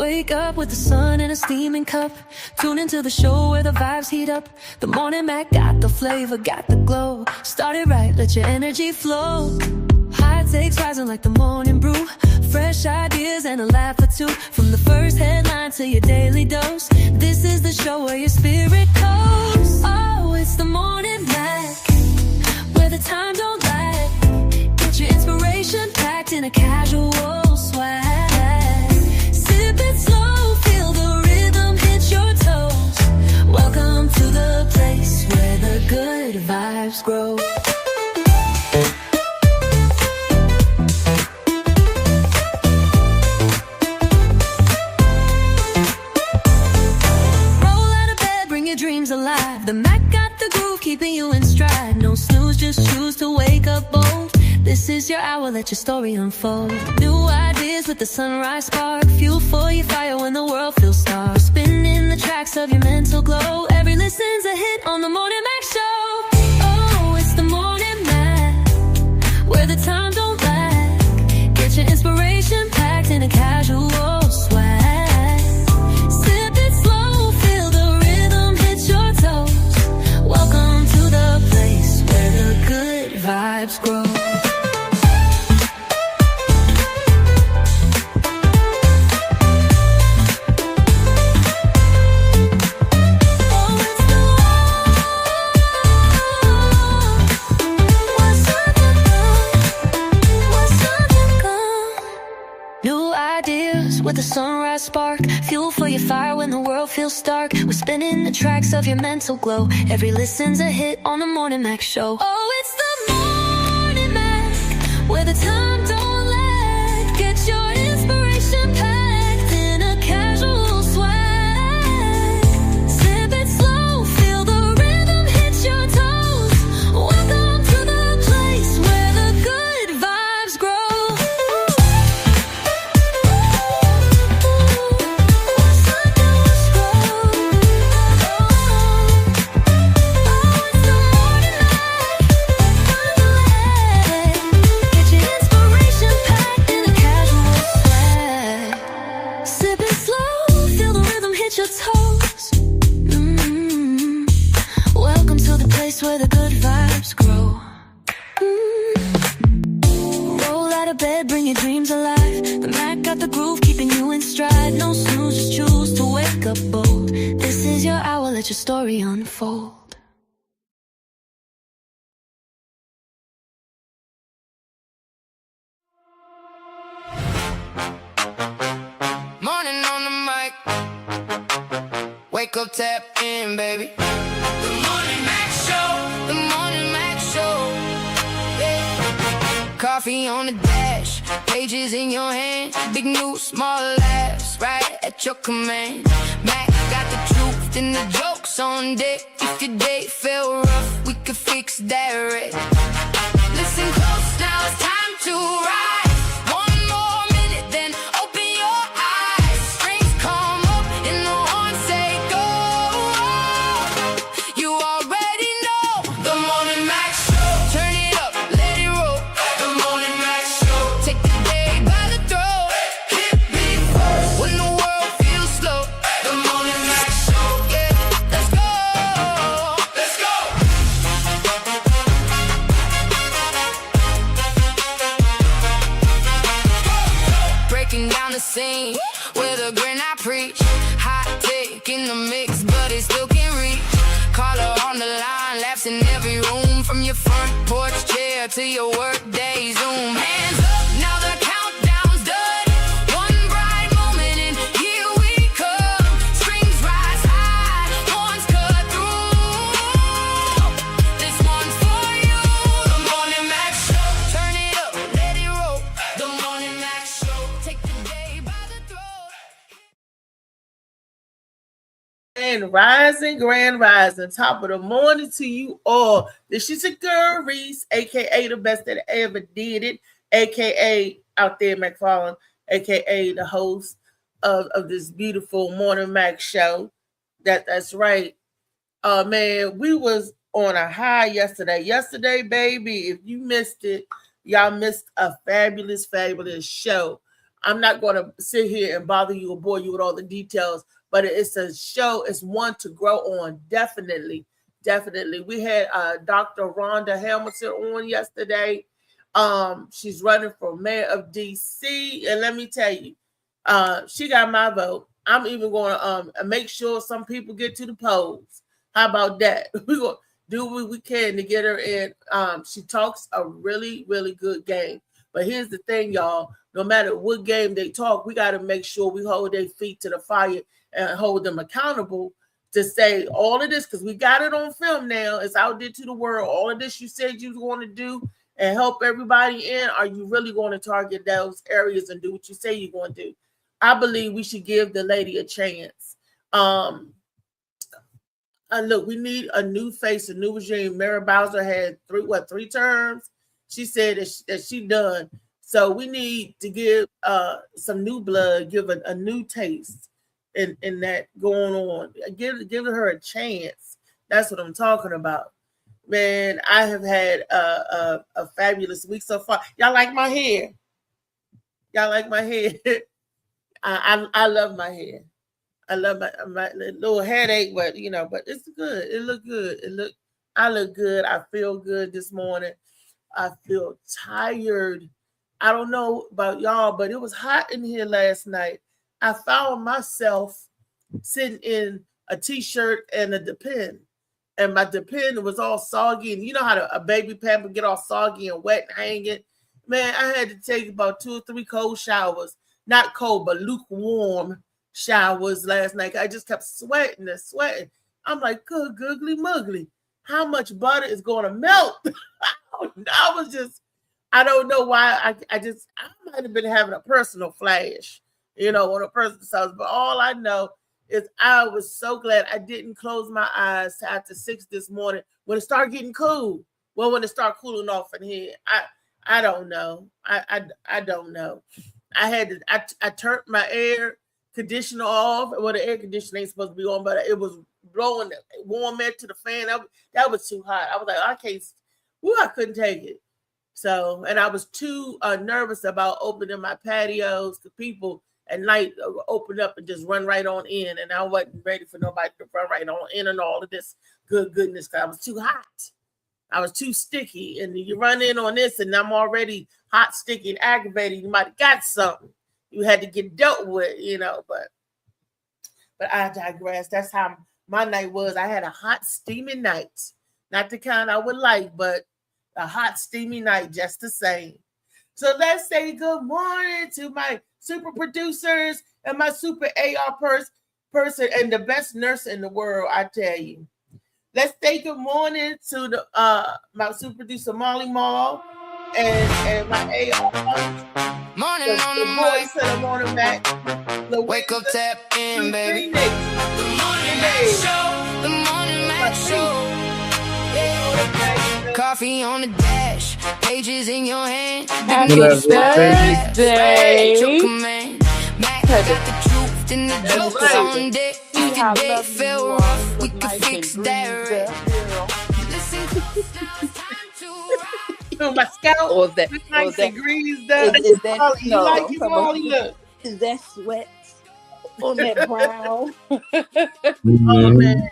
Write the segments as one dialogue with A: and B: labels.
A: Wake up with the sun in a steaming cup. Tune into the show where the vibes heat up. The Morning Mac got the flavor, got the glow. Start it right, let your energy flow. High takes rising like the morning brew. Fresh ideas and a laugh or two. From the first headline to your daily dose. This is the show where your spirit goes. Oh, it's the Morning Mac, where the time don't lag. Get your inspiration packed in a casual swag. Sip it slow, feel the rhythm hit your toes. Welcome to the place where the good vibes grow. Dreams alive. The Mac got the groove, keeping you in stride. No snooze, just choose to wake up bold. This is your hour, let your story unfold. New ideas with the sunrise spark. Fuel for your fire when the world feels stark. Spinning the tracks of your mental glow. Every listen's a hit on the Morning Mac Show. Oh, it's the Morning Mac, where the time don't lag. Get your inspiration packed in a casual swag. Welcome to the place where the good vibes grow. New ideas with a sunrise spark. Fuel for your fire when the world feels stark. We're spinning the tracks of your mental glow. Every listen's a hit on the Morning Mac Show. Oh, it's the Morning Mac, where the time don't lag. Get your inspiration packed in a casual swag. Sip it slow, feel the rhythm hit your toes. Welcome to the place where the good vibes grow. Your toes. Welcome to the place where the good vibes grow. Roll out of bed, bring your dreams alive. The Mac got the groove, keeping you in stride. No snooze, just choose to wake up bold. This is your hour, let your story unfold.
B: Wake up, tap in, baby. The Morning Mac Show. The Morning Mac Show. Yeah. Coffee on the dash, pages in your hand. Big news, small laughs, right at your command. Mac got the truth and the jokes on deck. If your day felt rough, we could fix that right. Listen close, now it's time to ride. Scene with a grin I preach. Hot take in the mix, but it still can't reach. Caller on the line, laughs in every room. From your front porch chair to your work day Zoom. Hands up, now the countdown's done. One bright moment and here we come. Strings rise high, horns cut through. This one's for you. The Morning Mac Show. Turn it up, let it roll. The Morning Mac Show. Take the day by the throat.
C: Grand rising, top of the morning to you all. This is your girl Reese, aka the best that ever did it, aka out there McFarlane, aka the host of this beautiful Morning Mac Show. That's right. Man, we was on a high yesterday. Yesterday, baby, if you missed it, y'all missed a fabulous show. I'm not going to sit here and bother you or bore you with all the details, but it's a show. It's one to grow on. Definitely. Definitely. We had Dr. Rhonda Hamilton on yesterday. She's running for mayor of DC. And let me tell you, she got my vote. I'm even going to make sure some people get to the polls. How about that? We're going to do what we can to get her in. She talks a really, really good game. But here's the thing, y'all. No matter what game they talk, we got to make sure we hold their feet to the fire and hold them accountable to say all of this, because we got it on film now. It's out there to the world. All of this you said you was going to do and help everybody in. Are you really going to target those areas and do what you say you're going to do? I believe we should give the lady a chance. Look, we need a new face, a new regime. Mary Bowser had three terms. She said that she done. So we need to give some new blood, give a new taste in that going on. Give her a chance. That's what I'm talking about. Man, I have had a fabulous week so far. Y'all like my hair? Y'all like my hair? I love my hair. I love my little headache, but but it's good. It look good. I look good. I feel good this morning. I feel tired. I don't know about y'all, but it was hot in here last night. I found myself sitting in a t-shirt and a Depend, and my Depend was all soggy. And you know how a baby pamper get all soggy and wet and hanging? Man, I had to take about 2 or 3 cold showers. Not cold, but lukewarm showers last night. I just kept sweating and sweating. I'm like, good googly muggly. How much butter is going to melt? I don't know why. I might have been having a personal flash, on a person's house. But all I know is I was so glad I didn't close my eyes after 6 this morning when it started getting cool. Well, when it started cooling off in here, I don't know. I don't know. I turned my air conditioner off. Well, the air conditioner ain't supposed to be on, but it was blowing warm air to the fan. That was too hot. I was like, I couldn't take it. So, and I was too nervous about opening my patios because people at night open up and just run right on in. And I wasn't ready for nobody to run right on in and all of this goodness because I was too hot. I was too sticky. And you run in on this and I'm already hot, sticky, and aggravated. You might have got something you had to get dealt with, but I digress. That's how my night was. I had a hot, steamy night. Not the kind I would like, but a hot, steamy night just the same. So let's say good morning to my super producers and my super AR person and the best nurse in the world, I tell you. Let's say good morning to the my super producer Molly Mall and my AR.
B: Morning on the
C: voice of the morning back.
B: Wake up, tap in, baby.
C: The morning
B: Mac show. The morning Mac show. Coffee on the dash, pages in your hand.
D: Happy Thursday.
B: Mac got the truth and the jokes on deck. If your day fell rough, we can fix that. Listen close, now it's time to
C: my scalp.
D: Or is that
C: degrees down.
D: Is that
C: You like it, Molly? Look.
D: Is that sweat on that brow?
C: Oh man.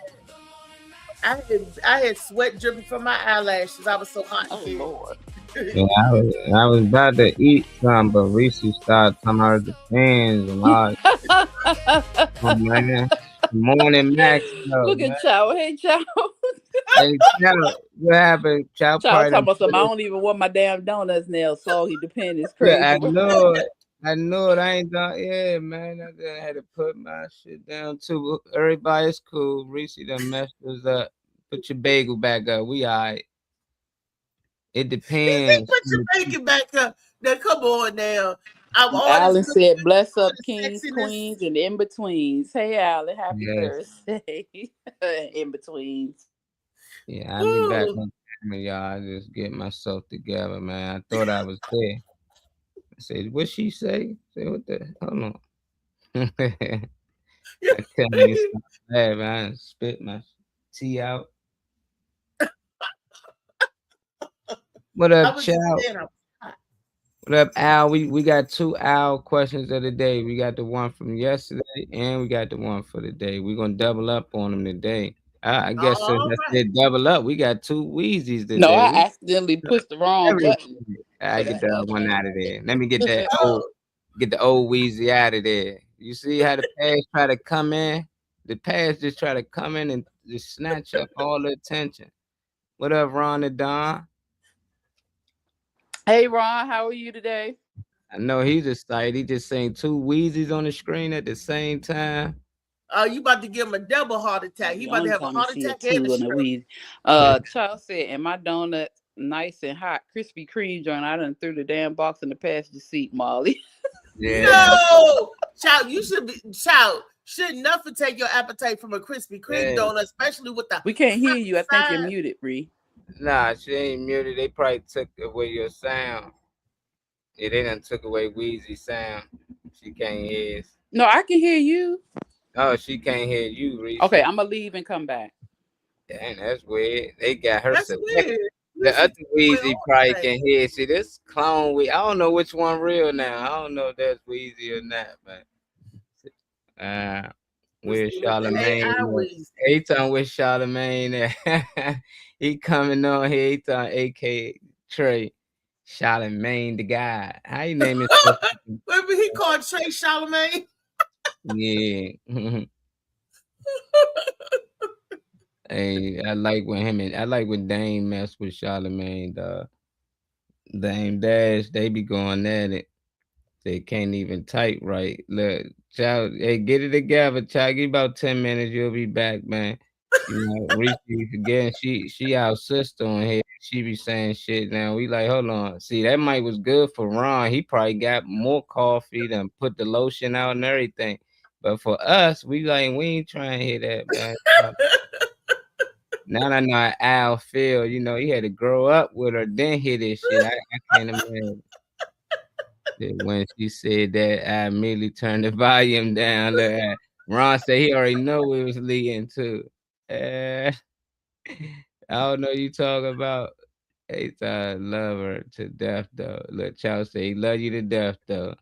C: I had sweat dripping from my eyelashes. I was so hot.
D: Oh Lord.
E: Yeah, I was about to eat some, but Reese started talking about the fans and all. Oh man. Morning, Max.
D: Look at Chow. Hey, Chow.
E: Hey, Chow. What happened? Chow
D: talking about something. I don't even want my damn donuts now. So he depends. It's crazy.
E: Yeah, I know it. I ain't done. Yeah, man. I just had to put my shit down too. Everybody's cool. Reese done messed us up. Put your bagel back up. We all right. It depends.
C: Put your bacon back up. Now, come on now.
D: Alan said, bless up kings, queens, and in-betweens. Hey, Alan. Happy Thursday. In-betweens.
E: Yeah, I'll be back on camera, y'all. I just get myself together, man. I thought I was there. I said, what she say? I said, what the? Hold on. I tell me it's bad, man. I spit my tea out. What up, Chow? What up, Al? We got 2 Al questions of the day. We got the one from yesterday and we got the one for the day. We're gonna double up on them today. I guess since
C: All
E: I
C: right.
E: said double up, we got 2 Wheezies
D: No, I
E: today.
D: accidentally pushed the wrong button.
E: I get that one out of there. Let me get that
C: Oh,
E: old Wheezy out of there. You see how the pass try to come in? The pass just try to come in and just snatch up all the attention. What up, Ron and Don?
D: Hey, Ron, how are you today?
E: I know he's excited. He just saying 2 Wheezies on the screen at the same time.
C: you about to give him a double heart attack. He about to have a heart attack and a stroke.
D: Charles said, and my donut nice and hot, Krispy Kreme joint. I done threw the damn box in the passenger seat, Molly.
E: Yeah.
C: No, child, you should nothing take your appetite from a Krispy Kreme donut, especially with the.
D: We can't hear you. I think you're muted, Bree.
E: Nah, she ain't muted. They probably took away your sound. Yeah, they done took away Wheezy's sound. She can't hear us.
D: No, I can hear you.
E: Oh, she can't hear you, Reese.
D: Okay, I'm gonna leave and come back.
E: Dang, that's weird. They got her.
C: That's weird.
E: The other Wheezy probably can hear. See, this clone Wheezy, I don't know which one real now. I don't know if that's Wheezy or not, but where's Charlemagne? Every time with Charlemagne, he coming on here. He thought AK Trey. Charlemagne the guy. How you name it?
C: Remember he called Trey Charlemagne?
E: Yeah. Hey, I like when Dame mess with Charlemagne, dog. Dame Dash, they be going at it. They can't even type right. Look, child, hey, get it together, child. Give about 10 minutes, you'll be back, man. You know, Reese again, she our sister on here. She be saying shit now. We like, hold on. See, that mic was good for Ron. He probably got more coffee than put the lotion out and everything. But for us, we ain't trying to hear that, man. Now I know Al feel, you know, he had to grow up with her, then hear this shit. I can't imagine. When she said that, I immediately turned the volume down. Look, Ron said he already know it was leading to. I don't know you talk about. Hey, I love her to death though. Look, Charles say he love you to death though.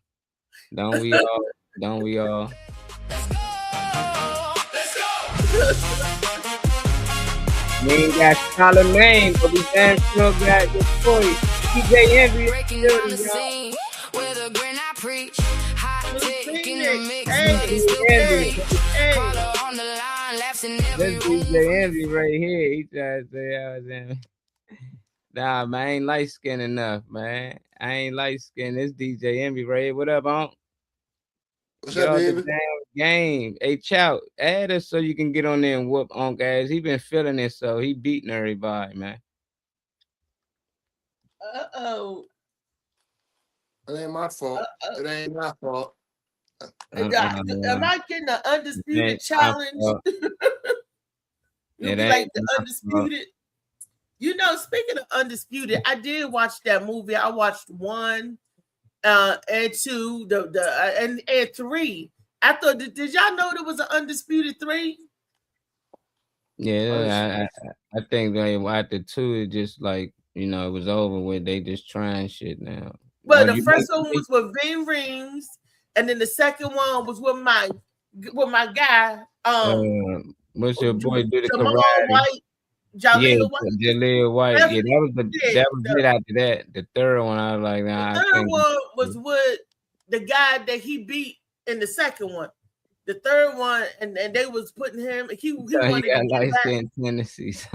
E: Don't we all? Don't we all? We ain't got Charlemagne, but we damn sure got your boy DJ Envy.
B: Breaking down the scene with a grin I preach. Hot take in the mix, but it's still great. Caller on the line, laughs in every
E: This
B: room.
E: DJ Envy right here. He tries to say I was in. Nah, man, I ain't light skinned enough, man. I ain't light skinned. This DJ Envy right here. What up, Unc?
F: What's up, baby?
E: Damn game. Hey, Chow, add us so you can get on there and whoop Unc ass. He been feeling it, so he beating everybody, man.
C: Uh-oh.
F: It ain't my fault. It ain't my fault.
C: Am I getting the undisputed challenge? You be like the undisputed. You know, speaking of undisputed, I did watch that movie. I watched 1 and 2, and 3. I thought, did y'all know there was an undisputed 3?
E: Yeah, I think they after 2, it just like, you know, it was over with. They just trying shit now.
C: Well, the first one was with Ving Rhames, and then the second one was with my guy.
E: What's your boy do the
C: Jamal
E: karate?
C: White.
E: Jaleel White. Yeah, that was it after that. The third one, I was like, nah.
C: The third one was with the guy that he beat in the second one. The third one, and they was putting him. He
E: got light skin tendencies.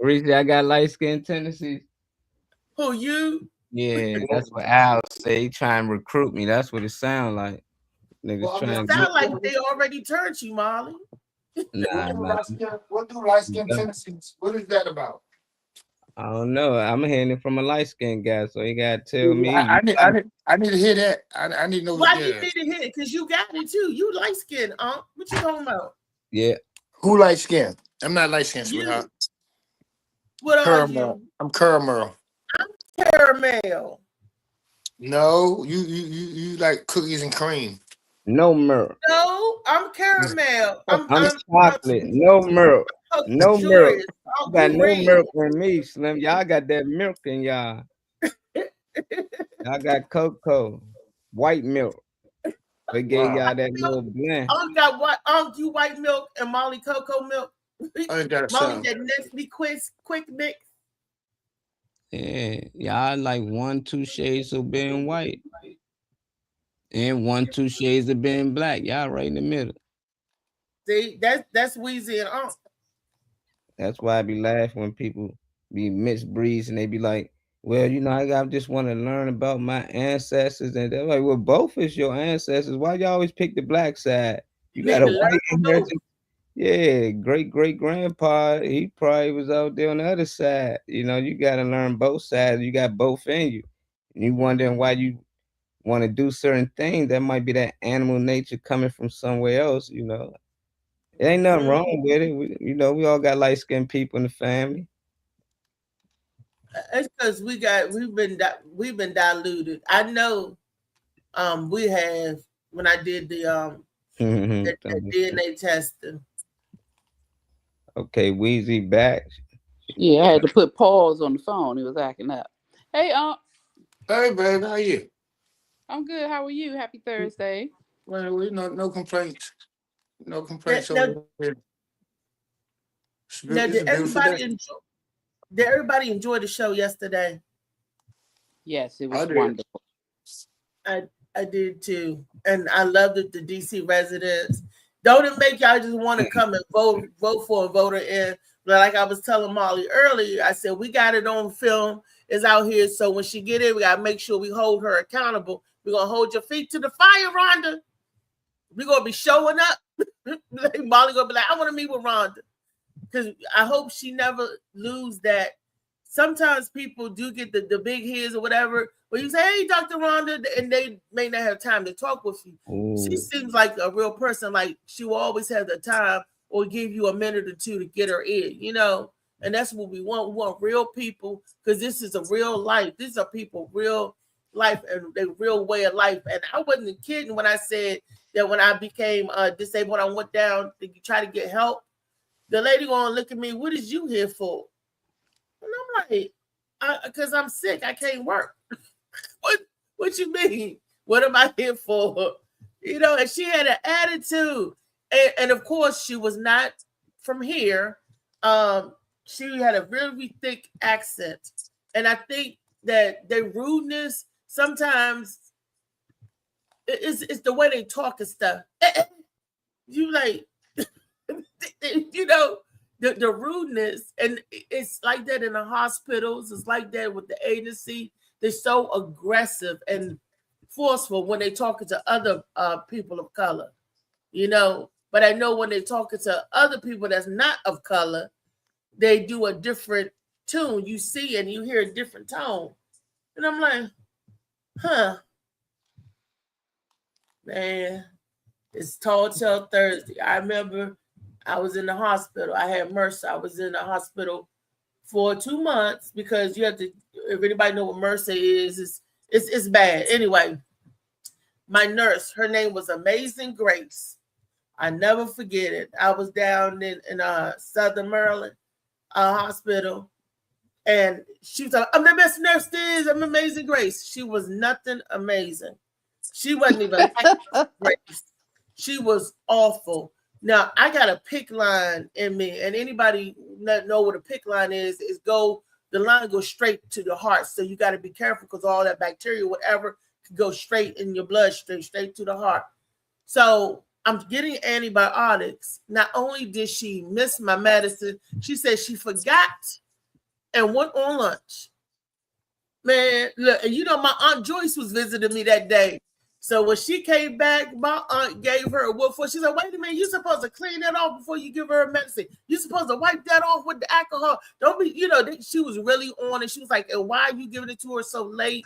E: Reese, I got light skin tendencies.
C: Who, you?
E: Yeah, that's what Al say. He trying to recruit me. That's what it sound like. Niggas trying
C: to sound like they already turned you, Molly.
E: Nah.
F: What do light skin tendencies? What is that about?
E: I don't know. I'm hearing it from a light skinned guy, so he gotta tell me.
F: I need to hear that. I need to know.
C: Why you need to hear it? Because you got it too. You light skinned, What you talking about?
E: Yeah.
F: Who light skinned? I'm not light skinned, sweetheart.
C: What
F: caramel.
C: are you?
F: I'm caramel.
C: I'm caramel.
F: No, you like cookies and cream.
E: No milk.
C: No, I'm caramel.
E: I'm chocolate. No milk. No milk. You got no milk in me, Slim. Y'all got that milk in y'all. I got cocoa, white milk. They gave y'all that little blend.
C: I only got you white milk and Molly cocoa milk.
F: I ain't got
C: Molly
F: some.
C: that Nestle quick mix.
E: Yeah, y'all like 1-2 shades of being white. And 1-2 shades of being black. Y'all right in the middle.
C: See, that's Weezy and Unc.
E: That's why I be laughing when people be mixed breeds and they be like, well, I just want to learn about my ancestors. And they're like, well, both is your ancestors. Why you always pick the black side? You got a white inheritance. Yeah, great grandpa, he probably was out there on the other side. You got to learn both sides. You got both in you. And you wondering why you want to do certain things. That might be that animal nature coming from somewhere else. It ain't nothing wrong with it. We all got light-skinned people in the family.
C: It's because we've been diluted. I know we have when I did the DNA testing.
E: Okay, Weezy back.
D: Yeah, I had to put pause on the phone. It was acting up. Hey,
F: Hey, babe, how you?
D: I'm good. How are you? Happy Thursday.
F: Well, no complaints. No complaints
C: Now,
F: over here.
C: Now, did everybody enjoy the show yesterday?
D: Yes, it was wonderful.
C: I did too, and I loved it. The DC residents. Don't it make y'all just want to come and vote for a voter in? Like I was telling Molly earlier, I said we got it on film. It's out here, so when she get in, we gotta make sure we hold her accountable. We're gonna hold your feet to the fire, Rhonda. We're gonna be showing up. Molly gonna be like, I want to meet with Rhonda. Because I hope she never lose that. Sometimes people do get the big heads or whatever, but you say, hey, Dr. Rhonda, and they may not have time to talk with you. Ooh. She seems like a real person. Like she will always have the time or give you a minute or two to get her in, and that's what we want. We want real people because this is a real life. These are people, real life and a real way of life. And I wasn't kidding when I said that when I became disabled, when I went down to try to get help, the lady gonna look at me, what is you here for? And I'm like, because I'm sick, I can't work. What you mean? What am I here for? And she had an attitude. And of course, she was not from here. She had a really thick accent. And I think that their rudeness sometimes it's the way they talk and stuff. You like, the rudeness, and it's like that in the hospitals. It's like that with the agency. They're so aggressive and forceful when they're talking to other people of color, But I know when they're talking to other people that's not of color, they do a different tune. You see and you hear a different tone. And I'm like, man, it's Tall Tale Thursday. I remember I was in the hospital. I had MRSA. I was in the hospital for 2 months because you have to, if anybody know what MRSA is, it's bad. Anyway, my nurse, her name was Amazing Grace. I never forget it. I was down in Southern Maryland hospital, and she was like, I'm the best nurse there is. I'm Amazing Grace. She was nothing amazing. She wasn't even like Grace. She was awful. Now, I got a PICC line in me, and anybody that know what a PICC line is the line goes straight to the heart. So you got to be careful because all that bacteria, whatever, can go straight in your bloodstream, straight to the heart. So I'm getting antibiotics. Not only did she miss my medicine, she said she forgot and went on lunch. Man, look, and my Aunt Joyce was visiting me that day. So when she came back, my aunt gave her a whoop for. She said, wait a minute, you're supposed to clean that off before you give her a medicine. You're supposed to wipe that off with the alcohol. Don't be, she was really on it. She was like, and why are you giving it to her so late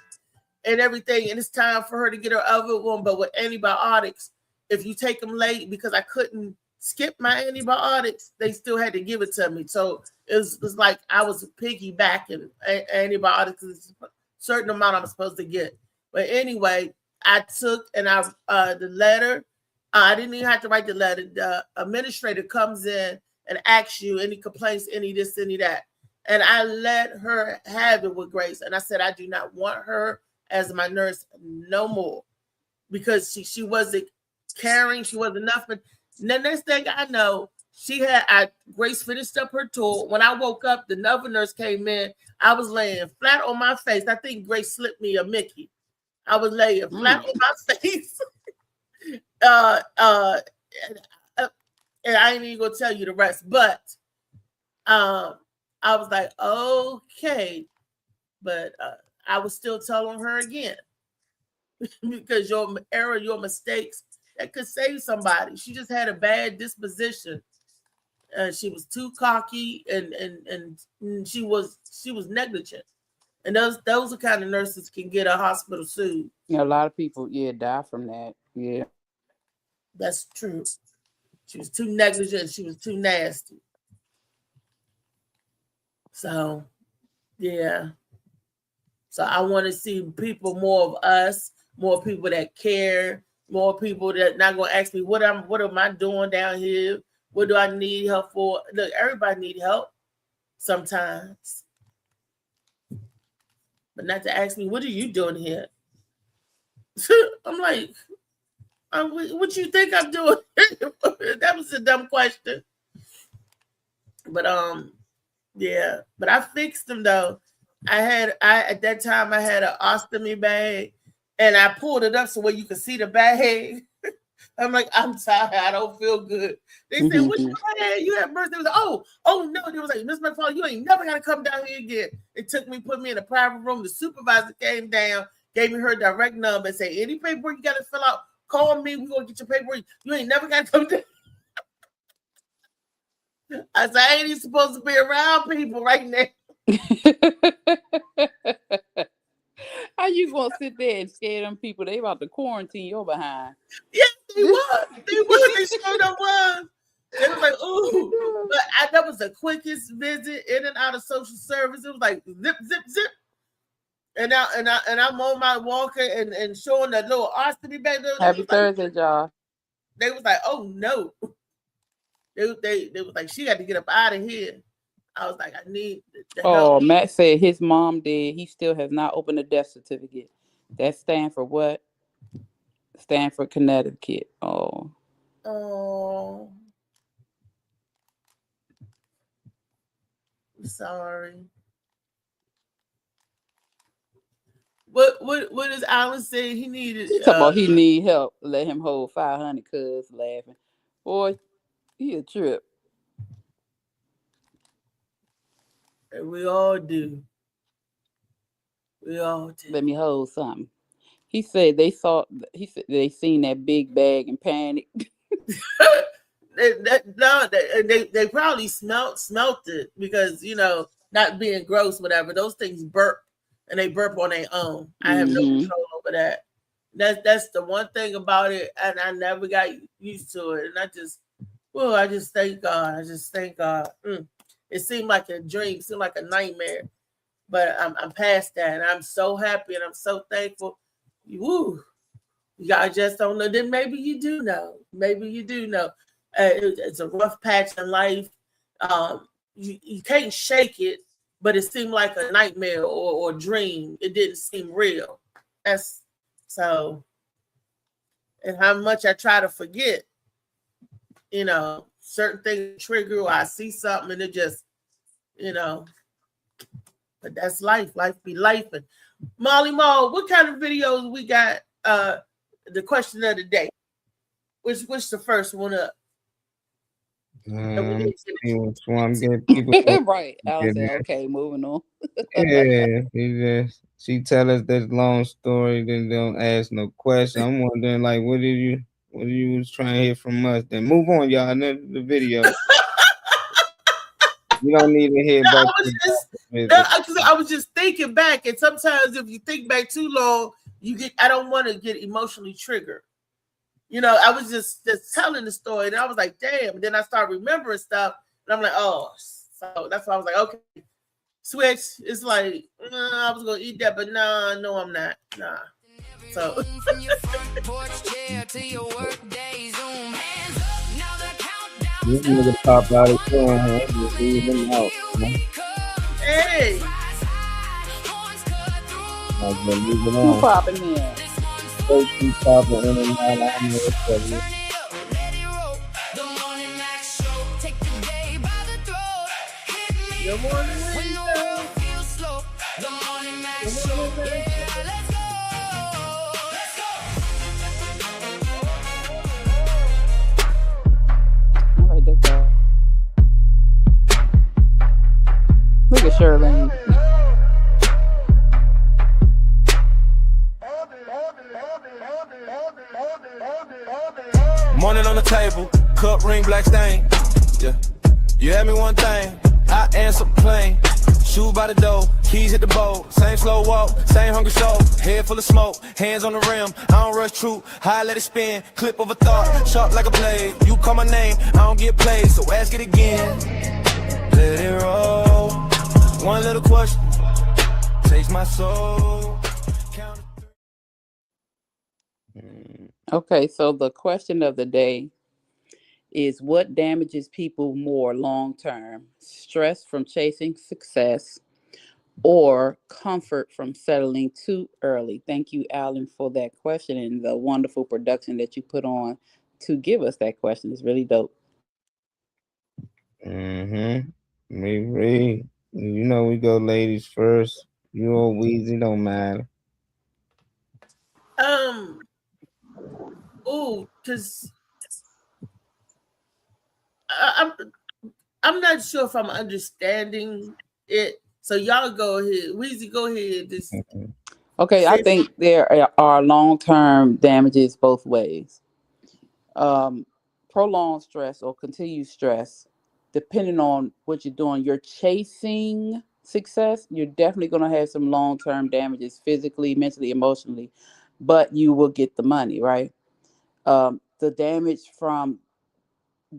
C: and everything? And it's time for her to get her other one. But with antibiotics, if you take them late, because I couldn't skip my antibiotics, they still had to give it to me. So it was like I was piggybacking antibiotics, a certain amount I'm supposed to get. But anyway, I took the letter. I didn't even have to write the letter. The administrator comes in and asks you any complaints, any this, any that. And I let her have it with Grace. And I said, I do not want her as my nurse no more, because she wasn't caring. She wasn't enough. But the next thing I know, Grace finished up her tour. When I woke up, the other nurse came in. I was laying flat on my face. I think Grace slipped me a Mickey. I was laying flat on my face. And I ain't even gonna tell you the rest, but I was like, okay, but I was still telling her again, because your error, your mistakes, that could save somebody. She just had a bad disposition. She was too cocky, and she was negligent. And those are the kind of nurses can get a hospital sued.
D: Yeah, a lot of people, die from that. Yeah,
C: that's true. She was too negligent. She was too nasty. So, yeah. So I want to see people, more of us, more people that care, more people that not going to ask me what am I doing down here? What do I need help for? Look, everybody need help sometimes. But not to ask me, what are you doing here? I'm like, what you think I'm doing? That was a dumb question. But yeah. But I fixed them though. At that time I had an ostomy bag, and I pulled it up so where you could see the bag. I'm like, I'm tired. I don't feel good. They said, what you had? You had birthday? They was like, oh no. They was like, Miss McFarland, you ain't never got to come down here again. It took me, put me in a private room. The supervisor came down, gave me her direct number, and said, any paperwork you got to fill out, call me. We're going to get your paperwork. You ain't never got to come down. I said, I ain't even supposed to be around people right now.
D: How you gonna sit there and scare them people? They about to quarantine your behind.
C: Yeah, they was. They straight up was. They was like, ooh. But that was the quickest visit in and out of social service. It was like zip, zip, zip. And I'm on my walker and showing that little ostomy back there.
D: Happy Thursday, y'all.
C: They was like, oh no. They was like, she got to get up out of here. I was like, I need the help.
D: Matt said his mom did. He still has not opened a death certificate. That stand for what? Stand for Connecticut. Oh.
C: Sorry. What is Alan saying? He needed.
D: He talking about he need help. Let him hold 500. Cuz laughing. Boy, he a trip.
C: And we all do. We all do.
D: Let me hold something. He said they seen that big bag and panicked.
C: They probably smelt it because, not being gross, whatever. Those things burp, and they burp on their own. I have no control over that. That's the one thing about it, and I never got used to it. And I just thank God. I just thank God. It seemed like a dream, seemed like a nightmare, but I'm past that, and I'm so happy and I'm so thankful. Woo! Y'all just don't know. Then maybe you do know. Maybe you do know. It's a rough patch in life. You can't shake it, but it seemed like a nightmare or dream. It didn't seem real. That's so. And how much I try to forget, certain things trigger, or I see something and it just, but that's life. Life be life. And Molly Mo, what kind of videos we got? The question of the day. Which the first one up?
E: Which one getting people
D: right. I was like, okay, moving on.
E: Yeah, she tell us this long story, then don't ask no question. I'm wondering, like, what you was trying to hear from us? Then move on, y'all. The video. You don't need to hear about
C: I was just thinking back, and sometimes if you think back too long, I don't want to get emotionally triggered. I was just telling the story, and I was like, damn. And then I started remembering stuff, and I'm like, oh. So that's why I was like, okay, switch. It's like, I was going to eat that, but no, I'm not. Nah. So.
E: This nigga pop out his phone, just leave him out.
C: Hey.
E: Might as well leave it
D: Who
E: on.
D: popping in?
E: Go keep popping in and out. I know it's for you.
C: Good morning, Wednesday. Good morning, Wednesday.
D: All right, that's all. Look at Shirley.
G: Morning on the table, cup ring, black stain. Yeah, you had me one thing, I answer plain. Shoe by the door, keys hit the bowl. Same slow walk, same hungry soul. Head full of smoke, hands on the rim. I don't rush true, high let it spin. Clip of a thought, sharp like a blade. You call my name, I don't get played, so ask it again. Let it roll. One little question takes my soul. Count
D: Okay, so the question of the day is what damages people more long term? Stress from chasing success or comfort from settling too early? Thank you, Alan, for that question and the wonderful production that you put on to give us that question. It's really dope.
E: Me, Ree. You know we go ladies first. You or Weezy don't matter.
C: Because I'm not sure if I'm understanding it. So y'all go ahead. Weezy, go ahead.
D: Okay, I think there are long-term damages both ways. Prolonged stress or continued stress, depending on what you're doing, you're chasing success, you're definitely going to have some long-term damages physically, mentally, emotionally, but you will get the money, right? The damage from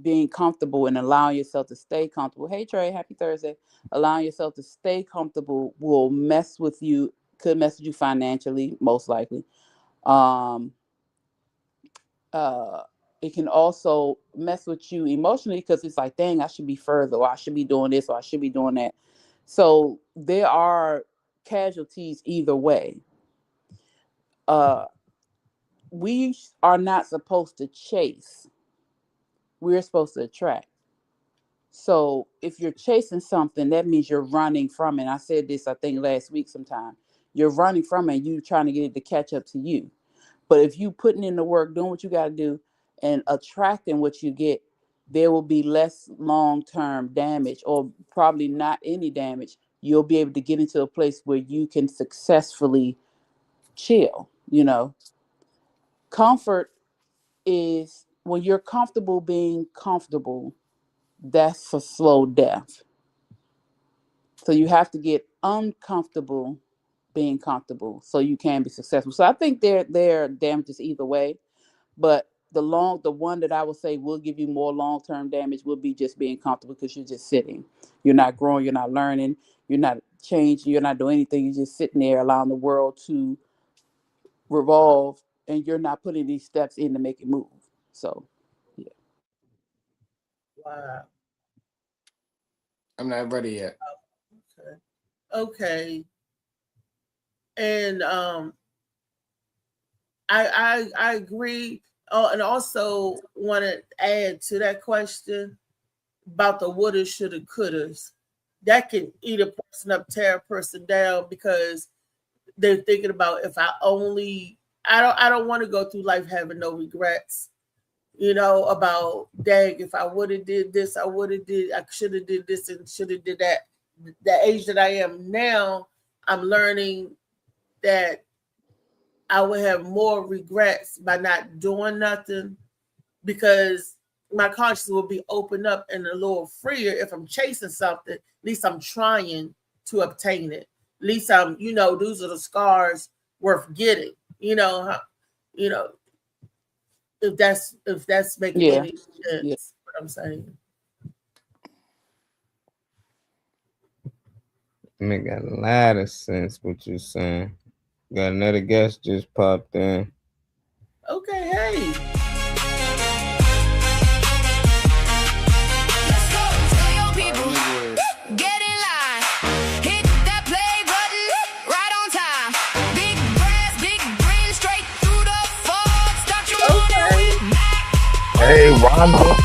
D: being comfortable and allowing yourself to stay comfortable. Hey, Trey, happy Thursday. Allowing yourself to stay comfortable will mess with you, could mess with you financially, most likely. It can also mess with you emotionally because it's like, dang, I should be further, or I should be doing this, or I should be doing that. So there are casualties either way. We are not supposed to chase. We're supposed to attract. So if you're chasing something, that means you're running from it. I said this, I think, last week sometime. You're running from it, and you're trying to get it to catch up to you. But if you putting in the work, doing what you got to do, and attracting what you get, there will be less long-term damage, or probably not any damage. You'll be able to get into a place where you can successfully chill, you know. Comfort is when you're comfortable being comfortable, that's a slow death. So you have to get uncomfortable being comfortable so you can be successful. So I think there are damages either way, but the one that I would say will give you more long-term damage will be just being comfortable, because you're just sitting. You're not growing, you're not learning, you're not changing, you're not doing anything. You're just sitting there allowing the world to revolve, and you're not putting these steps in to make it move. So, yeah.
C: Wow.
F: I'm not ready yet.
C: Okay. And I agree. Oh, and also want to add to that question about the woulda, shoulda, couldas. That can eat a person up, tear a person down, because they're thinking about, if I don't want to go through life having no regrets, you know, about, dang, if I would have did this, I should have did this and should have did that. The age that I am now, I'm learning that I would have more regrets by not doing nothing, because my conscience will be opened up and a little freer. If I'm chasing something, at least I'm trying to obtain it. At least I'm, those are the scars worth getting. If that's making any sense, what I'm saying.
E: Make a lot of sense what you're saying. Got another guest just popped in.
C: Okay, hey.
B: Let's go. Tell your people, get in line.
E: Hey, Rondo.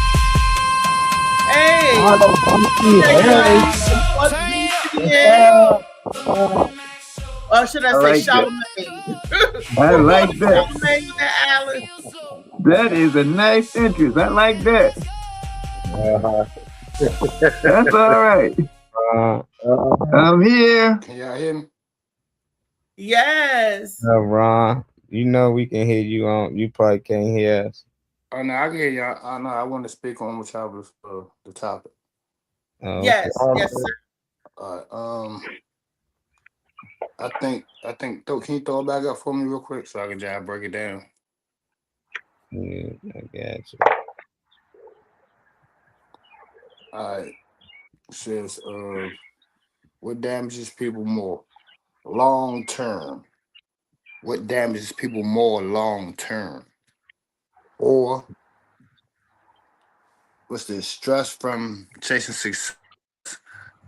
C: Hey,
E: Rondo Bumpy.
C: hey,
E: Hey.
C: or should I
E: I
C: say
E: like that.
C: Charlamagne?
E: I like that.
C: Charlamagne and Alice.
E: That is a nice entrance. I like that. That's all right. I'm here.
F: Can y'all hear me?
C: Yes.
E: Ron, you know we can hear you on. You probably can't hear us.
F: Oh no, I can hear y'all. I know I want to speak on what y'all was the topic.
E: Oh,
C: Yes.
E: okay.
C: Yes, sir.
F: All right. I think. Can you throw it back up for me real quick so I can just break it down?
E: Yeah, I got you.
F: All right. It says, what damages people more long term? What damages people more long term? Or what's this? Stress from chasing success,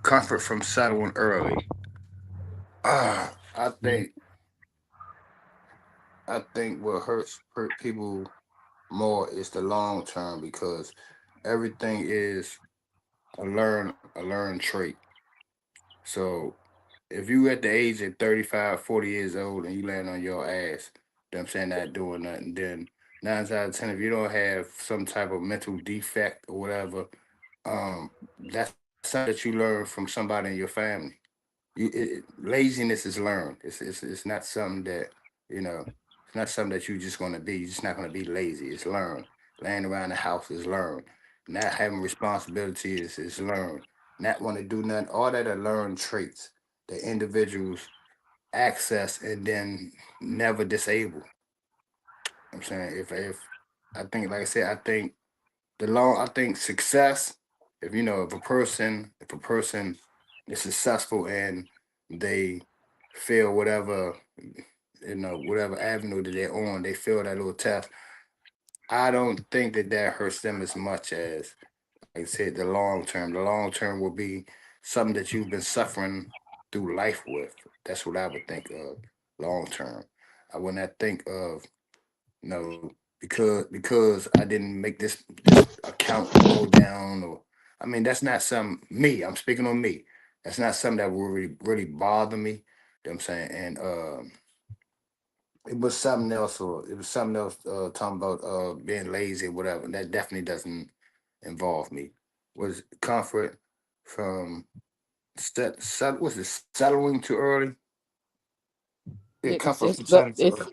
F: comfort from settling early. I think what hurt people more is the long term because everything is a learned trait. So if you at the age of 35, 40 years old and you land on your ass, you know what I'm saying, not doing nothing, then 9 out of 10, if you don't have some type of mental defect or whatever, that's something that you learn from somebody in your family. Laziness is learned. It's not something that, it's not something that you're just going to be. You're just not going to be lazy. It's learned. Laying around the house is learned. Not having responsibility is learned. Not want to do nothing. All that are learned traits that individuals access and then never disable. I'm saying if I think, like I said, I think I think success, if a person is successful and they feel whatever whatever avenue that they're on, they feel that little test. I don't think that hurts them as much as, like I said, the long term. The long term will be something that you've been suffering through life with. That's what I would think of long term. I would not think of because I didn't make this account go down, or I mean that's not some me. I'm speaking on me. That's not something that will really bother me. You know what I'm saying? And it was something else, or it was something else talking about being lazy or whatever. That definitely doesn't involve me. Was comfort from was it settling too early? Yeah, comfort from settling too early.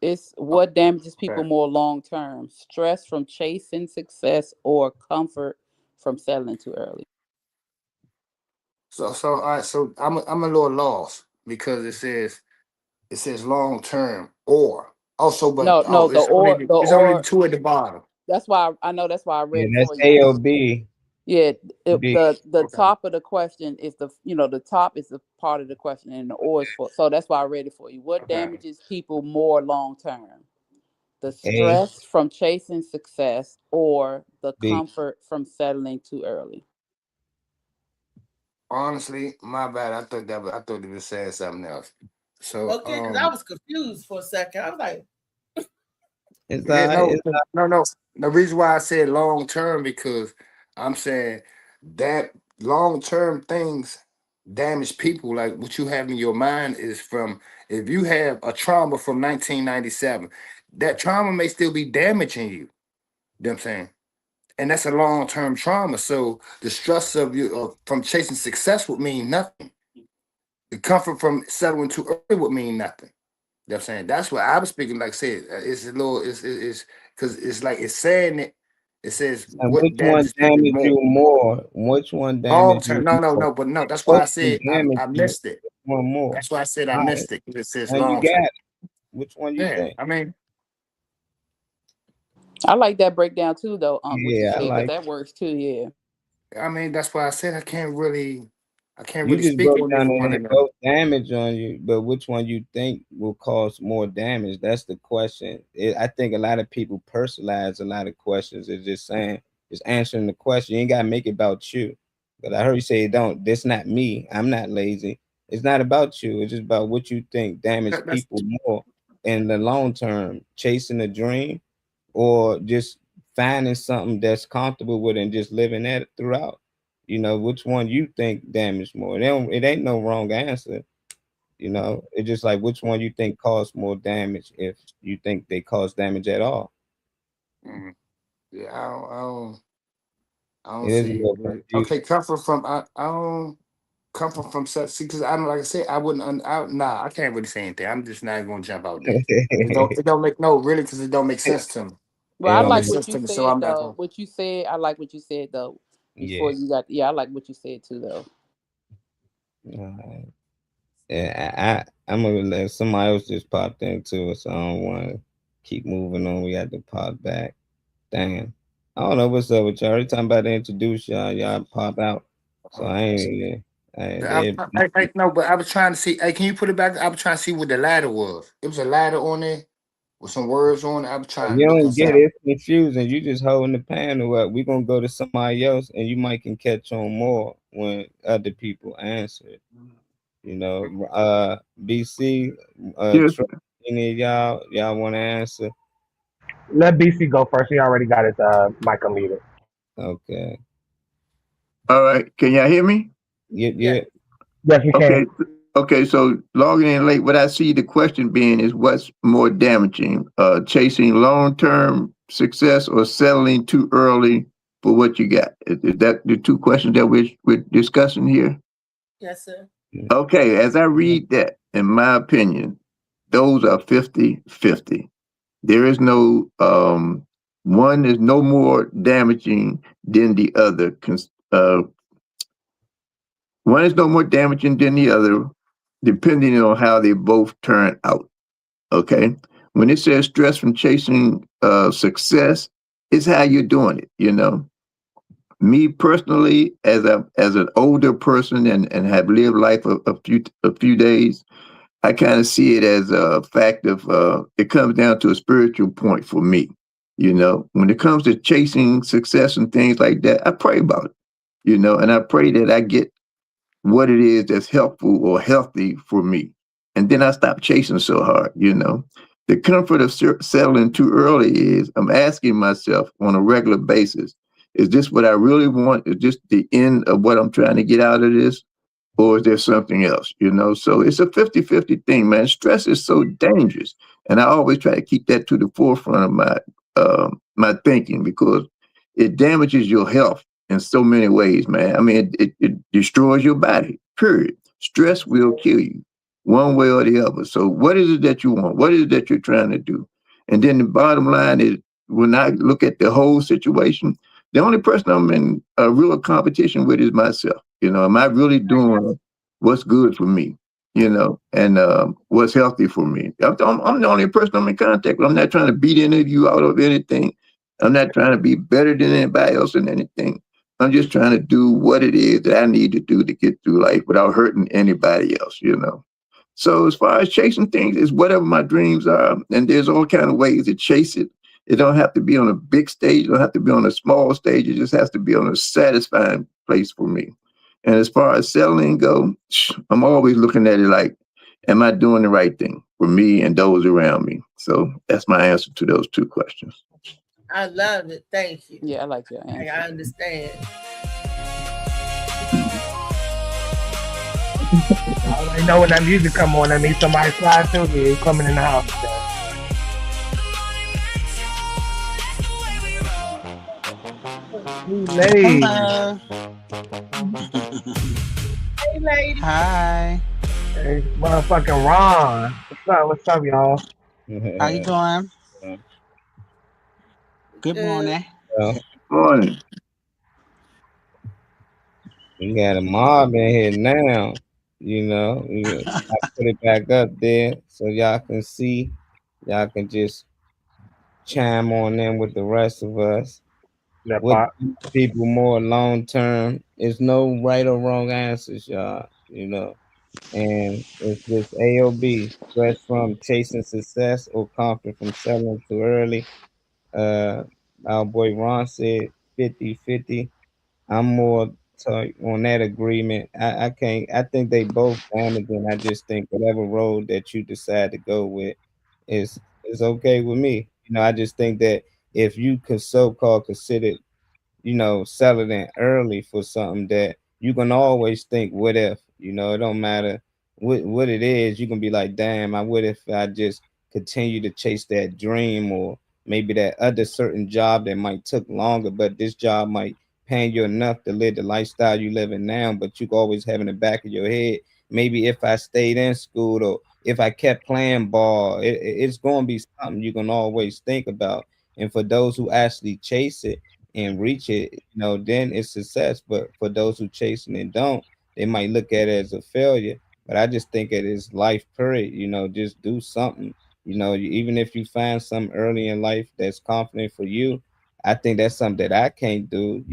D: It's what damages people
F: Okay.
D: more long term: stress from chasing success or comfort from settling too early.
F: So all right, so I'm a little lost because it says long term or also, but
D: No, no, the
F: it's only
D: or.
F: two at the bottom.
D: That's why I know. That's why I
E: Yeah,
D: read it
E: that's
D: for you.
E: AOB.
D: Yeah,
E: B.
D: the
F: Okay.
D: top of the question is the top is the part of the question, and the or is for. So that's why I read it for you. What
F: Okay.
D: damages people more long term? The
E: A,
D: stress from chasing success or the
E: B.
D: comfort from settling too early?
F: Honestly, my bad. I thought they were saying something else. So
C: Okay, because I was confused for a second. I was like,
E: It's
F: yeah,
E: all right.
F: no,
E: It's all
F: no. The reason why I said long term because I'm saying that long term things damage people. Like what you have in your mind is from if you have a trauma from 1997, that trauma may still be damaging you. You know what I'm saying? And that's a long term trauma. So the stress of you from chasing success would mean nothing. The comfort from settling too early would mean nothing. You know what I'm saying? That's what I was speaking. Like I said, it's a little, it's because it's like it's saying it. It says
E: And
F: what
E: which one
F: damages people
E: damaged
F: more.
E: you more? Which one
F: Long
E: damaged
F: term,
E: you
F: no,
E: more?
F: but no. That's why I
E: Both of them
F: said
E: damaged
F: I
E: you.
F: missed it.
E: One more.
F: That's why I said I
E: All right.
F: missed it. It says
E: Now you
F: long
E: got
F: term.
E: it. Which one you
F: Yeah,
E: think?
F: I mean,
D: I like that breakdown too, though. What you
E: Yeah, I
D: said, because
E: like
D: that works too. Yeah.
F: that's why I said I can't really
E: you just
F: speak
E: broke
F: on
E: down
F: either
E: and
F: one
E: had
F: of them.
E: both damage on you, but which one you think will cause more damage? That's the question. I think a lot of people personalize a lot of questions. It's just saying, just answering the question. You ain't gotta make it about you. But I heard you say, "Don't." This not me. I'm not lazy. It's not about you. It's just about what you think damage
F: That's
E: people more in the long term, chasing a dream or just finding something that's comfortable with and just living at it throughout. You know, which one you think damaged more? It ain't no wrong answer. You know, it's just like which one you think caused more damage if you think they cause damage at all.
F: Mhm. Yeah, I don't
E: It is a
F: see it
E: little
F: really.
E: confusing.
F: Okay, comfort from I don't comfort from such because I don't like I said I wouldn't nah I can't really say anything. I'm just not gonna jump out there. It don't make no really because it don't make sense to me.
D: Well,
F: It
D: I
F: don't make
D: like
F: sense
D: what
F: to
D: you
F: me, so
D: said
F: I'm not
D: though.
F: gonna.
D: What you said, I like what you said though.
E: Yeah.
D: Before you got, yeah, I like what you said too though.
E: Alright. Yeah, I'm gonna let somebody else just popped into it, so I don't want to keep moving on. We have to pop back. Damn. I don't know what's up with y'all. Every time about to introduce y'all, y'all pop out. So I ain't even.
F: No, but I was trying to see. Hey, can you put it back? I was trying to see what the ladder was. It was a ladder on there with some words on it. I was trying
E: You
F: to look
E: don't
F: and
E: get
F: sound.
E: it. It's confusing. You just holding the panel up. We're gonna go to somebody else, and you might can catch on more when other people answer it. You know, BC,
H: Yes.
E: any of y'all want to answer?
I: Let BC go first. He already got his mic unmuted.
E: Okay.
H: All right. Can y'all hear me?
E: Yeah.
I: Yes, we can.
H: Okay. Okay. So logging in late, what I see the question being is what's more damaging, chasing long-term success or settling too early for what you got? Is that the two questions that we're discussing here?
C: Yes, sir.
H: Okay. As I read that, in my opinion, those are 50-50. There is no one is no more damaging than the other. One is no more damaging than the other, depending on how they both turn out. Okay. When it says stress from chasing success, it's how you're doing it. You know, me personally, as an older person and have lived life a few days, I kind of see it as a fact of it comes down to a spiritual point for me. You know, when it comes to chasing success and things like that, I pray about it. You know, and I pray that I get what it is that's helpful or healthy for me. And then I stop chasing so hard, you know. The comfort of settling too early is I'm asking myself on a regular basis, is this what I really want? Is this the end of what I'm trying to get out of this? Or is there something else, you know? So it's a 50-50 thing, man. Stress is so dangerous. And I always try to keep that to the forefront of my thinking because it damages your health in so many ways, man. I mean, it destroys your body, period. Stress will kill you one way or the other. So what is it that you want? What is it that you're trying to do? And then the bottom line is when I look at the whole situation, the only person I'm in a real competition with is myself. You know, am I really doing what's good for me? You know, and what's healthy for me? I'm the only person I'm in contact with. I'm not trying to beat any of you out of anything. I'm not trying to be better than anybody else in anything. I'm just trying to do what it is that I need to do to get through life without hurting anybody else, you know. So as far as chasing things, it's whatever my dreams are, and there's all kind of ways to chase it. It don't have to be on a big stage. It don't have to be on a small stage. It just has to be on a satisfying place for me. And as far as settling go, I'm always looking at it like, am I doing the right thing for me and those around me? So that's my answer to those two questions.
C: I love it. Thank you.
D: Yeah, I like your answer.
C: I understand.
I: I already know when that music come on, that means somebody slide through here coming in the house. Ladies.
J: Hello.
C: Hey, lady.
J: Hi.
I: Hey, motherfucking Ron. What's up, y'all?
J: How you doing? Good morning.
H: Morning.
E: We got a mob in here now. You know, I put it back up there so y'all can see. Y'all can just chime on in with the rest of us.
I: That
E: What
I: part.
E: people more long term? There's no right or wrong answers, y'all. You know, and it's just AOB. Stress from chasing success or comfort from selling too early. Our boy Ron said 50-50. I'm more on that agreement. I can't. I think they both damaging. I just think whatever road that you decide to go with is okay with me. You know, I just think that if you could so-called consider, selling it early for something that you can always think, what if, it don't matter what it is, you can be like, damn, I would if I just continue to chase that dream, or maybe that other certain job that might took longer, but this job might pay you enough to live the lifestyle you living now, but you can always have in the back of your head, maybe if I stayed in school or if I kept playing ball, it's going to be something you can always think about. And for those who actually chase it and reach it, then it's success. But for those who chase it and don't, they might look at it as a failure. But I just think it is life period. Just do something. Even if you find something early in life that's confident for you, I think that's something that I can't do.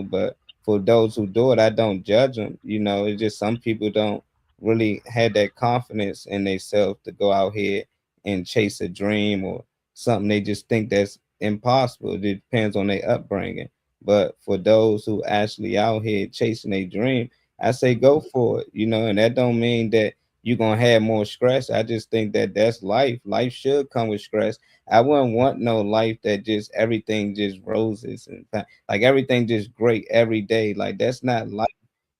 E: But for those who do it, I don't judge them. It's just some people don't really have that confidence in themselves to go out here and chase a dream or something they just think that's impossible. It depends on their upbringing. But for those who actually out here chasing a dream, I say go for it, and that don't mean that you're gonna have more stress. I just think that that's life. Life should come with stress. I wouldn't want no life that just everything just roses and like everything just great every day. Like that's not life.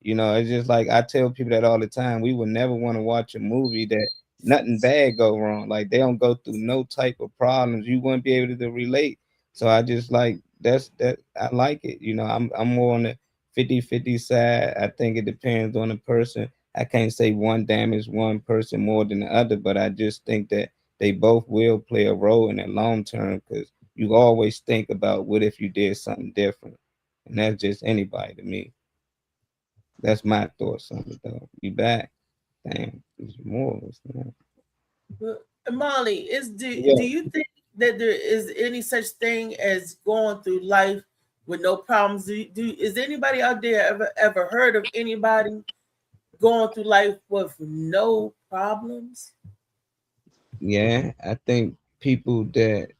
E: It's just like I tell people that all the time. We would never want to watch a movie that nothing bad go wrong. Like they don't go through no type of problems. You wouldn't be able to relate. So I just like that I like it. I'm more on the 50-50 side. I think it depends on the person. I can't say one damage one person more than the other, but I just think that they both will play a role in the long term, because you always think about what if you did something different. And that's just anybody to me. That's my thoughts on it though. You back. Damn, there's more. What's that?
C: Molly, do
E: Yeah.
C: you think that there is any such thing as going through life with no problems? Is anybody out there ever heard of anybody going through life with no problems?
E: Yeah, I think people that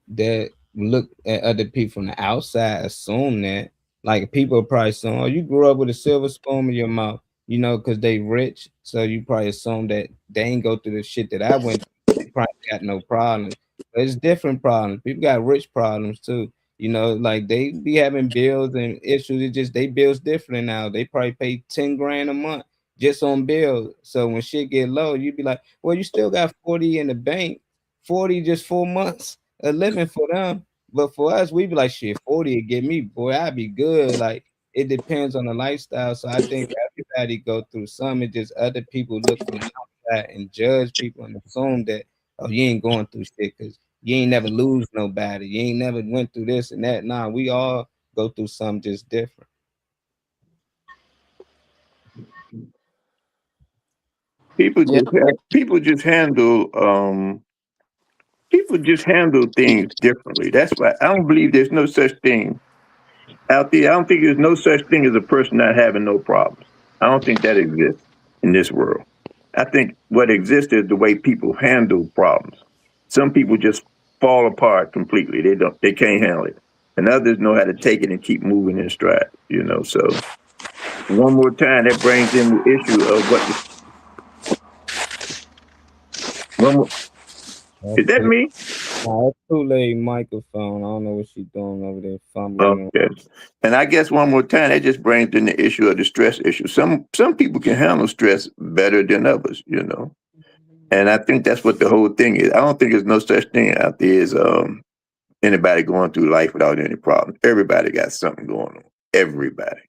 E: that look at other people from the outside assume that, like, people probably assume, oh, you grew up with a silver spoon in your mouth, because they rich, so you probably assume that they ain't go through the shit that I went through. They probably got no problems. But it's different problems. People got rich problems too. Like they be having bills and issues. It's just they bills different now. They probably pay 10 grand a month just on bills. So when shit get low, you be like, well, you still got 40 in the bank, 40 just 4 months a living for them. But for us, we be like, shit, 40 would get me, boy, I'd be good. Like, it depends on the lifestyle. So I think everybody go through some. It's just other people look from the outside and judge people and assume that, oh, you ain't going through shit because you ain't never lose nobody. You ain't never went through this and that. Nah, we all go through something just different.
D: Yeah.
H: People just handle things differently. That's why I don't believe there's no such thing out there. I don't think there's no such thing as a person not having no problems. I don't think that exists in this world. I think what exists is the way people handle problems. Some people just fall apart completely. They can't handle it. And others know how to take it and keep moving in stride. So one more time, that brings in the issue of one more, is that me?
E: Nah, it's too late microphone. I don't know what she's doing over there, fumbling.
H: Okay. And I guess one more time, that just brings in the issue of the stress issue. Some people can handle stress better than others. And I think that's what the whole thing is. I don't think there's no such thing out there as anybody going through life without any problems. Everybody got something going on. Everybody.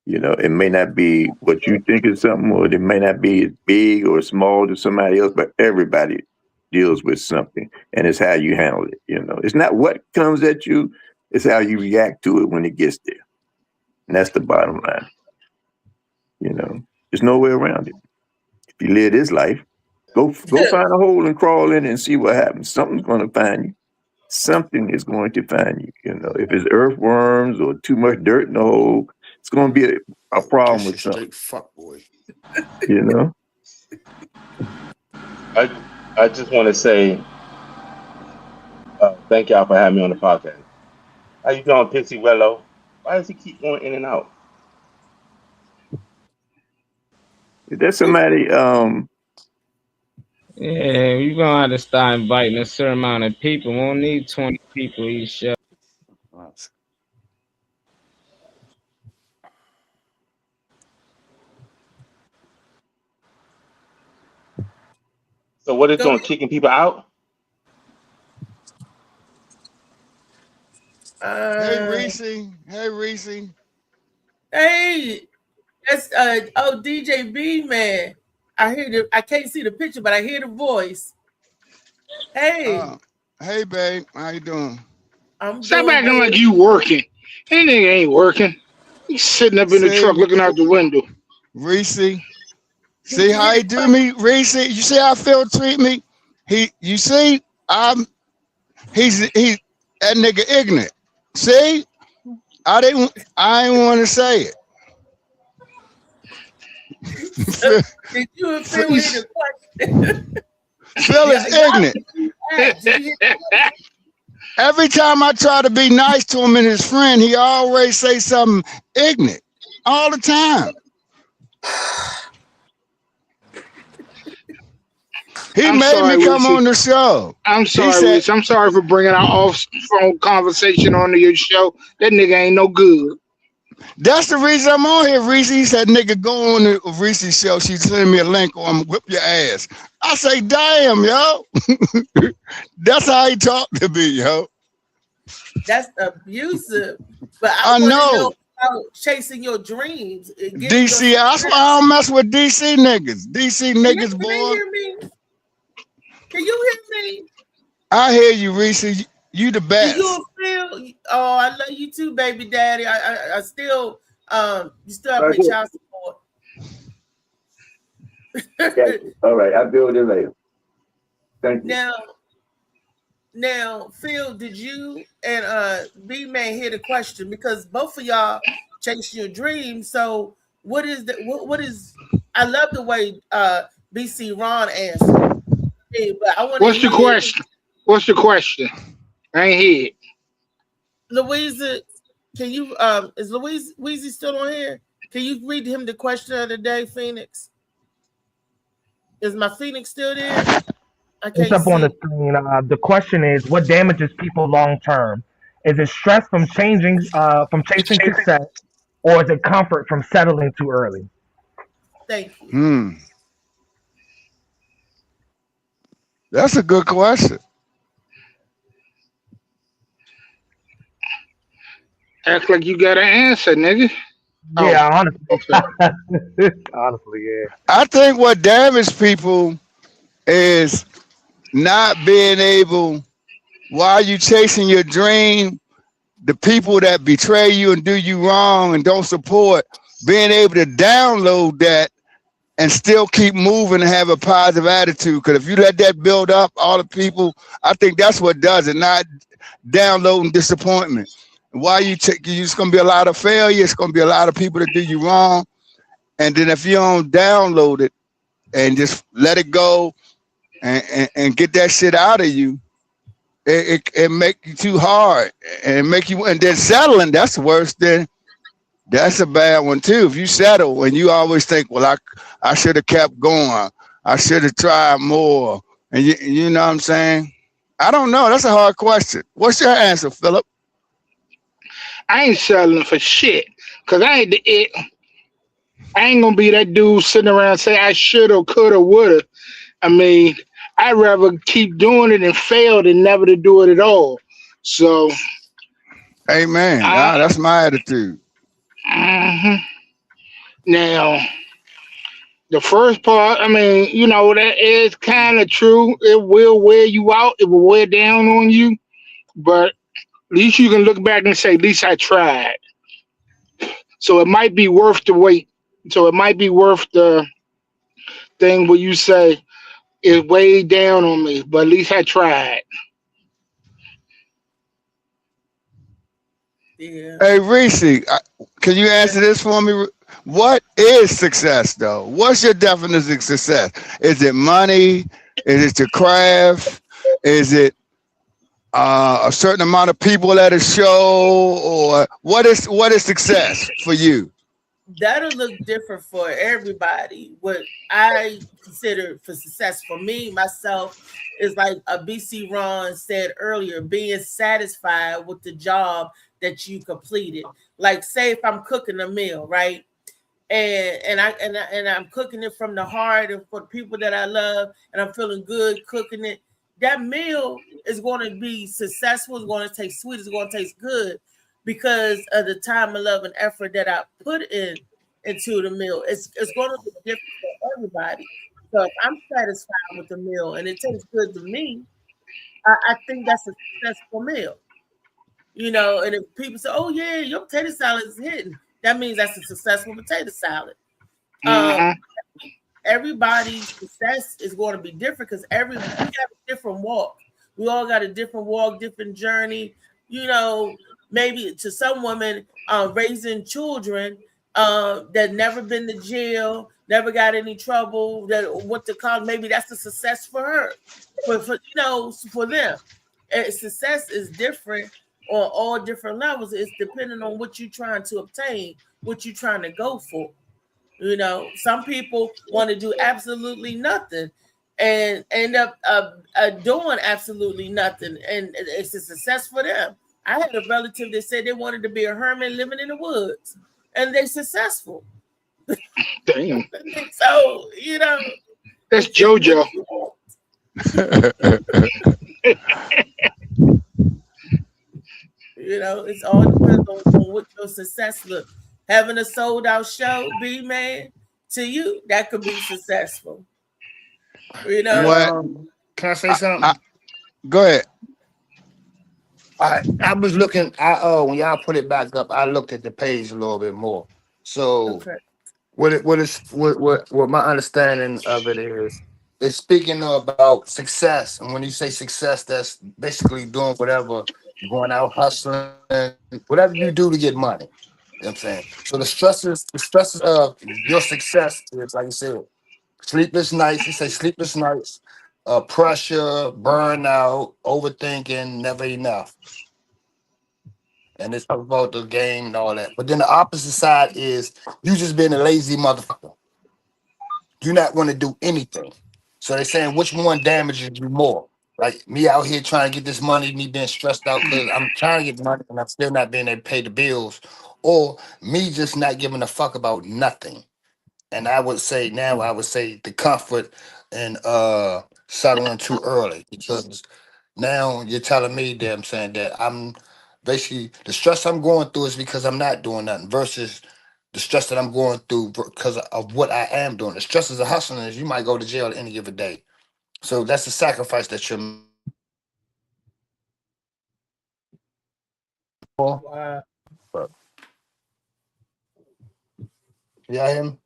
H: It may not be what you think is something, or it may not be as big or small to somebody else, but everybody deals with something, and it's how you handle it. It's not what comes at you, it's how you react to it when it gets there. And that's the bottom line. There's no way around it. If you live this life, go find a hole and crawl in it and see what happens. Something's going to find you. Something is going to find you. If it's earthworms or too much dirt in the hole, it's going to be a problem with something.
F: Fuck boy.
K: I just want to say thank y'all for having me on the podcast. How you doing, Pixie Wello? Why does he keep going in and out?
H: Is there somebody
E: Yeah, you're gonna have to start inviting a certain amount of people. We won't need 20 people each show.
K: So what it's
C: Go
K: doing? Kicking people out?
L: Hey
C: ahead.
L: Reese. Hey Reese.
C: Hey, that's DJ B, man. I can't see the picture, but I hear the voice. Hey,
L: Hey babe, how you doing?
C: I'm
M: Stop
C: doing
M: acting like
C: good.
M: you working. That nigga ain't working. He's sitting up in the truck
L: See,
M: looking out the window.
L: Reese.
C: Did
L: See
C: you
L: how
C: hear
L: he
C: the
L: do me, Reese? You see how Phil treat me? You see, he's that nigga ignorant. See, I didn't want to say it. Phil,
C: Did you and Phil
L: Phil
C: hear the question?
L: Phil is ignorant.
C: Did you hear the question?
L: Every time I try to be nice to him and his friend, he always say something ignorant all the time. He
M: I'm
L: made
M: sorry,
L: me come
M: Reese.
L: on the show.
M: I'm
L: He
M: sorry,
L: said,
M: Reese. I'm sorry for bringing our off-phone conversation onto your show. That nigga ain't no good.
L: that's the reason I'm on here, Reese. He said, nigga, go on the Reese's show. She sent me a link or I'm whip your ass. I say, damn, yo. That's how he talk to me, yo.
C: That's abusive. But
L: I
C: I want to know
L: know.
C: about chasing your dreams and getting your
L: DC, that's why
C: success.
L: I don't mess with DC niggas. DC
C: Can they
L: niggas, boy.
C: hear me? Can you hear me?
L: I hear you, Reese. You the
C: Do
L: best.
C: you feel? Oh, I love you too, baby daddy. I still you still have
H: Right
C: my
H: here.
C: child support.
H: Got you. All right, I'll deal with it later. Thank you.
C: Now, Phil, did you and B Man hear the question? Because both of y'all chase your dreams. So what is what is I love the way BC Ron answered. Yeah, but I want to
M: What's the
C: hear
M: question? What's the question? I ain't hear it.
C: Louisa. Can you is Louisa still on here? Can you read him the question of the day, Phoenix? Is my Phoenix still there? I
I: It's
C: can't
I: up on the
C: see.
I: screen. The question is, what damages people long term? Is it stress from chasing success, or is it comfort from settling too early?
C: Thank you.
L: That's a good question.
M: Act like you got an answer, nigga.
I: Yeah, honestly.
M: Okay.
I: Honestly, yeah.
L: I think what damaged people is not being able, while you chasing your dream, the people that betray you and do you wrong and don't support, being able to download that and still keep moving and have a positive attitude. Because if you let that build up, all the people, I think that's what does it, not downloading disappointment. While you're just going to be a lot of failure, it's going to be a lot of people that do you wrong. And then if you don't download it and just let it go and get that shit out of you, it make you too hard and make you, and then settling, that's worse than, that's a bad one too. If you settle and you always think, well, I should have kept going. I should have tried more. And you know what I'm saying? I don't know. That's a hard question. What's your answer, Philip?
M: I ain't settling for shit. Cause I ain't gonna be that dude sitting around saying I shoulda, coulda, woulda. I mean, I'd rather keep doing it and fail than never to do it at all. So,
L: amen. That's my attitude.
M: Now, the first part, I mean, you know, that is kind of true. It will wear you out. It will wear down on you. But at least you can look back and say, at least I tried. So it might be worth the wait. So it might be worth the thing where you say, it weighed down on me, but at least I tried.
C: Yeah.
L: Hey, Reese, can you answer this for me? What is success, though? What's your definition of success? Is it money? Is it your craft? Is it a certain amount of people at a show? Or what is success for you?
C: that'll look different for everybody. What I consider for success for me, myself, is like a BC Ron said earlier, being satisfied with the job that you completed. Like, say if I'm cooking a meal, right? And I'm cooking it from the heart and for the people that I love, and I'm feeling good cooking it. That meal is going to be successful. It's going to taste sweet. It's going to taste good because of the time and love and effort that I put into the meal. It's going to be different for everybody. So if I'm satisfied with the meal and it tastes good to me, I think that's a successful meal. And if people say, "Oh yeah, your potato salad is hitting," that means that's a successful potato salad. Um,
M: Uh-huh.
C: Everybody's success is going to be different because we got a different walk. We all got a different walk, different journey. Maybe to some women, raising children that never been to jail, never got any trouble, that went to college. Maybe that's a success for her. For them, and success is different on all different levels. It's depending on what you're trying to obtain, what you're trying to go for. Some people want to do absolutely nothing and end up doing absolutely nothing, and it's a success for them. I had a relative that said they wanted to be a hermit living in the woods, and they're successful.
M: Damn.
C: So,
M: That's JoJo.
C: It's all depends on what your success look. Having a sold out show, man, to you, that could be successful.
L: What?
F: Can I say something?
L: Go ahead.
F: I was looking. When y'all put it back up, I looked at the page a little bit more. So
C: Okay.
F: what my understanding of it is, it's speaking about success. And when you say success, that's basically doing whatever, going out hustling, whatever you do to get money. You know what I'm saying? So the stresses of your success is, like you said, sleepless nights. You say sleepless nights, pressure, burnout, overthinking, never enough. And it's about the game and all that. But then the opposite side is you just being a lazy motherfucker. You not want to do anything. So they're saying which one damages you more? Like me out here trying to get this money, me being stressed out because I'm trying to get money and I'm still not being able to pay the bills, or me just not giving a fuck about nothing. And I would say the comfort and settling too early, because now you're telling me that I'm saying that I'm basically the stress I'm going through is because I'm not doing nothing versus the stress that I'm going through because of what I am doing. The stress is a hustling is you might go to jail any given day. So that's the sacrifice that you're making.
C: Wow.
F: Y'all hear me?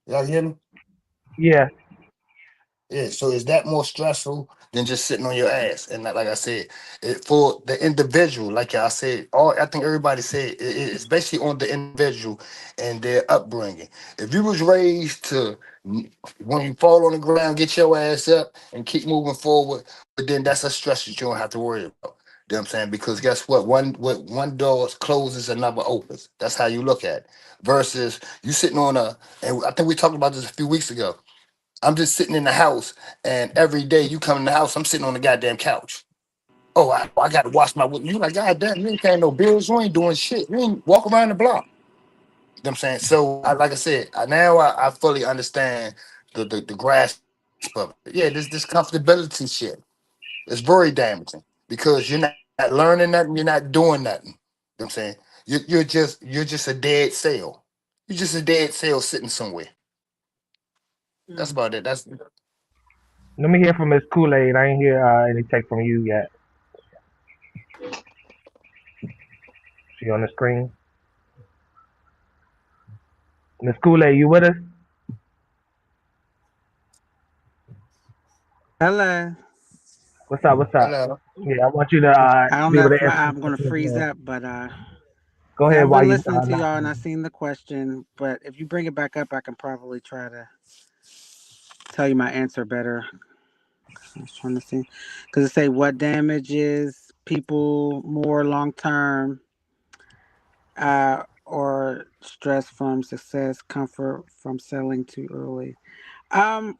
F: Y'all hear me?
I: Yeah.
F: Yeah, so is that more stressful than just sitting on your ass? And like I said, for the individual, like I said, I think everybody said it's basically on the individual and their upbringing. If you was raised to when you fall on the ground, get your ass up and keep moving forward, but then that's a stress that you don't have to worry about. You know what I'm saying? Because guess what? One door closes, another opens. That's how you look at it. Versus you sitting on and I think we talked about this a few weeks ago. I'm just sitting in the house, and every day you come in the house, I'm sitting on the goddamn couch. Oh, I got to wash my. You like, goddamn, you ain't paying no bills. You ain't doing shit. You ain't walk around the block. You know what I'm saying? So, like I said, I fully understand the grasp of it. Yeah, this comfortability shit is very damaging because you're not learning nothing. You're not doing nothing. You know what I'm saying? You're just a dead cell. You're just a dead cell sitting somewhere. That's about it. That's
I: Let me hear from Miss Kool Aid. I ain't hear any text from you yet. She on the screen. Miss Kool Aid, you with us?
J: Hello.
I: What's up? What's up?
F: hello.
I: Yeah, I want you to
J: I don't
I: be
J: know
I: able
J: if
I: to answer
J: I'm
I: the
J: gonna freeze
I: question.
J: up, but
I: Go
J: yeah,
I: ahead
J: I've
I: while
J: been
I: you
J: listening to
I: not.
J: y'all and I seen the question. But if you bring it back up, I can probably try to tell you my answer better. I was trying to see because it say what damages people more long term, or stress from success, comfort from settling too early?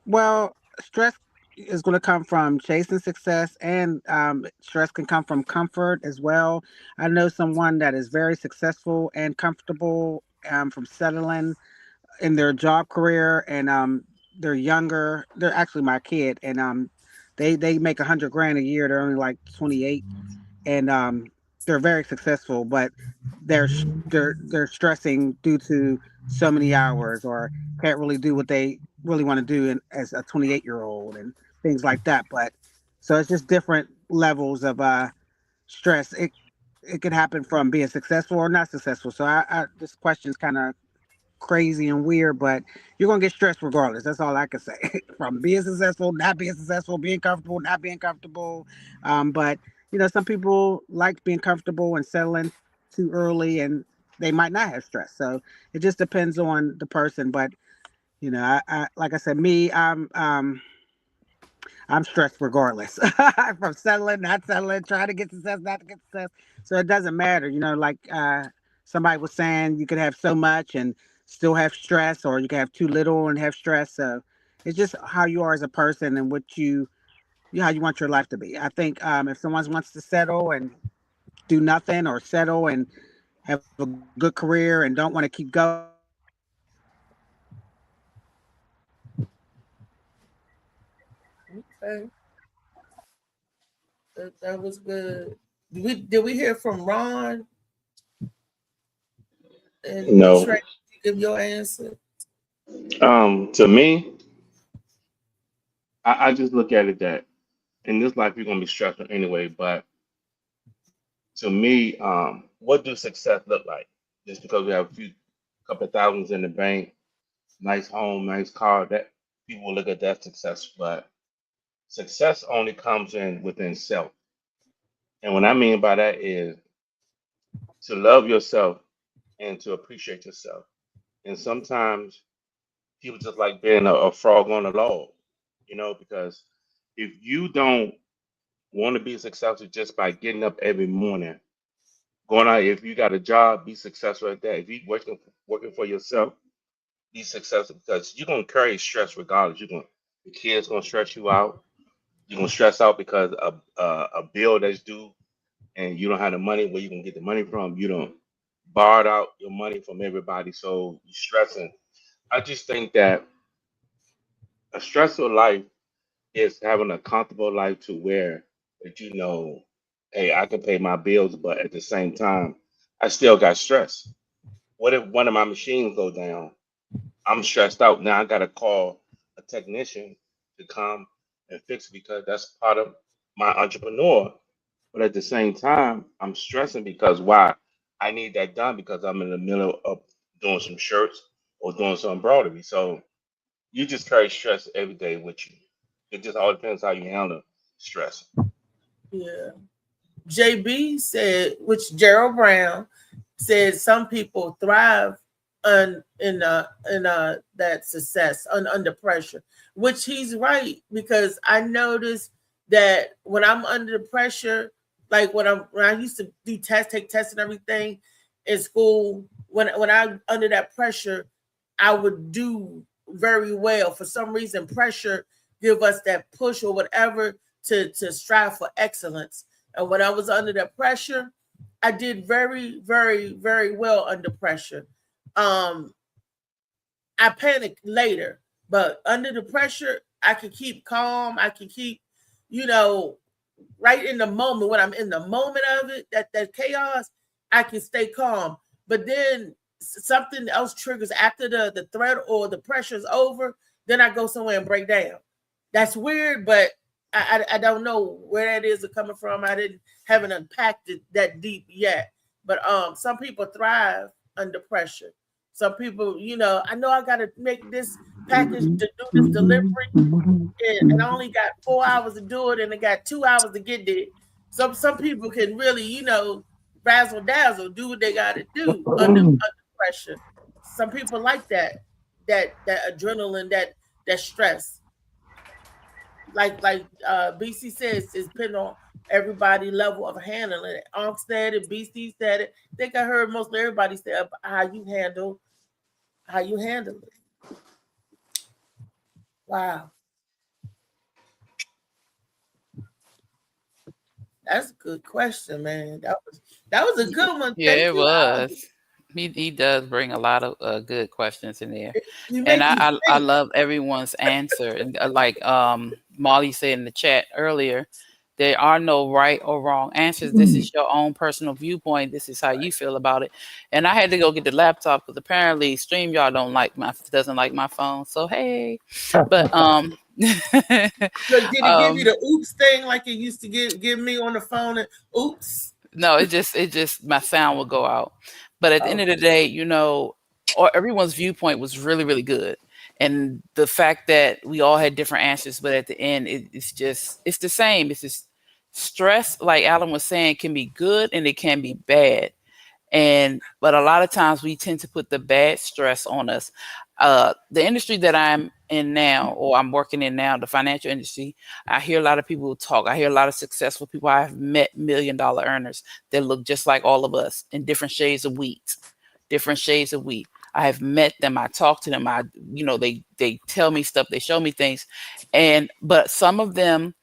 J: Well, stress is going to come from chasing success, and stress can come from comfort as well. I know someone that is very successful and comfortable from settling in their job career, and they're younger. They're actually my kid, and they make 100 grand a year. They're only like 28, and they're very successful, but they're stressing due to so many hours, or can't really do what they really want to do as a 28-year-old and things like that. But so it's just different levels of stress. It could happen from being successful or not successful. So I this question is kind of crazy and weird, but you're gonna get stressed regardless. That's all I can say. From being successful, not being successful, being comfortable, not being comfortable. But some people like being comfortable and settling too early, and they might not have stress. So it just depends on the person. But I like I said, me, I'm stressed regardless. From settling, not settling, trying to get success, not to get success. So it doesn't matter. Like somebody was saying, you could have so much and still have stress, or you can have too little and have stress. So it's just how you are as a person and how you want your life to be. I think if someone wants to settle and do nothing, or settle and have a good career and don't want to keep going.
C: Okay. That was good. Did we hear from Ron? And
K: No.
C: Trey, give your answer.
K: To me, I just look at it that in this life you're gonna be stressful anyway. But to me, what does success look like? Just because we have couple of thousands in the bank, nice home, nice car, that people will look at that success. But success only comes in within self. And what I mean by that is to love yourself and to appreciate yourself. And sometimes people just like being a frog on a log, because if you don't want to be successful just by getting up every morning, going out, if you got a job, be successful at that. If you working for yourself, be successful, because you're gonna carry stress regardless. The kids gonna stress you out. You're gonna stress out because a bill that's due and you don't have the money. Where you gonna get the money from? You don't borrowed out your money from everybody, so you're stressing. I just think that a stressful life is having a comfortable life to where that hey, I can pay my bills, but at the same time, I still got stress. What if one of my machines go down? I'm stressed out. Now I gotta call a technician to come and fix it, because that's part of my entrepreneur. But at the same time, I'm stressing because why? I need that done because I'm in the middle of doing some shirts or doing some embroidery. So you just carry stress every day with you. It just all depends how you handle stress.
C: Yeah. JB said, which Gerald Brown said, some people thrive in that success under pressure, which he's right, because I noticed that when I'm under the pressure, like when I used to do take tests and everything in school, when I'm under that pressure, I would do very well. For some reason, pressure give us that push or whatever to strive for excellence. And when I was under that pressure, I did very, very, very well under pressure. I panicked later, but under the pressure, I could keep calm. I could keep, right in the moment, when I'm in the moment of it, that chaos, I can stay calm. But then something else triggers after the threat or the pressure is over, then I go somewhere and break down. That's weird, but I don't know where that is coming from. Haven't unpacked it that deep yet. But some people thrive under pressure. Some people, I know I got to make this package to do this delivery, and I only got 4 hours to do it, and I got 2 hours to get there. Some people can really, razzle dazzle, do what they got to do under pressure. Some people like that adrenaline, that stress. like BC says, it's depending on everybody level of handling it. Unc said it, BC said it. I think I heard most everybody say how you handle it. Wow. That's a good question, man. That was a good one.
D: Yeah,
C: Thank
D: it
C: you, Albert.
D: was. He does bring a lot of good questions in there,
C: You
D: and
C: make me
D: I
C: think.
D: love everyone's answer. And like Molly said in the chat earlier, there are no right or wrong answers. This is your own personal viewpoint. This is how you feel about it. And I had to go get the laptop because apparently StreamYard doesn't like my phone. So hey, but
C: So did it give you the oops thing like it used to give me on the phone? And oops.
D: No, it just my sound will go out. But at the end of the day, or everyone's viewpoint was really, really good. And the fact that we all had different answers, but at the end, it's the same. It's just stress, like Alan was saying, can be good and it can be bad. But a lot of times we tend to put the bad stress on us. The industry that I'm in now, or I'm working in now, the financial industry, I hear a lot of people talk. I hear a lot of successful people. I've met $1 million earners that look just like all of us in different shades of wheat. I have met them. I talk to them. They tell me stuff. They show me things. But some of them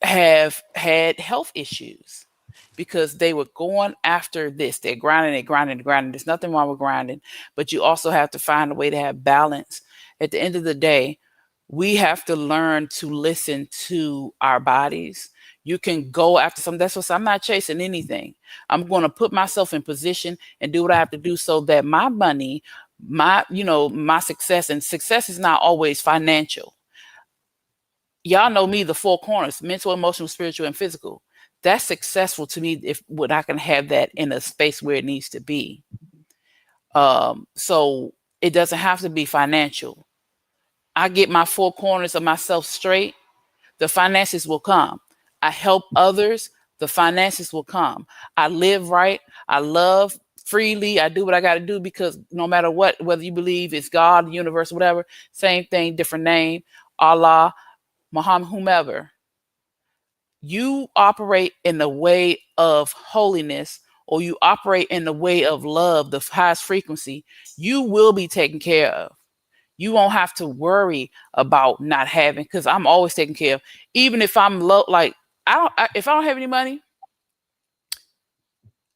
D: have had health issues because they were going after this. They're grinding. There's nothing wrong with grinding, but you also have to find a way to have balance. At the end of the day, we have to learn to listen to our bodies. You can go after something. That's what I'm not chasing anything. I'm going to put myself in position and do what I have to do so that my money, my success, and success is not always financial. Y'all know me, the 4 corners: mental, emotional, spiritual, and physical. That's successful to me when I can have that in a space where it needs to be. So it doesn't have to be financial. I get my 4 corners of myself straight, the finances will come. I help others, the finances will come. I live right. I love freely. I do what I got to do because no matter what, whether you believe it's God, the universe, whatever, same thing, different name, Allah, Muhammad, whomever, you operate in the way of holiness, or you operate in the way of love, the highest frequency, you will be taken care of. You won't have to worry about not having, because I'm always taken care of. Even if I'm low, like if I don't have any money,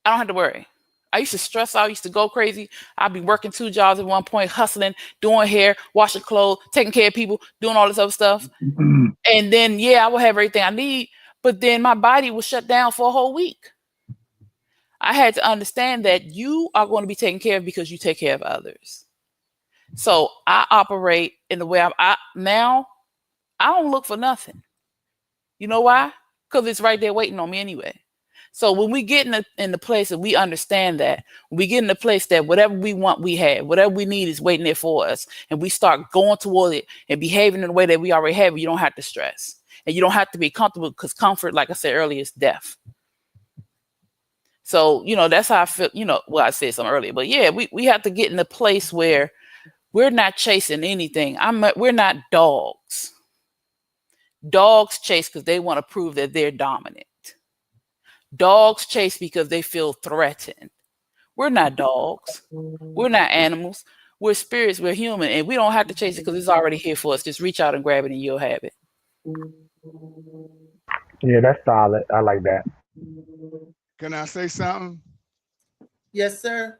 D: I don't have to worry. I used to stress out, I used to go crazy. I'd be working 2 jobs at one point, hustling, doing hair, washing clothes, taking care of people, doing all this other stuff. And then, I will have everything I need, but then my body was shut down for a whole week. I had to understand that you are going to be taken care of because you take care of others. So I operate in the way now I don't look for nothing. You know why? Because it's right there waiting on me anyway. So when we get in the place that we understand that, when we get in the place that whatever we want, we have, whatever we need is waiting there for us, and we start going toward it and behaving in the way that we already have, you don't have to stress. And you don't have to be comfortable, because comfort, like I said earlier, is death. So, that's how I feel, I said something earlier, but we have to get in a place where we're not chasing anything. We're not dogs. Dogs chase because they want to prove that they're dominant. Dogs chase because they feel threatened. We're not dogs. We're not animals. We're spirits. We're human. And we don't have to chase it because it's already here for us. Just reach out and grab it and you'll have it.
I: Yeah, that's solid. I like that.
L: Can I say something?
C: Yes, sir.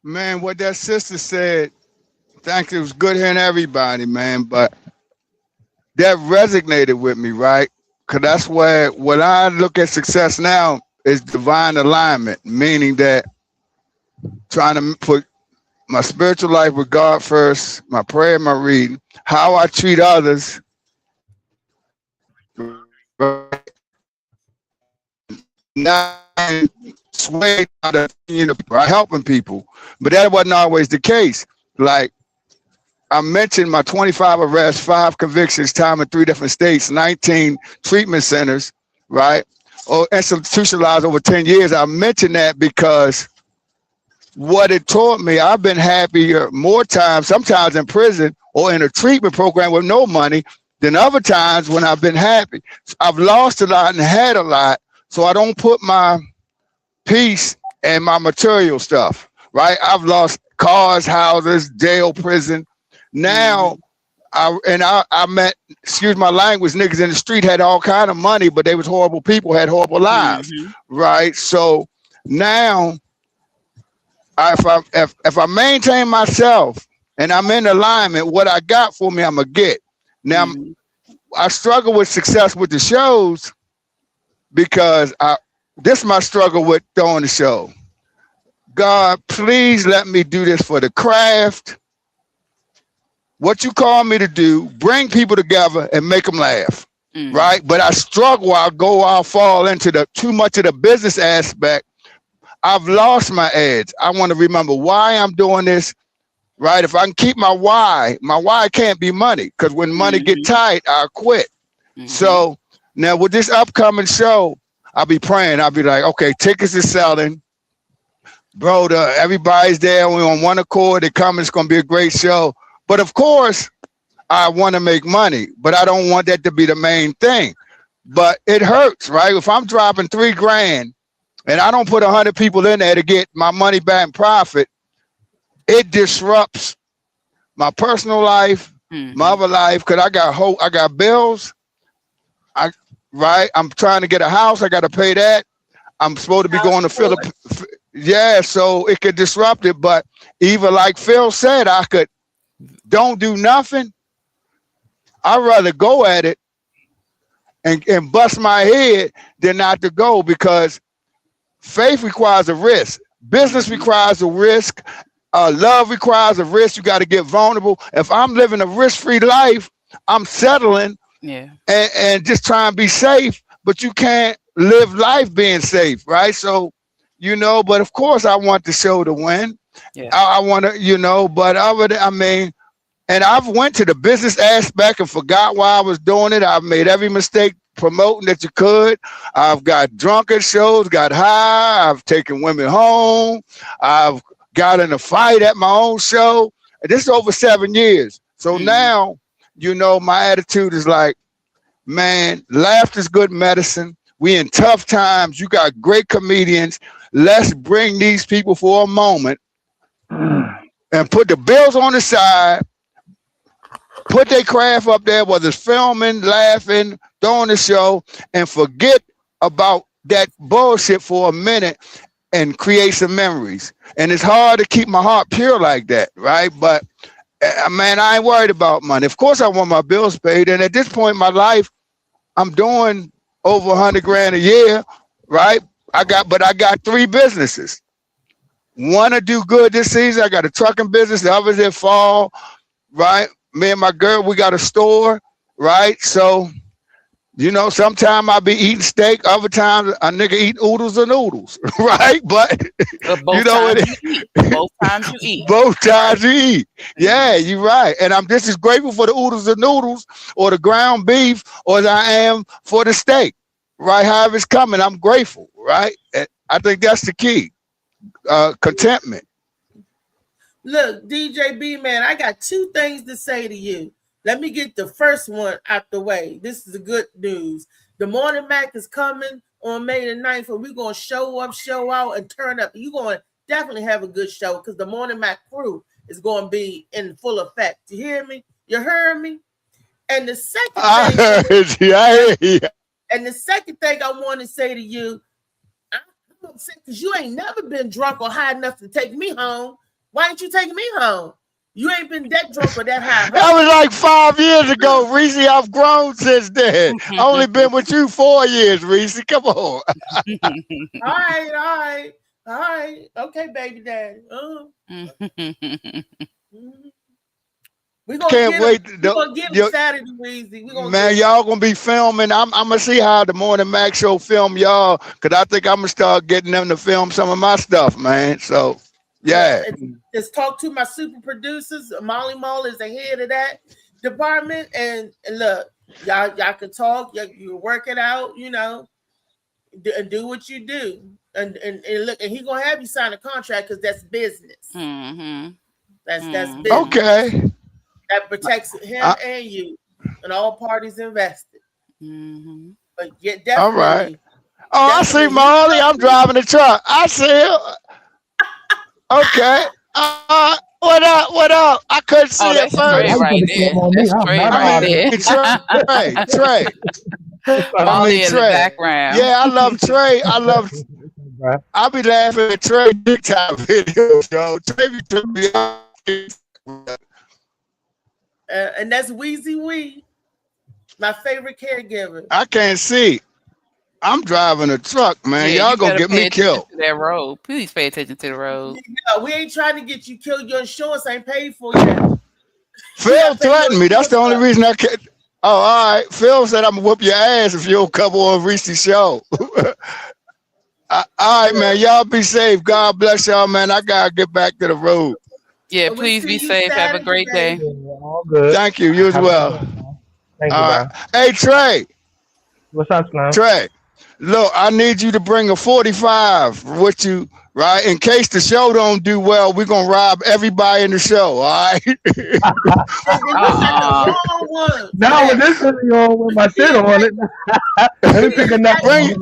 L: Man, what that sister said, thank you. It was good hearing everybody, man. But that resonated with me, right? Because that's where, when I look at success now, is divine alignment, meaning that trying to put my spiritual life with God first, my prayer, my reading, how I treat others, not swayed by the helping people. But that wasn't always the case. Like I mentioned, my 25 arrests, 5 convictions, time in 3 different states, 19 treatment centers, right? Or institutionalized over 10 years. I mentioned that because what it taught me, I've been happier more times, sometimes in prison or in a treatment program with no money, than other times when I've been happy. I've lost a lot and had a lot, so I don't put my peace and my material stuff, right? I've lost cars, houses, jail, prison. Now, I met, excuse my language, niggas in the street had all kind of money, but they was horrible people, had horrible lives, right? So now, if I maintain myself and I'm in alignment, what I got for me, I'm gonna get. Now, I struggle with success with the shows because this is my struggle with throwing the show. God, please let me do this for the craft. What you call me to do, bring people together and make them laugh, right? But I struggle, I'll fall into too much of the business aspect. I've lost my edge. I want to remember why I'm doing this, right? If I can keep my why can't be money, because when money get tight, I'll quit. So now with this upcoming show, I'll be praying. I'll be like, okay, tickets is selling. Bro, everybody's there. We're on one accord. They come. It's going to be a great show. But of course, I want to make money, but I don't want that to be the main thing. But it hurts, right? If I'm dropping $3,000 and I don't put 100 people in there to get my money back in profit, it disrupts my personal life, my other life, because I got bills. I'm trying to get a house. I got to pay that. I'm supposed to be going to Philippines. Yeah, so it could disrupt it. But even like Phil said, I could don't do nothing. I'd rather go at it and bust my head than not to go, because faith requires a risk. Business requires a risk. Love requires a risk. You got to get vulnerable. If I'm living a risk-free life, I'm settling and just trying to be safe, but you can't live life being safe, right? So, but of course I want the show to win. I want to, but and I've went to the business aspect and forgot why I was doing it. I've made every mistake promoting that you could. I've got drunk at shows, got high. I've taken women home. I've got in a fight at my own show. This is over 7 years. So now, my attitude is like, man, laughter is good medicine. We in tough times. You got great comedians. Let's bring these people for a moment and put the bills on the side, put their craft up there, whether it's filming, laughing, throwing the show, and forget about that bullshit for a minute and create some memories. And it's hard to keep my heart pure like that, right? But man, I ain't worried about money. Of course I want my bills paid. And at this point in my life, I'm doing over 100 grand a year, right? I got 3 businesses. One to do good this season. I got a trucking business. The others in fall, right? Me and my girl, we got a store, right? So, sometimes I'll be eating steak. Other times a nigga eat oodles and noodles, right? But
D: both times you eat.
L: Both times you eat. Yeah, you're right. And I'm just as grateful for the oodles and noodles or the ground beef or as I am for the steak, right? However it's coming, I'm grateful, right? And I think that's the key. Contentment.
C: Look, DJ B, man, I got 2 things to say to you. Let me get the first one out the way. This is the good news. The Morning Mac is coming on May the 9th, and we're going to show up, show out, and turn up. You're going to definitely have a good show because the Morning Mac crew is going to be in full effect. You hear me? You heard me? And the second thing, and the second thing I want to say to you, I'm upset because you ain't never been drunk or high enough to take me home. Why ain't you taking me home? You ain't been that drunk or that high.
L: That was like 5 years ago, Reese. I've grown since then. I only been with you 4 years, Reese. Come on.
C: All right. Okay, baby daddy. We're gonna get him Saturday, Weezy.
L: Man, y'all gonna be filming. I'm gonna see how the Morning Mac show film y'all, because I think I'm gonna start getting them to film some of my stuff, man. So yeah.
C: Just talk to my super producers. Molly Mall is the head of that department. And look, y'all can talk. You work it out, and do what you do. And look, and he gonna have you sign a contract because that's business. That's business.
L: Okay.
C: That protects him and you. and all parties invested.
D: Mm-hmm.
C: But yeah,
L: All right.
C: definitely.
L: Oh, I see
C: Definitely.
L: Marley. I'm driving the truck. I see it. Okay. What up? What up? I couldn't see
D: Oh,
L: it
D: that's
L: first.
D: Trey
I: I was
D: right
I: going to
D: there.
I: come on me.
D: That's
I: I'm
D: Trey
I: not
D: right
L: I
D: there.
L: mean, Trey. I
D: Molly
L: mean,
D: in the
L: Trey.
D: background.
L: Yeah, I love Trey.
I: Bruh.
L: I be laughing at Trey big time videos, yo. Trey be tripping me out.
C: And that's Wheezy Wee, my favorite caregiver.
L: I can't see. I'm driving a truck, man.
D: Yeah,
L: Y'all
D: you
L: gonna
D: better
L: get
D: pay
L: me
D: attention
L: killed.
D: to that road. Please pay attention to the road.
C: Yeah, we ain't trying to get you killed. Your insurance ain't paid for yet.
L: Phil threatened me. That's the only reason I can't. Oh, all right. Phil said I'm gonna whoop your ass if you don't come on Reese's show. All right, man. Y'all be safe. God bless y'all, man. I gotta get back to the road.
D: Yeah,
C: And we
D: please
C: see
D: be
C: you
D: safe. Have a
C: Saturday,
D: great day.
C: baby.
I: Yeah, all good.
L: Thank you. You as
I: Have a good
L: well.
I: day, man. Thank you,
L: All
I: bro.
L: right. Hey, Trey.
I: What's up, Slim?
L: Trey. Look, I need you to bring a 45 with you, right? In case the show don't do well, we're gonna rob everybody in the show, all right?
C: Yeah, then you said the wrong one.
I: No, with this video with my shit on it. Let me pick another one.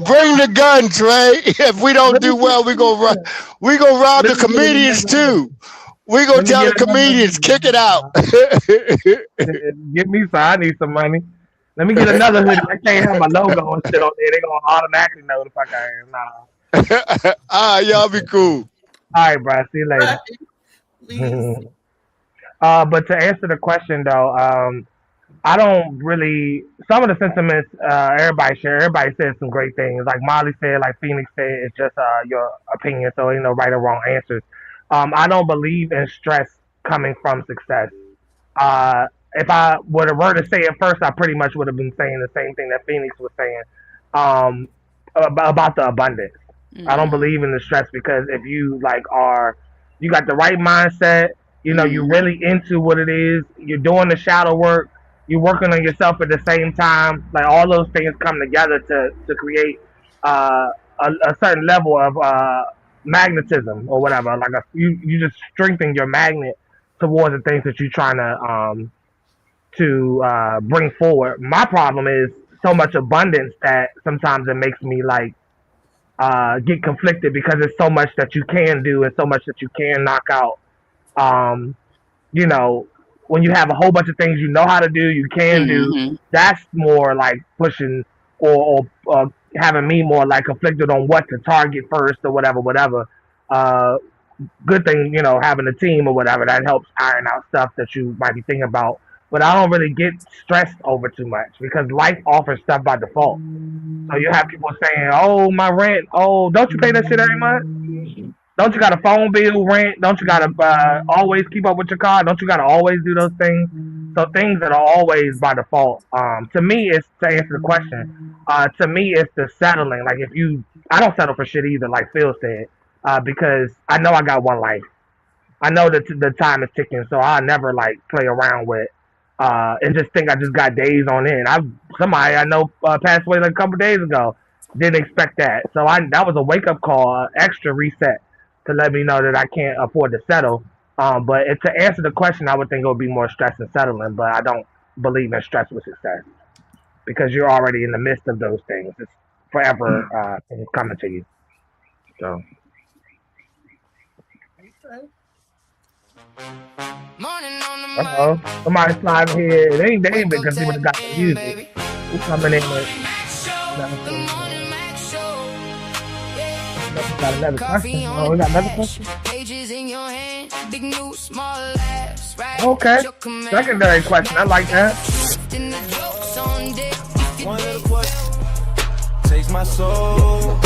L: Bring the gun, Trey. If we don't do well, we gonna rob the
I: Let me get
L: comedians
I: another
L: too. We gonna
I: Let me
L: tell the
I: get another
L: comedians,
I: hoodie.
L: kick it out.
I: Give me some. I need some money. Let me get another hoodie. I can't have my logo and shit on there. They gonna automatically know the fuck I am. Nah.
L: All right, y'all be cool.
I: All right, bro. See you later.
C: Please.
I: But to answer the question though, I don't really. Some of the sentiments everybody says some great things. Like Molly said, like Phoenix said, it's just your opinion, so ain't no right or wrong answers. I don't believe in stress coming from success. If I were to say it first, I pretty much would have been saying the same thing that Phoenix was saying about the abundance.
D: Mm-hmm.
I: I don't believe in the stress because if you you got the right mindset, you know, you're really into what it is, you're doing the shadow work, you're working on yourself at the same time, like all those things come together to create a certain level of magnetism or whatever. Like you just strengthen your magnet towards the things that you're trying to bring forward. My problem is so much abundance that sometimes it makes me get conflicted because there's so much that you can do and so much that you can knock out. You know, when you have a whole bunch of things you know how to do, you can do, that's more like pushing or having me more like conflicted on what to target first or whatever. Good thing, you know, having a team or whatever, that helps iron out stuff that you might be thinking about. But I don't really get stressed over too much because life offers stuff by default. So you have people saying, "Oh, my rent. Oh, don't you pay that shit every month? Don't you got a phone bill, rent? Don't you got to always keep up with your car? Don't you got to always do those things?" So things that are always by default. To me, it's to answer the question. To me, it's the settling. Like I don't settle for shit either. Like Phil said, because I know I got one life. I know that the time is ticking, so I never play around with. And just think I just got days on end. Somebody I know passed away a couple days ago. Didn't expect that. So that was a wake up call, extra reset to let me know that I can't afford to settle. But to answer the question, I would think it would be more stress than settling. But I don't believe in stress with success because you're already in the midst of those things. It's forever things coming to you. So. Somebody sliding here. It ain't David because he would have got the music. Who's coming in with? Got another question. Oh, we got another question? Okay. Secondary question. I like that.
G: One little question takes my soul.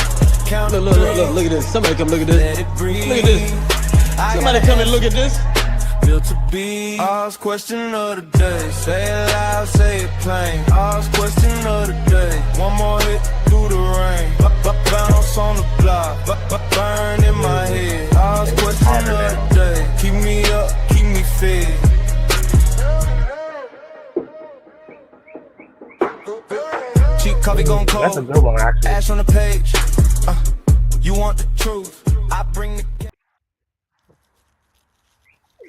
G: Count look at this. Somebody come look at this. Look at this. Somebody come and look at this. Built to be. Ask question of the day. Say it loud, say it plain. Ask question of the day. One more hit through the rain. Bounce on the block. Burn in my head. Ask question of the day. Keep me up, keep me fed. Cheap coffee gon' cold.
I: That's a good one, actually.
G: Ash on the page. You want the truth? I bring the.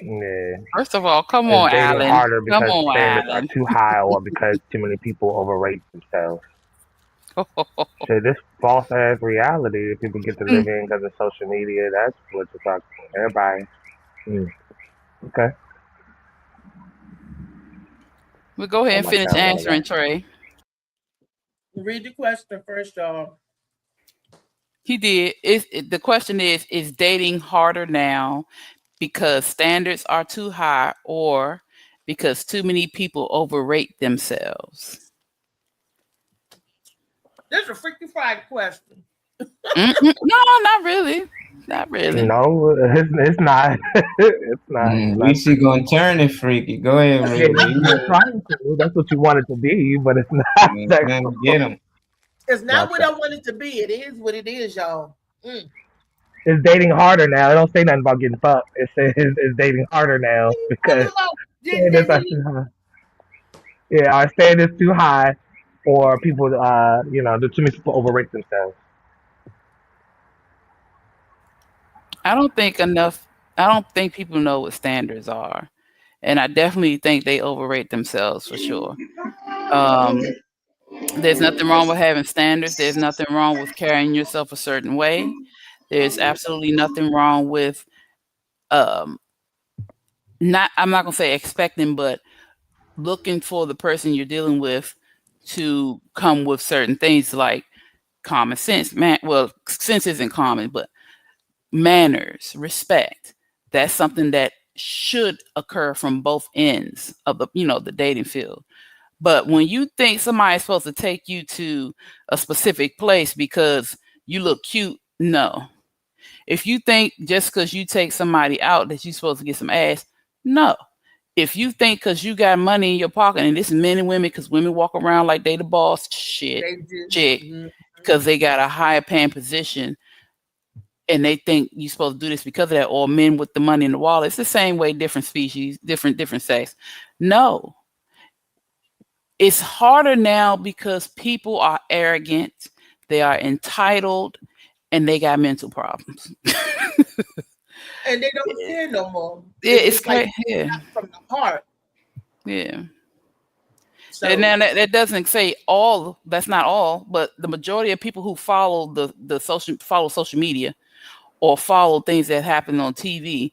I: Yeah.
D: First of all, come
I: It's
D: on,
I: dating
D: Alan.
I: harder
D: Come
I: because
D: on,
I: standards are
D: Alan.
I: too high or because too many people overrate themselves. So this false ass reality that people get to live in because of social media, that's what the fuck everybody. Okay.
D: We'll go ahead
I: Put
D: and
I: my
D: finish
I: sound on
D: answering,
I: again.
D: Trey.
C: Read the question first, y'all.
D: He did. The question is dating harder now because standards are too high or because too many people overrate themselves?
C: That's a Freaky Friday question.
D: No, not really. Not really.
I: No, it's not. It's not. It's not
E: Reese gonna turn it freaky. Go ahead,
I: Yeah,
E: Reese.
I: you're trying to. That's what you want it to be, but it's not.
E: Get him.
C: It's not what I want it to be. It is what it is, y'all.
I: It's dating harder now. It don't say nothing about getting fucked. It says it's dating harder now because standards are too high. Yeah, our standards too high, or people, too many people overrate themselves.
D: I don't think people know what standards are. And I definitely think they overrate themselves for sure. There's nothing wrong with having standards. There's nothing wrong with carrying yourself a certain way. There's absolutely nothing wrong with I'm not gonna say expecting, but looking for the person you're dealing with to come with certain things like common sense. Sense isn't common, but manners, respect. That's something that should occur from both ends of the dating field. But when you think somebody's supposed to take you to a specific place because you look cute, no. If you think just because you take somebody out that you're supposed to get some ass, no. If you think because you got money in your pocket, and this is men and women, because women walk around like they the boss, chick, because they got a higher paying position, and they think you're supposed to do this because of that, or men with the money in the wallet. It's the same way, different species, different sex. No. It's harder now because people are arrogant, they are entitled, and they got mental problems.
C: And they don't care no more.
D: Yeah, it's
C: like
D: yeah.
C: from the heart.
D: Yeah.
C: So,
D: and now that doesn't say all. That's not all, but the majority of people who follow social media or follow things that happen on TV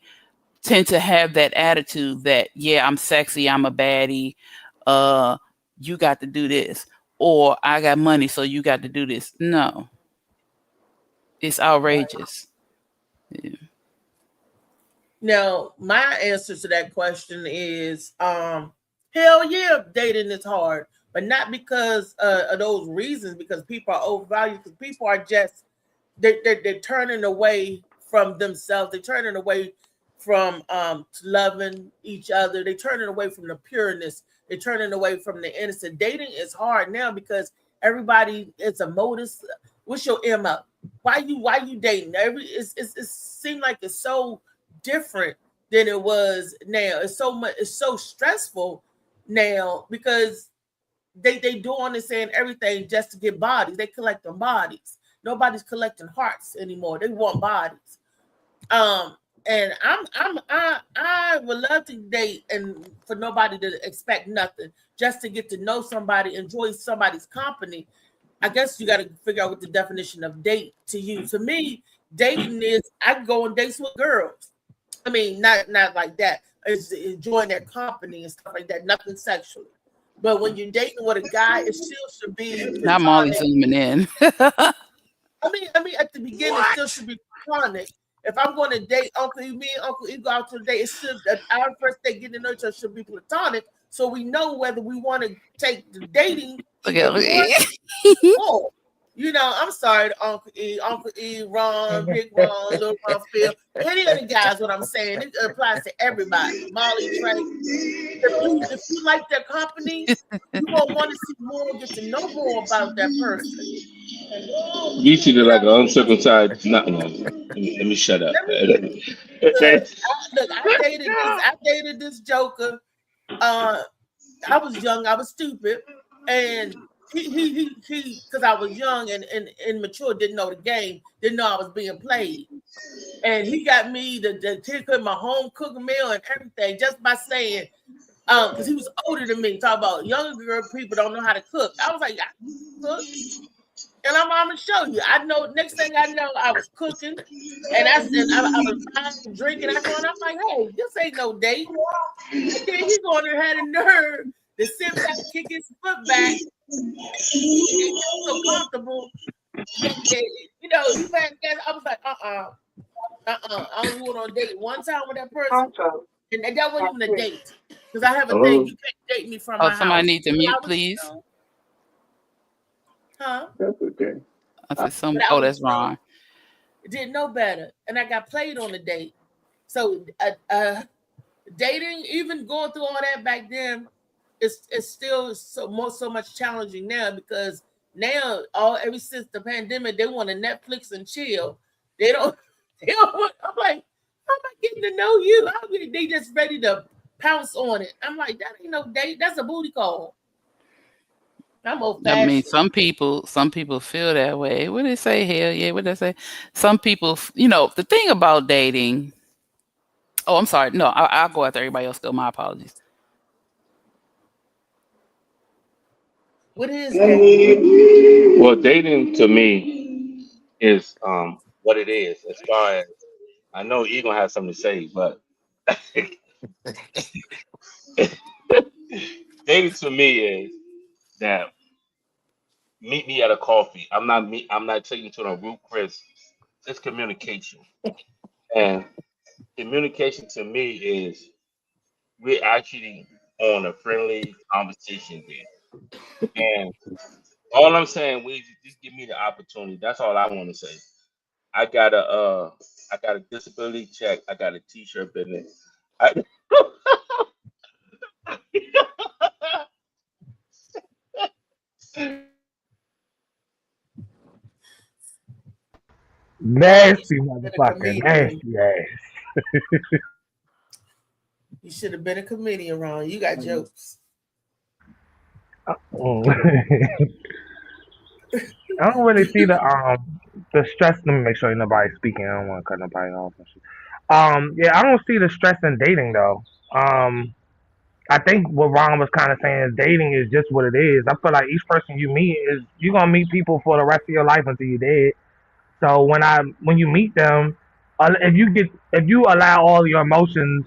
D: tend to have that attitude that, yeah, I'm sexy, I'm a baddie, you got to do this, or I got money, so you got to do this. No, it's outrageous. Yeah.
C: Now, my answer to that question is, hell yeah, dating is hard, but not because of those reasons, because people are overvalued, because people are just, they're turning away from themselves. They're turning away from loving each other. They're turning away from the pureness. They're turning away from the innocent. Dating is hard now because everybody, it's a modus. What's your MO? Why you dating? It seems like it's so different than it was now. It's so stressful now because they doing and saying everything just to get bodies. They collecting bodies. Nobody's collecting hearts anymore. They want bodies. And I would love to date and for nobody to expect nothing, just to get to know somebody, enjoy somebody's company. I guess you got to figure out what the definition of date to you. To me, dating is I go on dates with girls. I mean, not like that. It's enjoying their company and stuff like that. Nothing sexually. But when you're dating with a guy, it still should be.
D: Not Molly zooming in.
C: I mean, at the beginning, it still should be platonic. If I'm going to date Uncle E, me and Uncle E go out to the date, it should, our first date getting to know each other should be platonic, so we know whether we want to take the dating. I'm sorry, Uncle E, Ron, Big Ron, Little Ron, Phil, any of the guys. What I'm saying, it applies to everybody. Molly, Trey. If you like their company, you won't want to see more, get to know more about that person.
K: You treated like an uncircumcised. Let me shut up.
C: I dated this joker. I was young, I was stupid, and he, because I was young and immature, didn't know the game, didn't know I was being played. And he got me to cook my home cooked meal and everything just by saying, because he was older than me. Talk about younger girl people don't know how to cook. I was like, I can cook. And I'm gonna show you. I know. Next thing I know, I was cooking, and I was buying, drinking. I'm like, hey, this ain't no date. And then he's on there had a nerve to sit back, kick his foot back, and get so comfortable. You know, I was like, I only went on a date one time with that person, and that wasn't even a date because I have a date. You can't date me from my house.
D: Somebody need to mute, please.
C: Huh?
H: That's okay.
D: I said that's wrong.
C: Didn't know better, and I got played on the date. So dating, even going through all that back then, it's still so much challenging now because now ever since the pandemic, they want to Netflix and chill. They don't want, I'm like, how am I getting to know you? They just ready to pounce on it. I'm like, that ain't no date. That's a booty call. I'm old-fashioned.
D: I mean, some people feel that way. What did they say? Hell yeah. What did they say? Some people, the thing about dating. Oh, I'm sorry. No, I'll go after everybody else. Go. My apologies.
C: What is dating?
K: Well, dating to me is what it is. As far as I know, you're gonna have something to say, but dating to me is that meet me at a coffee. I'm not taking you to the root, Chris. It's communication, and communication to me is we're actually on a friendly conversation there. And all I'm saying, we just give me the opportunity. That's all I want to say. I got a disability check. I got a t-shirt business.
I: Nasty motherfucker. Nasty ass.
C: You should have been a comedian, Ron. You got jokes.
I: I don't really see the stress. Let me make sure nobody's speaking. I don't want to cut nobody off. Yeah, I don't see the stress in dating though. I think what Ron was kind of saying is dating is just what it is. I feel like each person you meet you're gonna meet people for the rest of your life until you're dead. So when you meet them, if you allow all your emotions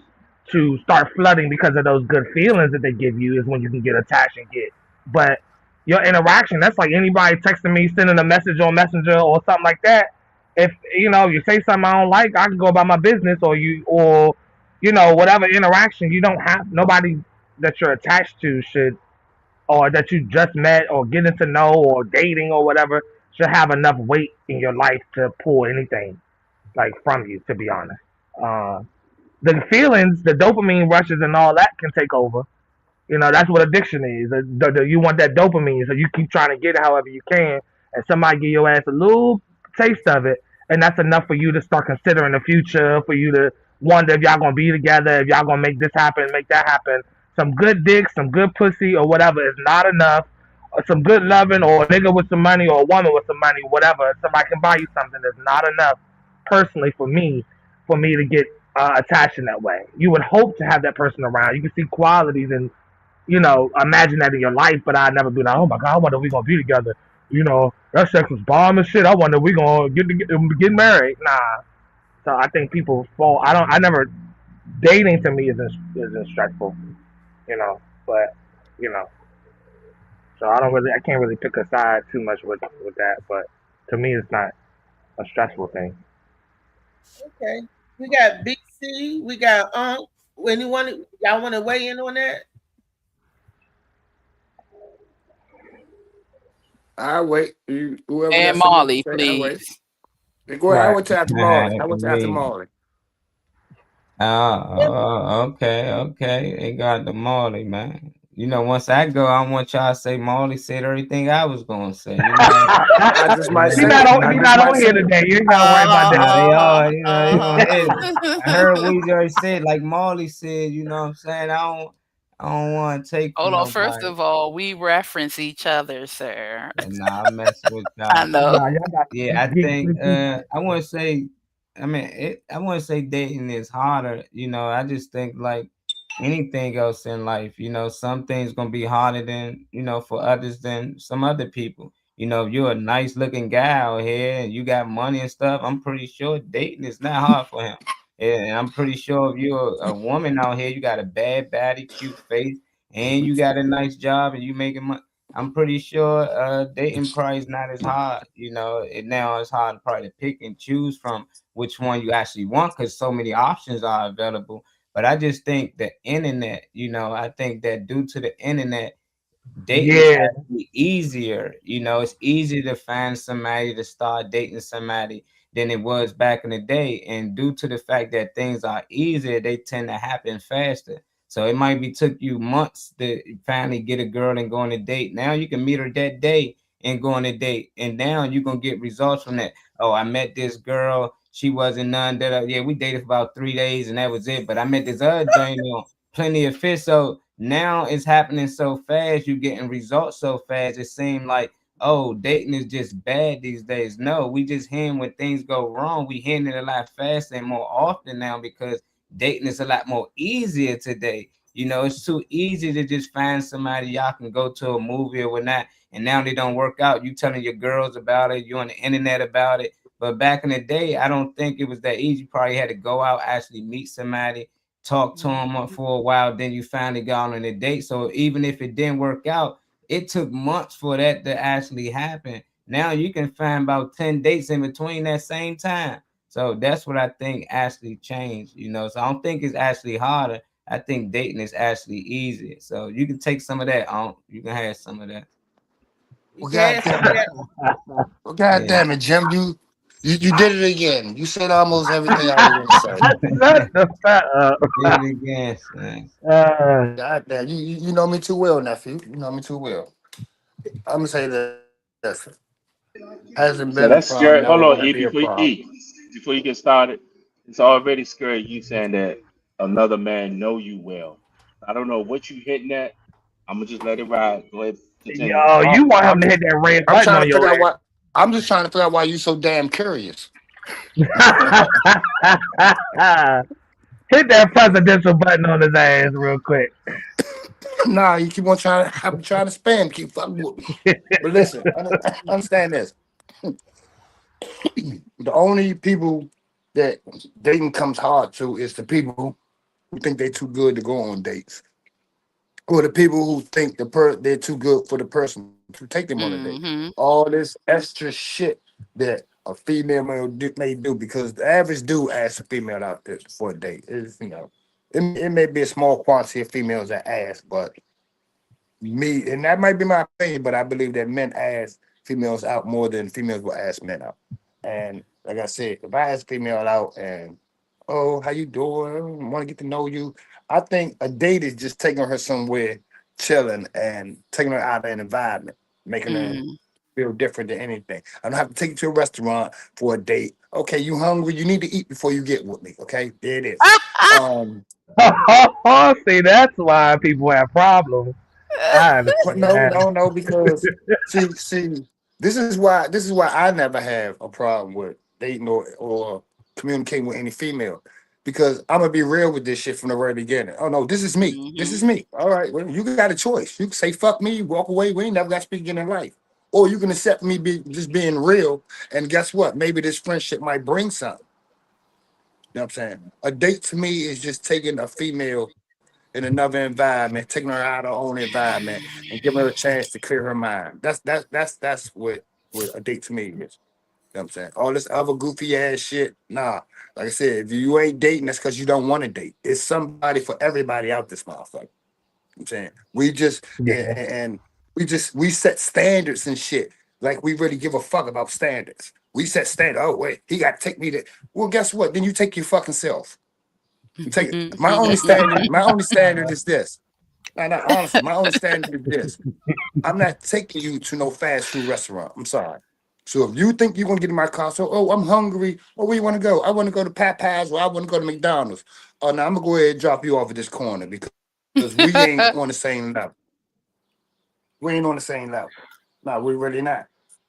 I: to start flooding because of those good feelings that they give you, is when you can get attached and get. But your interaction, that's like anybody texting me, sending a message on Messenger or something like that. If you say something I don't like, I can go about my business, or whatever interaction. You don't have nobody that you're attached to or that you just met or getting to know or dating or whatever should have enough weight in your life to pull anything like from you, to be honest. The feelings, the dopamine rushes and all that can take over. That's what addiction is. You want that dopamine, so you keep trying to get it however you can, and somebody give your ass a little taste of it, and that's enough for you to start considering the future, for you to wonder if y'all gonna be together, if y'all gonna make this happen, make that happen. Some good dick, some good pussy, or whatever is not enough. Or some good loving, or a nigga with some money, or a woman with some money, whatever. Somebody can buy you something that's not enough, personally, for me to get attached in that way. You would hope to have that person around. You can see qualities and imagine that in your life, but I'd never be like, oh my God, I wonder if we're gonna be together. That sex was bomb and shit. I wonder if we're gonna get married. Nah. So I think people fall. Dating to me isn't stressful, but so I can't really pick a side too much with that, but to me it's not a stressful thing.
C: Okay. We got BC, we got y'all want to weigh in on that?
F: I'll wait. Whoever
D: And Molly, please.
F: Go ahead. I went to after Molly.
E: Okay. They got the Molly, man. Once I go, I want y'all to say Molly said everything I was gonna say.
F: I just might say.
I: He's not on here today. You ain't gotta worry about that.
E: I heard what you already said. Like Molly said, you know what I'm saying? I I don't want to take
D: Hold
E: from
D: on. First
E: nobody.
D: of all, we reference each other, sir.
E: Nah, I'm messing with
D: I
E: y'all.
D: know.
I: Nah, y'all got
E: Yeah, I
I: get
E: think
I: freaky.
E: I want to say, I mean, I want to say dating is harder. You know, I just think like anything else in life, you know, some things gonna be harder than, you know, for others than some other people. You know, if you're a nice looking guy out here and you got money and stuff, I'm pretty sure dating is not hard for him. And I'm pretty sure if you're a woman out here, you got a bad body, cute face, and you got a nice job and you making money. I'm pretty sure dating probably is not as hard. You know, now it's hard probably to pick and choose from which one you actually want because so many options are available. But I just think the internet, you know, I think that due to the internet, dating is
I: Yeah,
E: actually easier. You know, it's easier to find somebody to start dating somebody than it was back in the day. And due to the fact that things are easier, they tend to happen faster. So it might be took you months to finally get a girl and go on a date. Now you can meet her that day and go on a date. And now you're gonna get results from that. Oh, I met this girl. She wasn't none that. Yeah, we dated for about 3 days and that was it. But I met this other joint on Plenty of Fish. So now it's happening so fast, you're getting results so fast. It seems like, oh, dating is just bad these days. No, we just hearing when things go wrong. We hearing it a lot faster and more often now because dating is a lot more easier today. You know, it's too easy to just find somebody y'all can go to a movie or whatnot, and now they don't work out. You telling your girls about it, you on the internet about it. But back in the day, I don't think it was that easy. You probably had to go out, actually meet somebody, talk to them up for a while, then you finally got on a date. So even if it didn't work out, it took months for that to actually happen. Now you can find about 10 dates in between that same time. So that's what I think actually changed, you know. So I don't think it's actually harder. I think dating is actually easier. So you can take some of that on. You can have some of that.
C: You
F: Well, God
C: can
F: damn
C: say
F: it.
C: that.
F: Well, God
E: Yeah.
F: damn it, Jim. You did it again. You said almost everything I was gonna say.
I: Shut the fuck up.
E: Did it again, son.
F: God damn, you know me too well, nephew. You know me too well. I'm gonna say this. Hasn't been a
K: So that's
F: problem,
K: scary.
F: never
K: Hold
F: gonna
K: on,
F: be a problem.
K: Before you get started, it's already scary. You saying that another man know you well. I don't know what you hitting at. I'm gonna just let it ride. Go ahead, continue.
I: Yo,
F: Well,
I: you want him to hit that red
F: I'm
I: button
F: trying
I: on
F: to figure
I: your
F: out why. I'm just trying to figure out why you so damn curious.
I: ass. Hit that presidential button on his ass real quick.
F: Nah, you keep on trying. I'm trying to spam, keep fucking with me. But listen, understand this. The only people that dating comes hard to is the people who think they're too good to go on dates, or the people who think they're too good for the person to take them on a date.
D: Mm-hmm.
F: All this extra shit that a female may do because the average dude asks a female out there for a date. Is it may be a small quantity of females that ask, but me, and that might be my opinion, but I believe that men ask females out more than females will ask men out. And like I said, if I ask a female out and, oh, how you doing? Want to get to know you. I think a date is just taking her somewhere, chilling, and taking her out of an environment, making her
D: Mm.
F: feel different than anything. I don't have to take you to a restaurant for a date. Okay, you hungry? You need to eat before you get with me. Okay, there it is. Um,
I: See, that's why people have problems. I
F: But
I: understand that.
F: no, because see, this is why I never have a problem with dating or communicating with any female. Because I'm gonna be real with this shit from the very beginning. Oh no, this is me. This
D: Mm-hmm.
F: is me. All right, well, you got a choice. You can say fuck me, walk away. We ain't never got to speak again in life. Or you can accept me just being real. And guess what? Maybe this friendship might bring something. You know what I'm saying? A date to me is just taking a female in another environment, taking her out of her own environment, and giving her a chance to clear her mind. That's what a date to me is. You know what I'm saying? All this other goofy ass shit, nah. Like I said, if you ain't dating, that's because you don't want to date. It's somebody for everybody out this motherfucker. You know what I'm saying we just
I: Yeah.
F: and we set standards and shit. Like we really give a fuck about standards. We set standards. Oh wait, he got to take me to. Well, guess what? Then you take your fucking self. You take it. My only standard. My only standard is this. No, honestly, my only standard is this. I'm not taking you to no fast food restaurant. I'm sorry. So if you think you're gonna get in my car, so I'm hungry. Oh, where you want to go? I want to go to Popeyes or I want to go to McDonald's. Oh, now I'm gonna go ahead and drop you off at this corner because because we ain't on the same level. We ain't on the same level. No, we really not.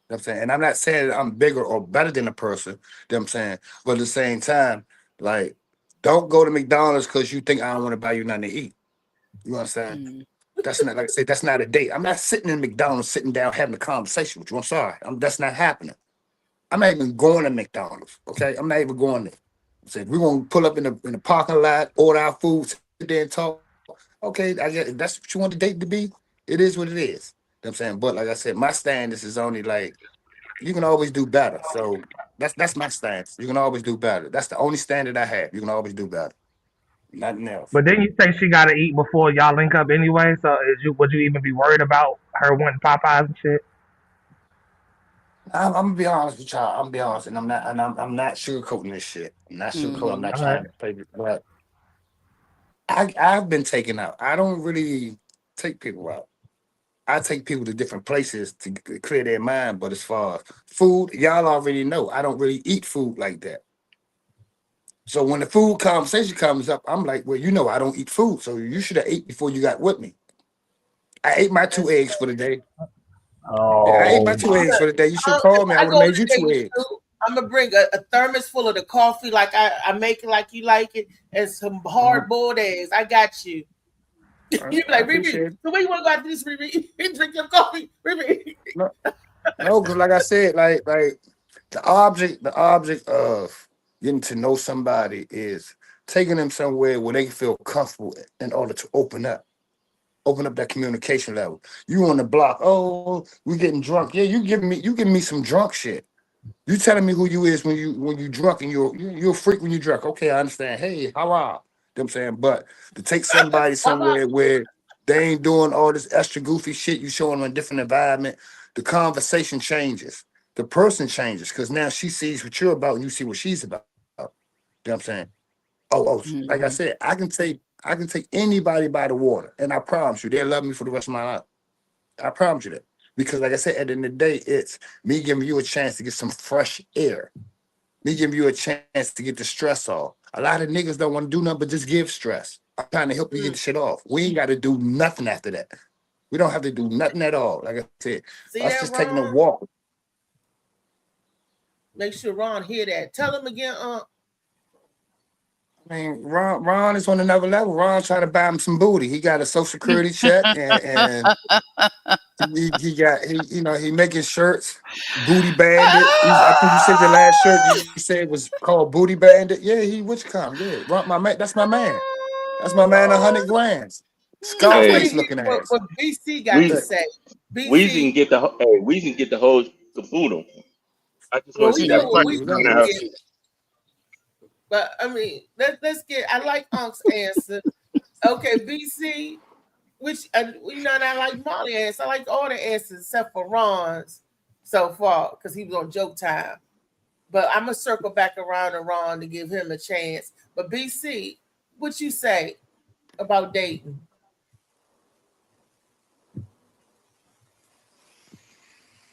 F: You know what I'm saying? And I'm not saying that I'm bigger or better than a person, you know what I'm saying? But at the same time, like, don't go to McDonald's because you think I don't want to buy you nothing to eat. You understand?
D: Mm.
F: That's not, like I said, that's not a date. I'm not sitting in McDonald's, sitting down, having a conversation with you. I'm sorry. That's not happening. I'm not even going to McDonald's, okay? I'm not even going there. So if we're going to pull up in the parking lot, order our food, sit there and talk, okay, I guess if that's what you want the date to be, it is what it is. You know what I'm saying? But like I said, my stance is only like, you can always do better. So that's my stance. You can always do better. That's the only standard I have. You can always do better. Nothing else.
I: But then you say she got to eat before y'all link up anyway. So would you even be worried about her wanting Popeyes and shit?
F: I'm gonna be honest with y'all. I'm gonna be honest, and I'm not sugarcoating this shit. I'm not sugarcoating. I'm not trying to play, but I've been taken out. I don't really take people out. I take people to different places to clear their mind. But as far as food, y'all already know I don't really eat food like that. So when the food conversation comes up, I'm like, well, you know, I don't eat food, so you should have ate before you got with me. I ate my 2 eggs for the day.
I: Oh,
F: I ate my 2 eggs for the day. You should call me. I would have made you 2 eggs.
C: I'm gonna bring a thermos full of the coffee, like I make it like you like it, and some hard boiled eggs. I got you. You be like, Riri, so where you want to go after this, Riri? Drink your coffee, Riri.
F: No, because like I said, like the object of getting to know somebody is taking them somewhere where they feel comfortable in order to open up that communication level. You on the block, oh, we getting drunk. Yeah, you giving me some drunk shit. You telling me who you is when you drunk and you're a freak when you drunk. Okay, I understand. Hey, how are you? You know what I'm saying? But to take somebody somewhere where they ain't doing all this extra goofy shit, you showing them a different environment, the conversation changes. The person changes because now she sees what you're about and you see what she's about. You know what I'm saying? Like I said, I can take anybody by the water, and I promise you, they'll love me for the rest of my life. I promise you that. Because like I said, at the end of the day, it's me giving you a chance to get some fresh air. Me giving you a chance to get the stress off. A lot of niggas don't want to do nothing but just give stress. I'm trying to help you get the shit off. We ain't got to do nothing after that. We don't have to do nothing at all. Like I said, us just taking a walk.
C: Make sure Ron hear that. Tell him again,
F: I mean, Ron is on another level. Ron trying to buy him some booty. He got a Social Security check, and he making shirts, Booty Bandit. I think you said the last shirt you said was called Booty Bandit. Yeah, which come? Yeah, Ron, my man. That's my man. That's my man. 100 grand. Scarface looking at
C: what BC got to say.
K: Weezy can get the whole caboodle. I just want to see that punch coming out.
C: But I mean, let's get. I like Unc's answer. Okay, BC, which and I like Molly's answer. I like all the answers except for Ron's so far because he was on Joke Time. But I'm gonna circle back around to Ron to give him a chance. But BC, what you say about dating?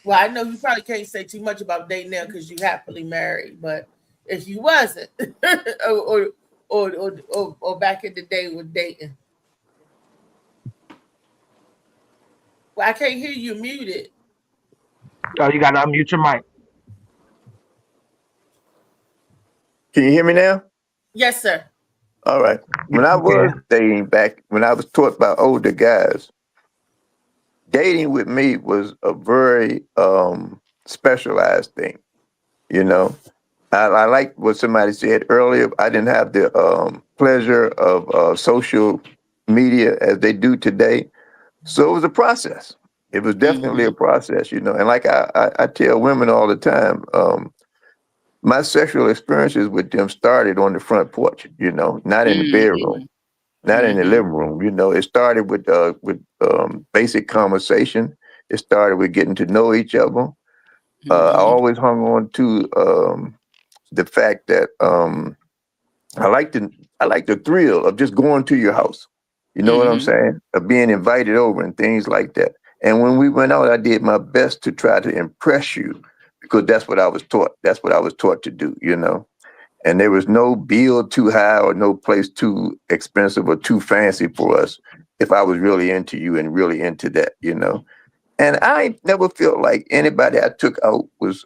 C: Well, I know you probably can't say too much about dating now because you're happily married, but if you wasn't, or back in the day with dating. Well, I can't hear you muted.
I: Oh, you gotta unmute your mic.
H: Can you hear me now?
C: Yes, sir.
H: All right. When I was dating back, when I was taught by older guys, dating with me was a very specialized thing. You know, I like what somebody said earlier. I didn't have the pleasure of social media as they do today. So it was a process. It was definitely a process, you know. And like I tell women all the time, my sexual experiences with them started on the front porch, you know, not in the bedroom, not in the living room. You know, it started with basic conversation. It started with getting to know each other. I always hung on to the fact that I like the thrill of just going to your house. You know what I'm saying? Of being invited over and things like that. And when we went out, I did my best to try to impress you because that's what I was taught. That's what I was taught to do, you know. And there was no bill too high or no place too expensive or too fancy for us if I was really into you and really into that, you know. And I never felt like anybody I took out was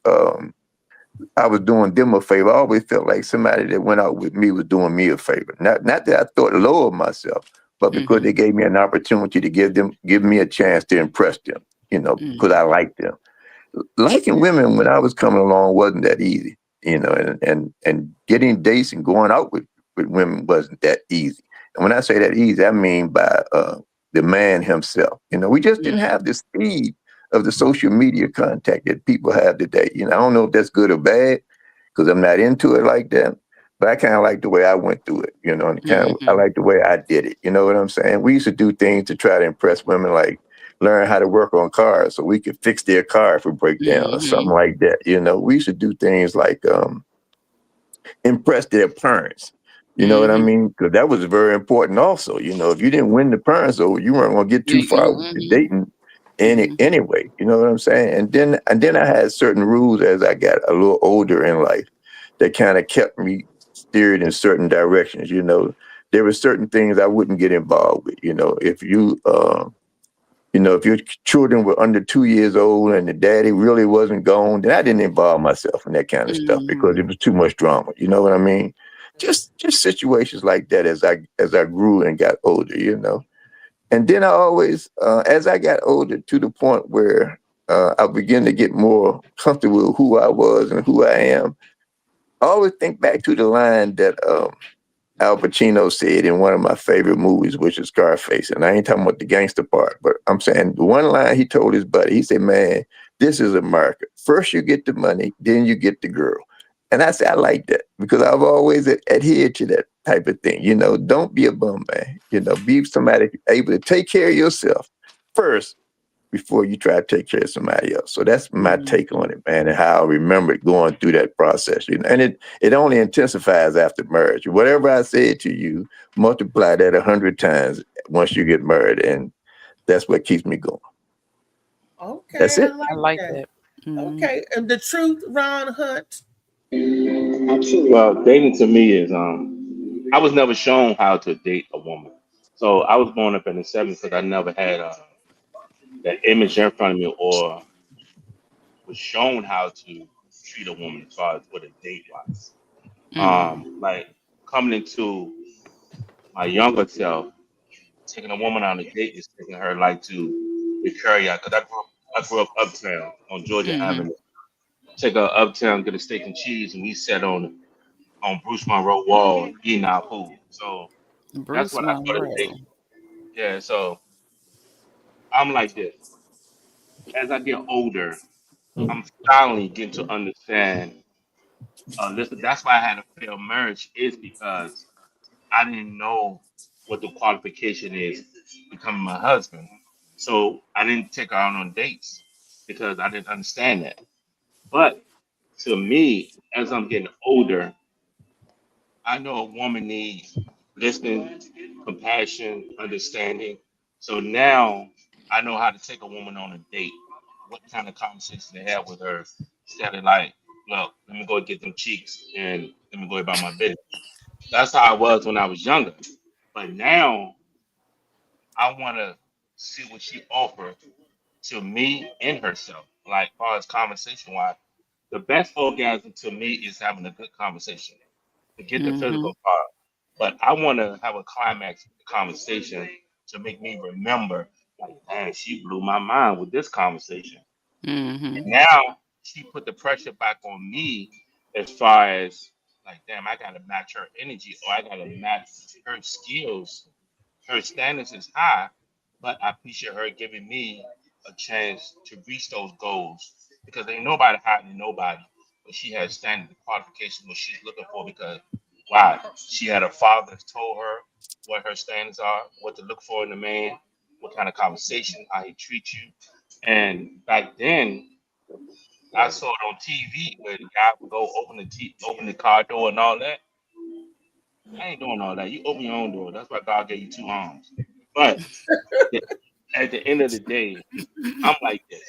H: I was doing them a favor. I always felt like somebody that went out with me was doing me a favor. Not that I thought low of myself, but because they gave me an opportunity to give me a chance to impress them, you know, because I liked them. Liking women when I was coming along wasn't that easy, you know, and getting dates and going out with women wasn't that easy. And when I say that easy, I mean by the man himself. You know, we just didn't have the speed of the social media contact that people have today. You know, I don't know if that's good or bad because I'm not into it like that, but I kind of like the way I went through it, you know, and I like the way I did it. You know what I'm saying? We used to do things to try to impress women, like learn how to work on cars so we could fix their car if it break down or something like that. You know, we should do things like impress their parents. You know what I mean? Because that was very important also. You know, if you didn't win the parents over, you weren't going to get too far with the dating anyway. You know what I'm saying? And then I had certain rules as I got a little older in life that kind of kept me steered in certain directions. You know, there were certain things I wouldn't get involved with. You know, if your children were under 2 years old and the daddy really wasn't gone, then I didn't involve myself in that kind of stuff because it was too much drama. You know what I mean? Just situations like that as I grew and got older, you know. And then I always, as I got older, to the point where I began to get more comfortable with who I was and who I am, I always think back to the line that Al Pacino said in one of my favorite movies, which is Scarface. And I ain't talking about the gangster part, but I'm saying the one line he told his buddy, he said, man, this is America. First you get the money, then you get the girl. And I said, I like that because I've always adhered to that type of thing. You know, don't be a bum, man. You know, be somebody able to take care of yourself first before you try to take care of somebody else. So that's my take on it, man, and how I remember it going through that process. You know, and it only intensifies after marriage. Whatever I said to you, multiply that 100 times once you get married, and that's what keeps me going.
C: Okay,
H: that's it.
C: I like that. Okay, and the truth, Ron Hunt.
K: Well, dating to me is I was never shown how to date a woman. So I was born up in the '70s because I never had that image in front of me or was shown how to treat a woman as far as what a date was. Like coming into my younger self, taking a woman on a date is taking her like to the carry-out because I grew up uptown on Georgia Avenue. Take her uptown, get a steak and cheese, and we sat on Bruce Monroe Wall eating our food. So that's
D: Bruce
K: what I started
D: Monroe.
K: dating. Yeah, so I'm like this. As I get older, I'm finally getting to understand. Listen, that's why I had a failed marriage is because I didn't know what the qualification is becoming my husband. So I didn't take her out on dates because I didn't understand that. But to me, as I'm getting older, I know a woman needs listening, compassion, understanding. So now I know how to take a woman on a date. What kind of conversation to have with her instead of like, well, let me go get them cheeks and let me go about my business. That's how I was when I was younger. But now I want to see what she offers to me and herself. Like, as far as conversation wise, the best orgasm to me is having a good conversation. Forget the physical part. But I want to have a climax conversation to make me remember, like, man, she blew my mind with this conversation. And now she put the pressure back on me as far as, like, damn, I got to match her energy or I got to match her skills. Her standards is high, but I appreciate her giving me a chance to reach those goals because ain't nobody hiding than nobody. But she has standard qualifications what she's looking for because why? She had a father that told her what her standards are, what to look for in a man, what kind of conversation, how he treats you. And back then, I saw it on TV where the guy would go open the car door and all that. I ain't doing all that. You open your own door. That's why God gave you two arms. But at the end of the day, I'm like this.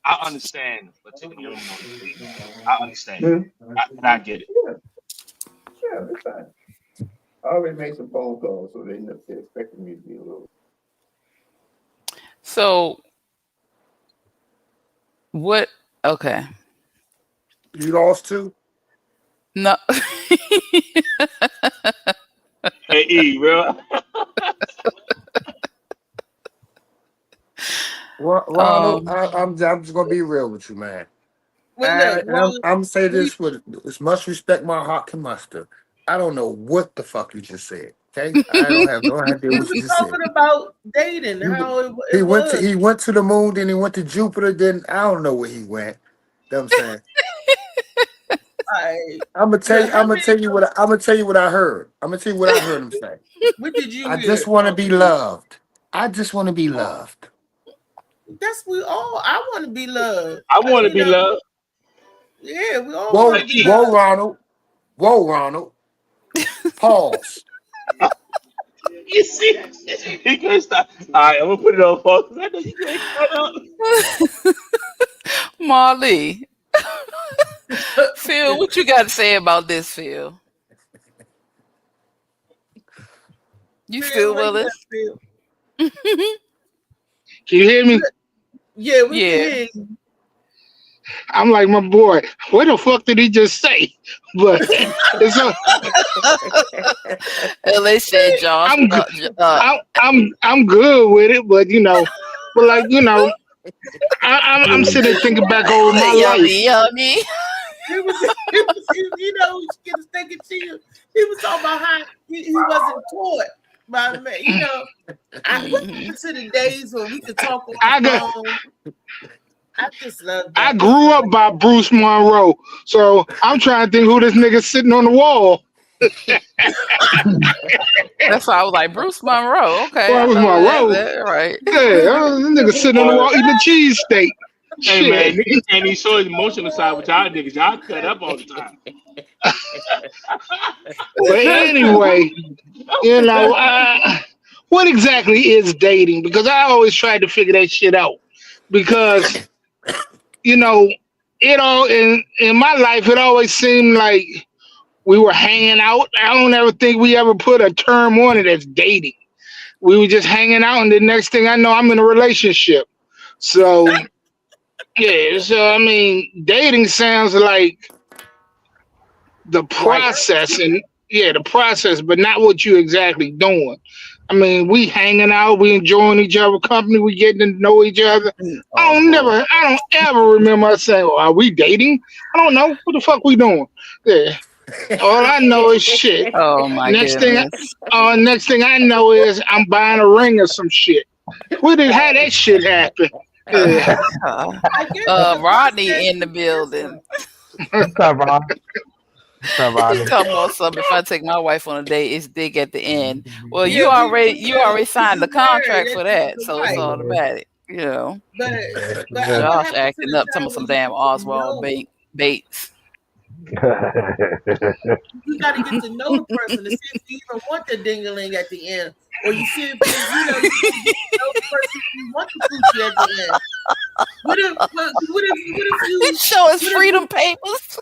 K: I understand, but taking a woman on a date, I understand. I get it.
H: Yeah, that's fine. I already made some phone calls, so they're expecting me to be a little.
D: So what? Okay.
F: You lost too?
D: No.
K: Hey, E, bro.
F: Ronald, I'm just gonna be real with you, man.
C: Well,
F: And
C: look,
F: I'm gonna say
C: we,
F: this with as much respect my heart can muster. I don't know what the fuck you just said. Okay, I don't have no idea
C: we
F: what you
C: was
F: just said.
C: talking about dating,
F: He,
C: how
F: he
C: it
F: went
C: was.
F: to the moon, then he went to Jupiter, then I don't know where he went. You know what I'm saying? I'm gonna tell you what I heard. I'm gonna tell you what I heard him say.
C: What did you
F: I
C: hear?
F: just want to be loved. I just want to be loved.
C: That's we all. I want to be loved.
K: I want to be loved.
C: Yeah, we all want to be
F: Whoa,
C: loved.
F: Ronald. Whoa, Ronald. Pause.
K: You see, he can't stop. All right, I'm gonna put it on pause. I know you can't shut up.
D: Marley. Phil, what you got to say about this, Phil? You still with us?
M: Can you hear me?
C: Yeah, we
D: Yeah.
C: can hear you.
M: I'm like, my boy, what the fuck did he just say? But it's
D: LA said, Josh.
M: I'm good with it, but but like I'm sitting there thinking back over my life.
D: Yummy.
C: He was, he was thinking he was talking about how he wasn't taught by me. I went to the days when we could talk on the phone. I just love that.
M: I grew up by Bruce Monroe, so I'm trying to think who this nigga sitting on the wall.
D: That's why I was like, Bruce Monroe. Okay.
M: Well, it was Monroe.
D: Right.
M: Yeah, this nigga sitting on the wall eating a cheesesteak.
K: Hey man, and he saw his emotional side with y'all niggas. Y'all cut up all the time.
M: But anyway, what exactly is dating? Because I always tried to figure that shit out. Because it all in my life, it always seemed like we were hanging out. I don't ever think we ever put a term on it as dating. We were just hanging out, and the next thing I know, I'm in a relationship. So, yeah. So I mean, dating sounds like the process, the process, but not what you exactly doing. I mean, we hanging out, we enjoying each other's company, we getting to know each other. I don't ever remember us saying, "Are we dating?" I don't know what the fuck we doing. Yeah, all I know is shit.
D: Oh my
M: next
D: goodness.
M: next thing I know is I'm buying a ring or some shit. How that shit happen? Yeah.
D: Rodney in the building.
I: What's up, Ron?
D: He's talking about something. If I take my wife on a date, it's dick at the end. Well, you already signed the contract for that, so it's automatic.
C: But
D: Josh acting up, talking about some damn Oswald Bates.
C: You got to get to know the person to see if you even want the ding-a-ling at the end, or you see if you know the person you want the coochie at the end. What if you
D: show his freedom papers?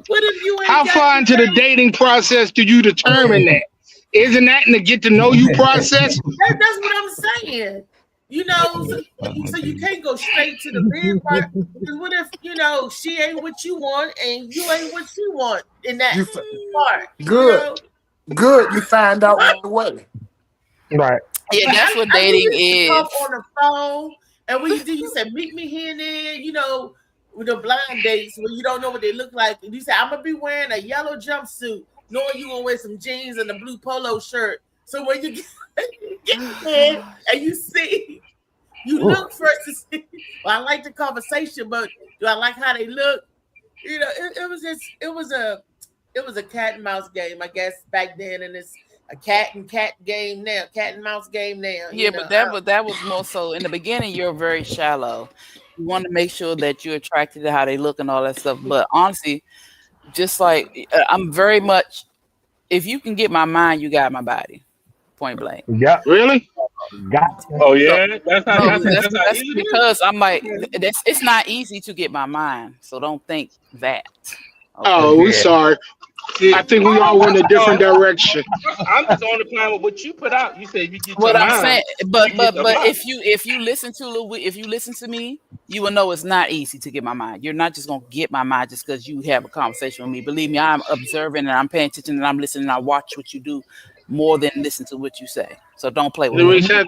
C: What if you ain't
M: How far into the dating process do you determine that? Isn't that in the get to know you process?
C: That's what I'm saying. So you can't go straight to the bed part. Because what if she ain't what you want and you ain't what she want in that part?
F: Good. You find out right away.
I: Right.
D: Yeah, that's what dating is.
C: Talk on the phone, and when you do, you say meet me here and there. With the blind dates where you don't know what they look like. And you say, I'm gonna be wearing a yellow jumpsuit, knowing you gonna wear some jeans and a blue polo shirt. So when you get there and you look first to see, well, I like the conversation, but do I like how they look? It was a cat and mouse game, I guess, back then, and it's a cat and mouse game now.
D: Yeah, but that was more so in the beginning. You're very shallow. You want to make sure that you're attracted to how they look and all that stuff. But honestly, just like I'm very much, if you can get my mind, you got my body. Point blank.
I: Yeah.
M: Really?
I: Got.
K: Oh yeah. That's
D: because I'm like, it's not easy to get my mind. So don't think that.
M: Okay. Oh, we sorry. I think we all went a different direction.
K: I'm just on the plan with what you put out. You said if you get
D: What
K: your
D: I'm
K: mind,
D: saying,
K: you
D: but
K: get the mind.
D: if you listen to me, you will know it's not easy to get my mind. You're not just gonna get my mind just because you have a conversation with me. Believe me, I'm observing and I'm paying attention and I'm listening and I watch what you do more than listen to what you say. So don't play with me.
M: Larissa,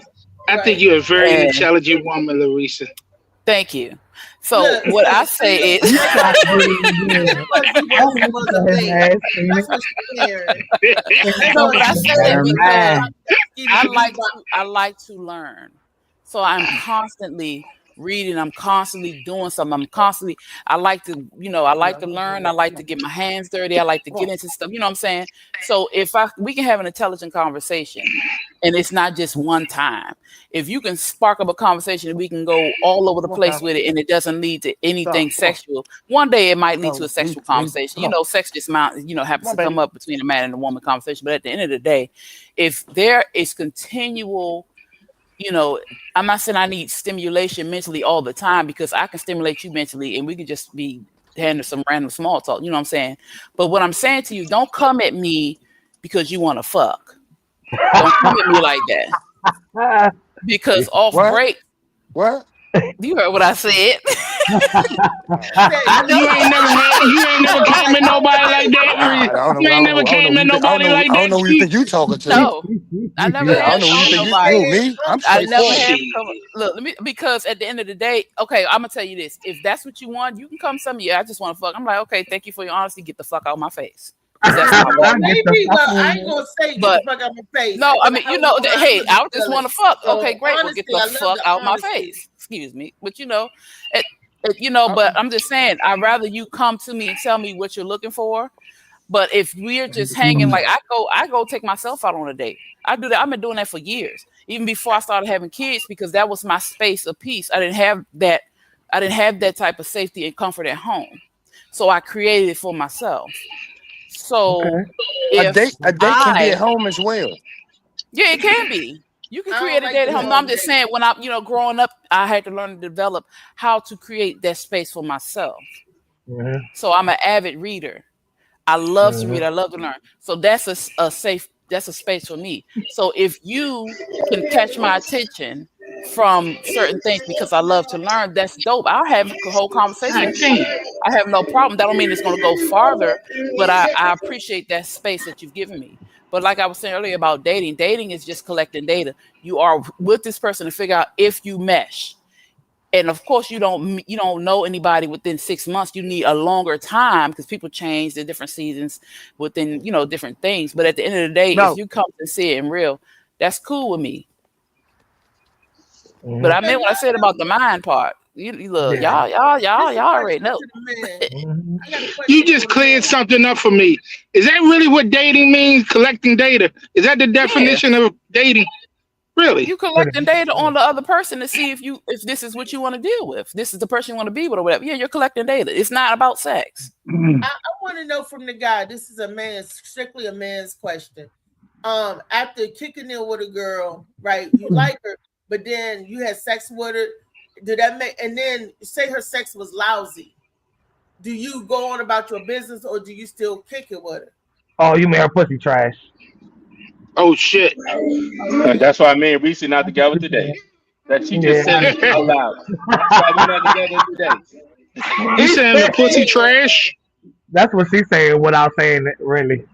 M: I think you're a very
D: And
M: intelligent woman, Larissa.
D: thank you. So
C: Look,
D: what I say is, so what I say is because I like to learn. So I'm constantly reading, I'm constantly doing something. I like to learn, I like to get my hands dirty, I like to get into stuff, you know what I'm saying? So if we can have an intelligent conversation and it's not just one time. If you can spark up a conversation and we can go all over the place with it and it doesn't lead to anything sexual, one day it might lead to a sexual conversation. You know, sex just happens to come up between a man and a woman conversation. But at the end of the day, if there is continual, I'm not saying I need stimulation mentally all the time, because I can stimulate you mentally and we can just be having some random small talk. You know what I'm saying? But what I'm saying to you, don't come at me because you want to fuck. Don't come at me like that. Because off break.
F: What?
D: You heard what I said.
M: You ain't never came at nobody like that. You ain't never came at nobody like that.
F: I don't know who you think you talking to.
D: No, I never
F: I don't know who you think you me. I'm
D: I never
F: straightforward.
D: look, because at the end of the day, okay, I'm gonna tell you this. If that's what you want, you can come to me. I just want to fuck. I'm like, okay, thank you for your honesty. Get the fuck out of my face.
C: Maybe, I ain't gonna say get the fuck out my face.
D: No, I mean, hey, I just want to fuck. Okay, great. Well, get the fuck out my face. Excuse me, but but I'm just saying, I'd rather you come to me and tell me what you're looking for. But if we're just hanging, like I go take myself out on a date. I do that. I've been doing that for years, even before I started having kids, because that was my space of peace. I didn't have that type of safety and comfort at home, so I created it for myself. So
F: a date can be at home as well.
D: Yeah, it can be. You can create a date at home. No, I'm just saying, when I'm, growing up, I had to learn to develop how to create that space for myself.
I: Mm-hmm.
D: So I'm an avid reader. I love to read. I love to learn. So that's a space for me. So if you can catch my attention from certain things because I love to learn, that's dope. I'll have a whole conversation. I have no problem. That don't mean it's going to go farther, but I appreciate that space that you've given me. But like I was saying earlier about dating is just collecting data. You are with this person to figure out if you mesh. And of course, you don't know anybody within 6 months. You need a longer time because people change the different seasons within, different things. But at the end of the day, if you come to see it in real, that's cool with me. But I meant what I said about the mind part. You look, y'all already know.
M: You just cleared something up for me. Is that really what dating means? Collecting data? Is that the definition of dating? Really?
D: You collecting data on the other person to see if this is what you want to deal with. This is the person you want to be with or whatever. Yeah, you're collecting data. It's not about sex.
C: I want to know from the guy. This is strictly a man's question. After kicking in with a girl, right? You like her, but then you had sex with her. Did that make? And then say her sex was lousy. Do you go on about your business or do you still kick it with her?
I: Oh, you mean her pussy trash?
M: Oh shit!
K: That's why I mean Reese not together today. That she just said it out loud. That's why we're not together today.
M: He saying the pussy trash.
I: That's what she's saying without saying it really.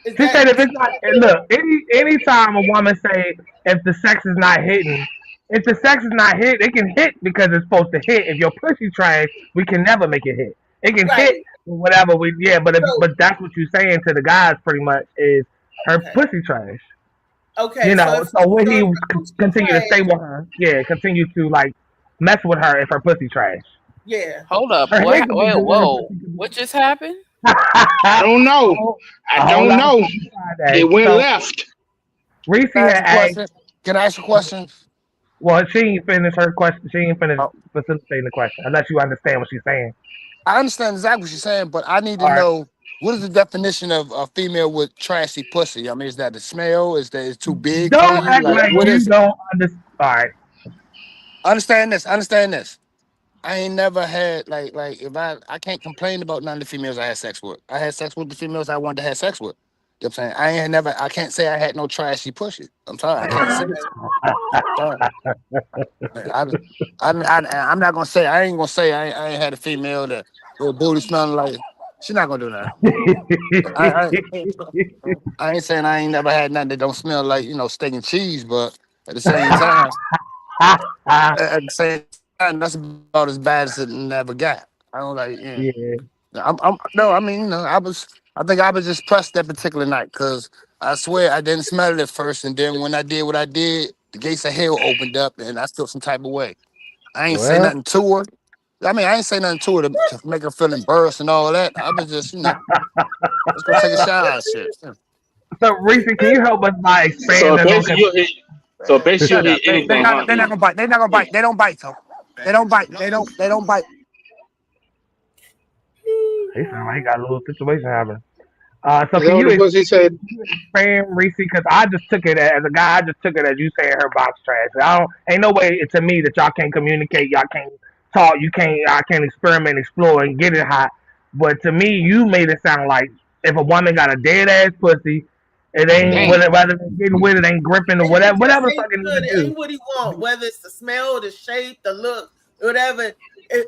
I: She said if it's not, look, any time a woman say if the sex is not hitting, if the sex is not hit, it can hit because it's supposed to hit. If your pussy trash, we can never make it hit. It can hit whatever but that's what you're saying to the guys pretty much is her pussy trash.
C: Okay.
I: So when he continue to stay with her, continue to like mess with her if her pussy trash.
C: Yeah.
D: Hold up. Whoa. What just happened?
M: I don't know. It went left.
I: Reese had asked.
F: Can I ask a question?
I: Well, she ain't finished her question. She ain't finished facilitating the question, unless you understand what she's saying.
F: I understand exactly what she's saying, but I need to know what is the definition of a female with trashy pussy? I mean, is that the smell? Is that it's too big?
I: Don't act like you don't understand. All right.
F: Understand this. I ain't never had like if I can't complain about none of the females I had sex with. I had sex with the females I wanted to have sex with. You know what I'm saying? I can't say I had no trashy pussy. I'm sorry, I can't say it. Sorry. I'm not gonna say I ain't gonna say I ain't had a female that with booty smelling like she's not gonna do that. I ain't saying I ain't never had nothing that don't smell like steak and cheese, but at the same time, at the same time, that's about as bad as it never got. I don't like. Yeah.
I: Yeah.
F: No. I mean, I think I was just pressed that particular night because I swear I didn't smell it at first, and then when I did what I did, the gates of hell opened up, and I felt some type of way. I ain't say
I: Well,
F: nothing to her. I mean, I ain't say nothing to her to make her feel embarrassed and all that. I was just, let's go take a shower and shit.
I: so Reese, can you help us by
K: So
I: expanding on?
K: basically, you'll hit. So basically,
F: Shut
K: you'll
F: up.
K: hit anything, huh?
F: They're not gonna bite. They're not gonna bite. They don't bite, though. They don't bite. They don't bite.
I: He sound like he got a little situation happening. So
M: Is that
I: can
M: what
I: you
M: the pussy said?
I: expand, Reese? Because I just took it as a guy. I just took it as you saying her box trash. Ain't no way to me that y'all can't communicate. Y'all can't talk. I can't experiment, explore, and get it hot. But to me, you made it sound like if a woman got a dead ass pussy, it ain't
M: Damn.
I: whether it's getting with it, ain't gripping or
C: And it
I: whatever the
C: just
I: fuck it
C: ain't
I: need
C: good.
I: to
C: It
I: do.
C: ain't what he want, whether it's the smell, the shape, the look, whatever.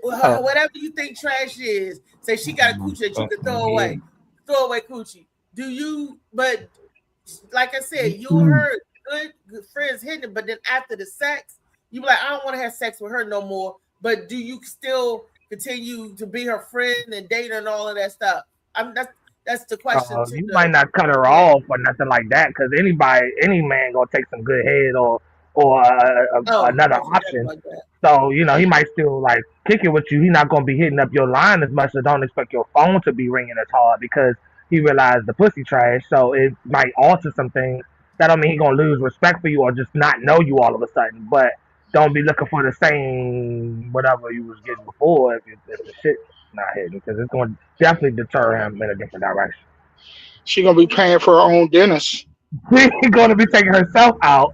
C: Whatever you think trash is. Say she got a coochie that you can throw away. Throw away coochie. Do you? But like I said, you heard good friends hitting it, but then after the sex, you be like, I don't want to have sex with her no more. But do you still continue to be her friend and date her and all of that stuff? That's the question.
I: You might not cut her off or nothing like that, because any man gonna take some good head or another option. So he might still like kick it with you. He's not gonna be hitting up your line as much. So don't expect your phone to be ringing as hard because he realized the pussy trash. So it might alter some things. That don't mean he's gonna lose respect for you or just not know you all of a sudden. But don't be looking for the same whatever you was getting before if the shit not hitting, because it's going to definitely deter him in a different direction.
M: She gonna be paying for her own dinners.
I: She's going to be taking herself out,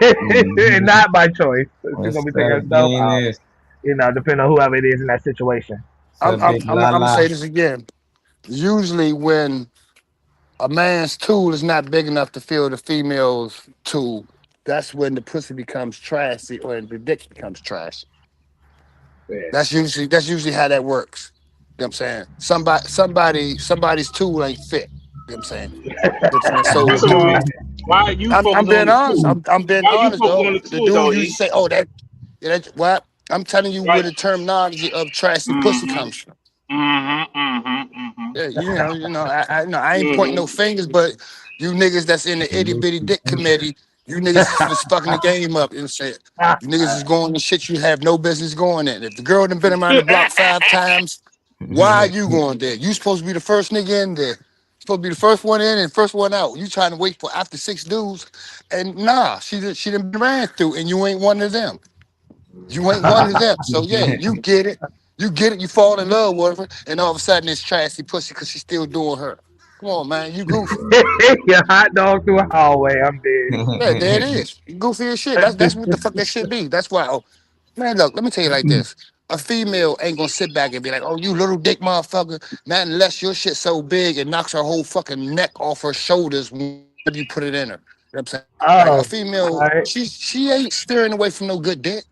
I: and not by choice. She's going to be taking herself out. Depending on whoever it is in that situation.
F: I'm gonna say this again. Usually, when a man's tool is not big enough to fill the female's tool, that's when the pussy becomes trashy or the dick becomes trash.
I: Yeah.
F: That's usually how that works. You know what I'm saying? Somebody's tool ain't fit. You know what I'm saying? So
K: why are you
F: I'm being honest. I'm being
K: Why
F: honest
K: you
F: though.
K: on the
F: The
K: tool,
F: dude
K: though,
F: usually say, "Oh, that what?" I'm telling you where the terminology of trashy pussy comes from. Yeah, I ain't pointing no fingers, but you niggas that's in the itty bitty dick committee, you niggas is fucking the game up and shit. You niggas is going to shit you have no business going in. If the girl done been around the block 5 times, why are you going there? You supposed to be the first nigga in there. Supposed to be the first one in and first one out. You trying to wait for after 6 dudes, and nah, she done ran through, and you ain't one of them. You ain't one of them. So yeah, you get it. You get it. You fall in love with her, and all of a sudden it's trashy pussy because she's still doing her. Come on, man, you goofy.
I: Your hot dog through a hallway. I'm dead.
F: Yeah, there it is. You goofy as shit. That's what the fuck that should be. That's why. Oh, man, look, let me tell you like this. A female ain't gonna sit back and be like, "Oh, you little dick motherfucker," not unless your shit so big it knocks her whole fucking neck off her shoulders when you put it in her. You know what I'm saying? Like a female, she ain't steering away from no good dick.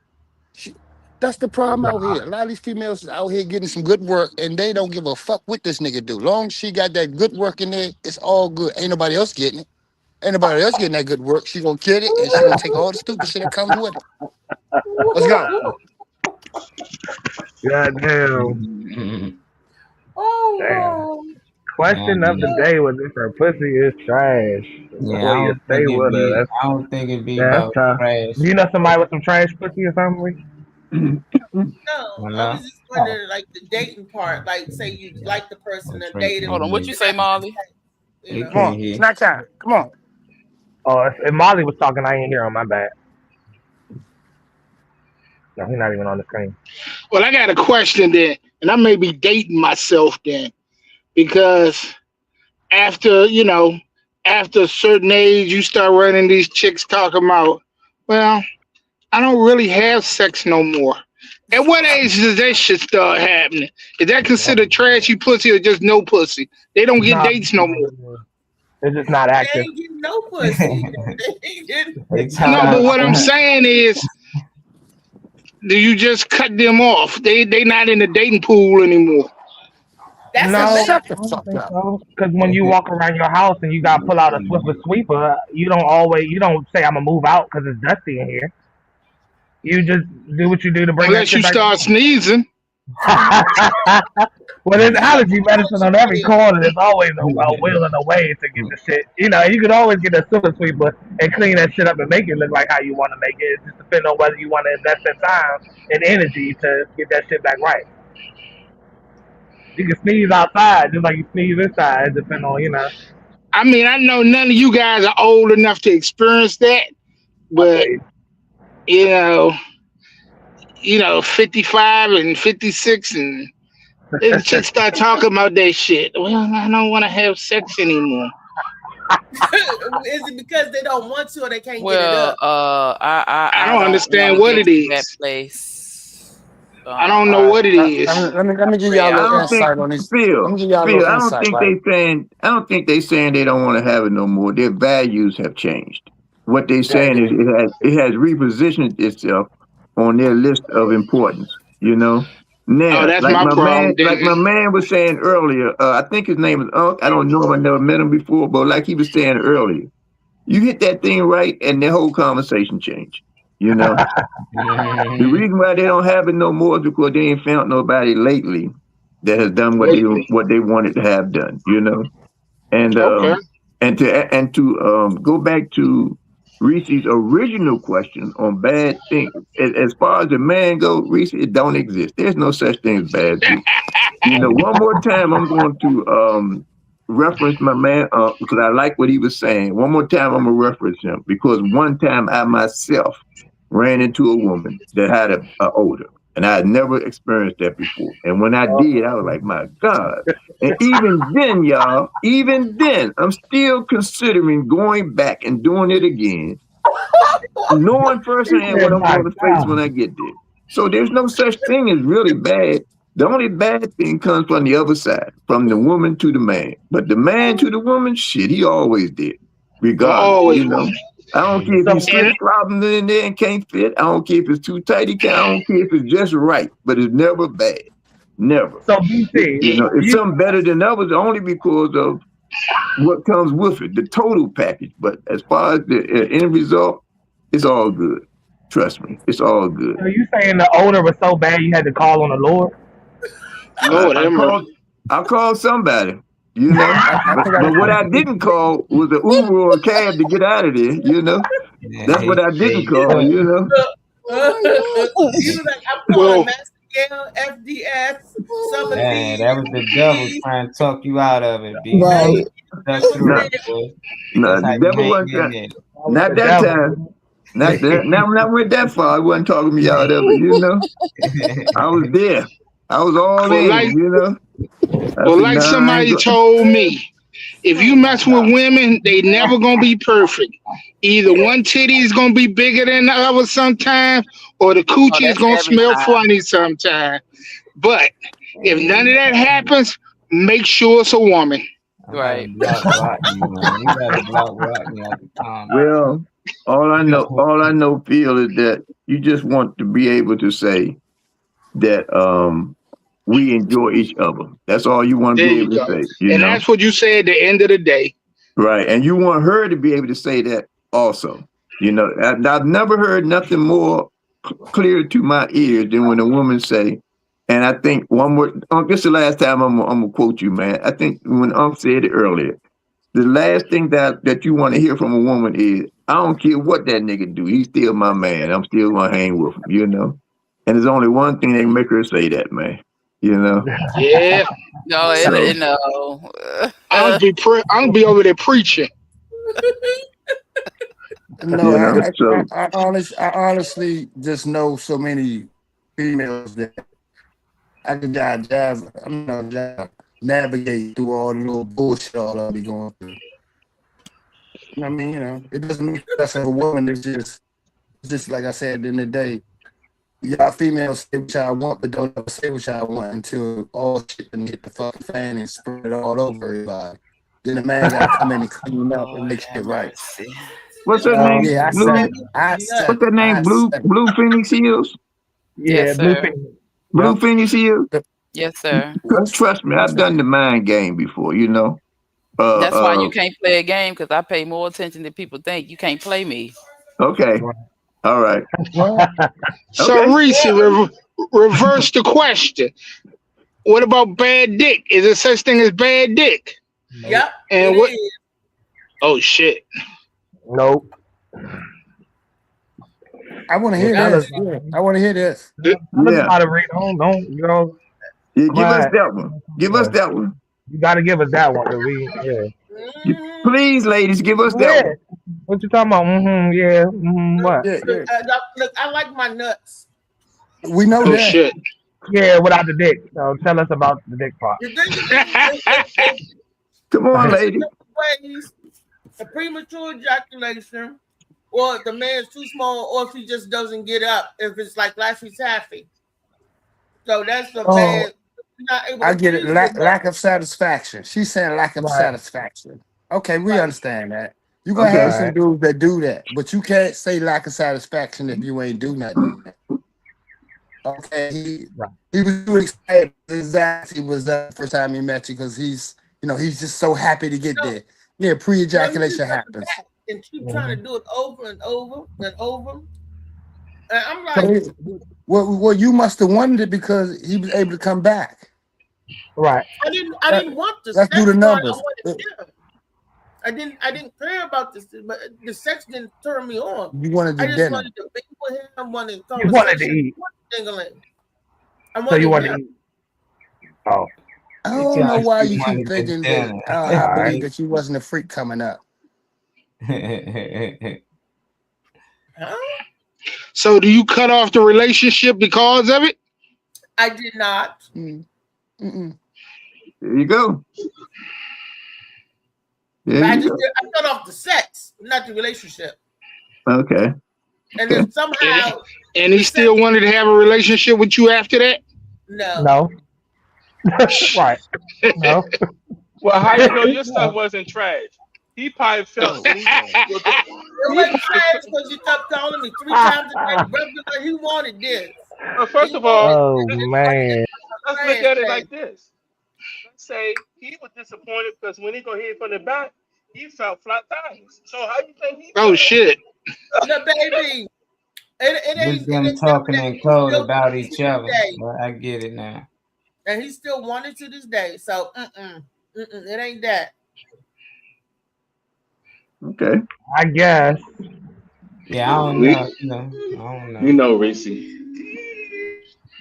F: That's the problem out here. A lot of these females is out here getting some good work, and they don't give a fuck what this nigga do. Long as she got that good work in there, it's all good. Ain't nobody else getting it. Ain't nobody else getting that good work. She gonna get it, and she gonna take all the stupid shit that comes with it. Let's go.
I: Goddamn. Damn. Question of the day was if her pussy is trash. Before you stay with her.
E: I don't think it'd be
I: That's
E: about
I: tough.
E: trash.
I: Do you know somebody with some trash pussy or something?
C: No, I was just wondering, like the dating part. Like, say you like the person and date him.
D: Hold on, what you say, Molly?
C: You know?
F: Come on, snack time. Come on.
I: Oh, if Molly was talking, I ain't hear on my bad. No, he's not even on the screen.
M: Well, I got a question then, and I may be dating myself then, because after a certain age, you start running these chicks talking about, well, I don't really have sex no more. At what age does that shit start happening? Is that considered trashy pussy or just no pussy? They don't get
I: Nah,
M: dates no more.
I: they're just not
C: They
I: active.
C: ain't getting no pussy. They ain't getting-
M: No, but what I'm saying is, do you just cut them off? They not in the dating pool anymore.
C: That's
I: No,
C: a
I: I
C: fact.
I: don't think so. Because when you walk around your house and you got to pull out a Swiffer sweeper, you don't say I'm gonna move out because it's dusty in here. You just do what you do to bring that
M: Unless you
I: shit back.
M: start sneezing.
I: Well, there's allergy medicine on every corner. There's always a will and a way to get the shit. You know, you could always get a super sweeper and clean that shit up and make it look like how you want to make it. It just depends on whether you want to invest that time and energy to get that shit back right. You can sneeze outside just like you sneeze inside. It depends on, you know.
M: I mean, I know none of you guys are old enough to experience that, but you know, 55 and 56 and the chicks start talking about that shit. Well, I don't want to have sex anymore.
C: Is it because they don't want to or they can't get it
D: Well,
C: up?
M: I don't understand
D: wanna
M: what
D: get
M: it
D: to that
M: is.
D: place.
M: I don't know what it is.
N: Let me give y'all a
H: I
N: little
H: don't think
N: insight on this.
H: Phil.
N: Let me give y'all a
H: Phil,
N: little
H: I don't
N: insight,
H: think
N: right?
H: they saying they don't want to have it no more. Their values have changed. What they saying is it has repositioned itself on their list of importance. You know. Now,
M: Oh, that's my problem.
H: like my man was saying earlier, I think his name is Unc. I don't know him. I never met him before, but like he was saying earlier, you hit that thing right, and the whole conversation changed. You know, the reason why they don't have it no more is because they ain't found nobody lately that has done what they wanted to have done. You know, and to go back to Reese's original question on bad things. As far as the man goes, Reese, it don't exist. There's no such thing as bad people. You know, one more time, I'm going to reference my man because I like what he was saying. One more time, I'm going to reference him because one time I myself ran into a woman that had an odor. And I had never experienced that before. And when I did, I was like, my God. And even then, y'all, I'm still considering going back and doing it again, knowing firsthand what I'm going to face when I get there. So there's no such thing as really bad. The only bad thing comes from the other side, from the woman to the man. But the man to the woman, shit, he always did, regardless, you know. I don't care if he's slip-slopping in there and can't fit. I don't care if it's too tight. I don't care if it's just right. But it's never bad. Never.
I: So BC,
H: you know, it's something better than others only because of what comes with it, the total package. But as far as the end result, it's all good. Trust me, it's all good.
I: Are you saying the odor was so bad you had to call on the Lord?
H: I called somebody. You know, but what I didn't call was an Uber or a cab to get out of there. You know, that's what I didn't call. You know,
C: You like I'm calling Master FDS. Some of
E: Man,
C: these.
E: that was the devil trying to talk you out of it, B.
H: Right.
E: That's true, boy.
H: No, the devil wasn't. Not that time. Not that. Not went that far. I wasn't talking me out of it. You know, I was there. I was all in. You know.
M: Well, like somebody told me, if you mess with women, they never gonna be perfect. Either one titty is gonna be bigger than the other sometimes, or the coochie is gonna smell funny sometimes. But if none of that happens, make sure it's a woman.
D: Right.
H: Well, all I know, Phil, is that you just want to be able to say that we enjoy each other. That's all you want to be able to say. You know?
M: That's what you say at the end of the day.
H: Right. And you want her to be able to say that also. You know, I've never heard nothing more clear to my ears than when a woman say, and I think one more, this is the last time I'm gonna quote you, man. I think when Unc said it earlier, the last thing that you want to hear from a woman is, I don't care what that nigga do, he's still my man. I'm still gonna hang with him, you know? And there's only one thing that can make her say that, man. You know?
M: Yeah.
D: No, no.
M: I'll be over there preaching.
N: No, I honestly just know so many females that I could navigate through all the little bullshit all I'll be going through. I mean, you know, it doesn't mean that's a woman. It's just like I said in the day, y'all females say what y'all want, but don't ever say what y'all want until all shit done hit the fucking fan and spread it all over everybody. Then the man got to come in and clean up and make shit right.
H: What's her name?
N: Yeah,
H: Blue. What's her name? Blue Phoenix Hills.
I: Yeah,
O: Yes,
I: Blue
O: sir.
I: Phoenix.
H: Blue Phoenix Hills.
O: Yes, sir.
H: Trust me, I've done the mind game before. You know.
O: That's why you can't play a game, because I pay more attention than people think. You can't play me.
H: Okay. All right.
M: So
H: Okay.
M: Reese, reverse the question. What about bad dick? Is there such thing as bad dick?
C: Yep.
M: And
C: it
M: what?
C: is.
M: Oh shit.
I: Nope.
N: I want to hear
I: Yeah,
N: this. Yeah, I want to hear this.
I: I'm
H: Yeah.
I: about to read. Don't you know?
H: Yeah, give us
I: Right.
H: that one. Give us that one.
I: You got to give us that one. 'Cause
H: Please, ladies, give us that one.
I: What you talking about? Yeah. What?
N: Yeah, yeah.
C: Look, I like my nuts.
N: We know
M: Oh
N: that.
M: shit.
I: Yeah, without the dick. So tell us about the dick part.
C: The thing is,
H: Come on, lady.
C: ways, a premature ejaculation, or if the man's too small, or if he just doesn't get up, if it's like Laffy Taffy. So that's the man not able
N: I
C: to
N: get it.
C: please
N: Lack of satisfaction. She's saying lack of
I: Right.
N: satisfaction. Okay, we understand that. You're going to have some dudes that do that, but you can't say lack of satisfaction if you ain't do nothing. Okay, he was too excited. He was the first time he met you because he's just so happy to get there. Yeah, pre-ejaculation happens.
C: and keep trying to do it over and over and over. And I'm like,
N: Well, you must have wanted it because he was able to come back.
I: Right.
C: I didn't want the
N: Let's
C: sex
N: do the
C: part.
N: numbers.
C: I didn't care about this, but the sex didn't turn me on.
N: You wanted
C: I
N: the
C: just
N: dinner.
C: wanted to be with him. I wanted
I: You wanted to eat. So you wanted to eat. Oh.
N: I don't know why you keep thinking that. I believe that you wasn't a freak coming up.
M: So do you cut off the relationship because of it?
C: I did not.
H: There you go. There
C: I
H: you go.
C: cut off the sex, not the relationship.
H: Okay.
C: And then somehow,
M: And he still wanted to have a relationship with you after that?
C: no.
I: Right. No.
K: Well, how you know your stuff wasn't trash? He probably felt
C: It wasn't trash because you kept calling me 3 times a day. Regular, he wanted this.
K: Well, first of all,
I: Oh man.
K: let's look at it like this. Let's say he was disappointed because when he go hit from the back, he felt flat tires. So how you think he?
M: Oh shit!
C: No, baby. It ain't.
E: Just them talking in code about each other. But I get it now.
C: And he still wanted to this day. So, it ain't that.
H: Okay.
I: I guess.
E: Yeah, I don't know. I don't know.
K: You know, Reese.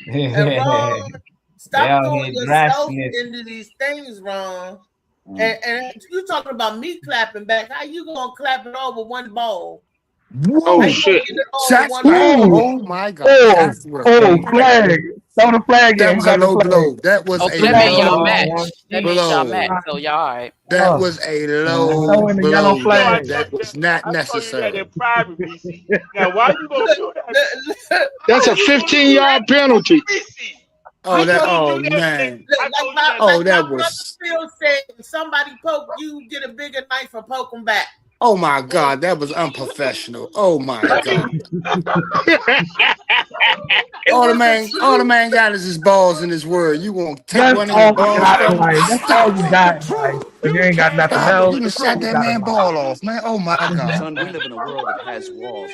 C: And Ron, stop
E: Y'all
C: throwing
E: get
C: yourself
E: drastic.
C: into these things, Ron. And you talking about me clapping back. How you gonna clap it all with one ball?
M: Oh
C: How you
M: shit!
C: gonna get it all
N: Shots
C: with one ball?
N: Oh my God!
I: Oh,
N: That's what
I: flag. Throw the flag
N: that
I: in.
N: was a low blow. That was
O: Oh,
N: a
O: that means y'all
N: low
O: match. That means y'all
N: blow.
O: match. So y'all all right.
N: That was a low
I: Throw in the yellow
N: blow.
I: flag.
N: That was not
K: I told you that
N: necessary.
K: in private, Reese. Now, why you gonna do that?
M: That's a 15-yard penalty.
K: Reese.
N: Oh, man. Oh, that was.
C: Phil said, if somebody poke you, get a bigger knife and poke them back.
N: Oh my God, that was unprofessional. Oh my God. all the man got is his balls and his word. You gonna take
I: That's
N: one of
I: all
N: his
I: you
N: balls?
I: got in
N: from him?
I: life. That's all you got in life. If you ain't got nothing
N: Stop it.
I: else,
N: You done
I: that's all
N: shot
I: you
N: that
I: got in
N: man
I: life.
N: ball off, man. Oh my God.
P: Son, we live in a world that has walls.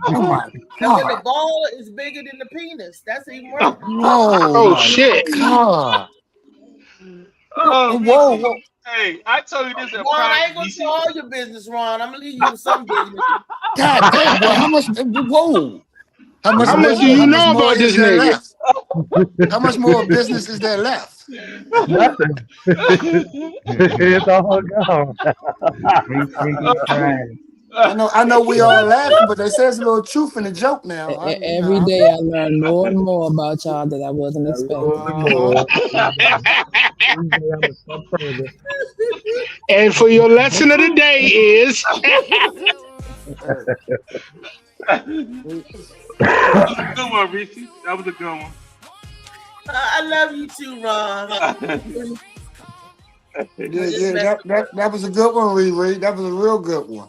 N: Oh my
C: And when the
N: God.
C: ball is bigger than the penis, that's even worse.
N: Oh my
M: shit!
N: God.
K: Oh,
N: Whoa.
K: Hey, I told you this in
C: Ron, I
K: private,
C: ain't gonna
K: Reese.
C: tell all your business, Ron. I'm gonna leave you with some business.
N: God damn, boy, how much? Whoa. How much
M: How much do you know
N: more
M: about this
N: is there
M: nigga?
N: left? How much more business is there left?
I: Nothing. It's all gone.
N: I know we all laughing, but they say there's a little truth in the joke now.
Q: Every day I learn more and more about y'all that I wasn't expecting.
M: And for your lesson of the day is
K: That was a good one, Reese. That was a good one.
C: I love you too, Ron.
N: That was a good one, Riri. That was a real good one.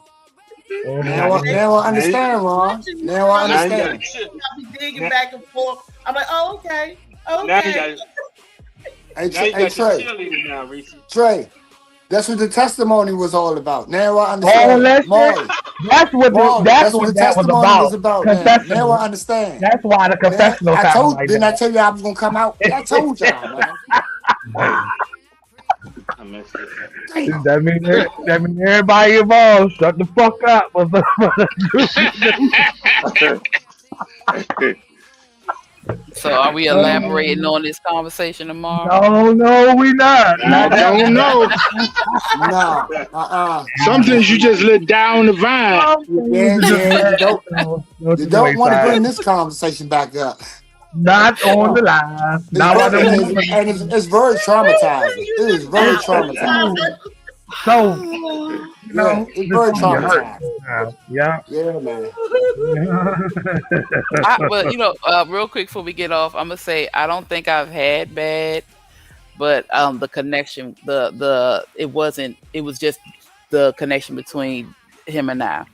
N: Now I understand, Ron. Now I understand.
C: I'll be digging back and forth. I'm like, oh, okay.
K: Now you
C: Okay.
K: got,
N: Hey, Trey.
K: cheerleader now, Reese.
N: Trey, that's what the testimony was all about. Now I understand.
I: All that
N: Marley,
I: shit. That's what
N: Marley,
I: that's what
N: the
I: that was
N: testimony was
I: about.
N: about. Now
I: Confessional.
N: I understand.
I: That's why the confessional
N: I
I: sounded
N: told.
I: like
N: Didn't I
I: that.
N: tell you I was gonna come out? I told y'all, man.
K: I messed it up.
I: That means everybody involved shut the fuck up.
O: So are we elaborating on this conversation tomorrow?
I: No, we not.
M: I don't know.
N: No.
M: Some things you just let down the vine.
N: Yeah. You don't want to bring this conversation back up.
I: Not on the line.
N: It's very traumatizing. It is very traumatizing.
I: So,
N: it's very traumatizing.
I: Yeah,
N: man.
O: Well, real quick before we get off, I'm gonna say I don't think I've had bad, but the connection, it was just the connection between him and I.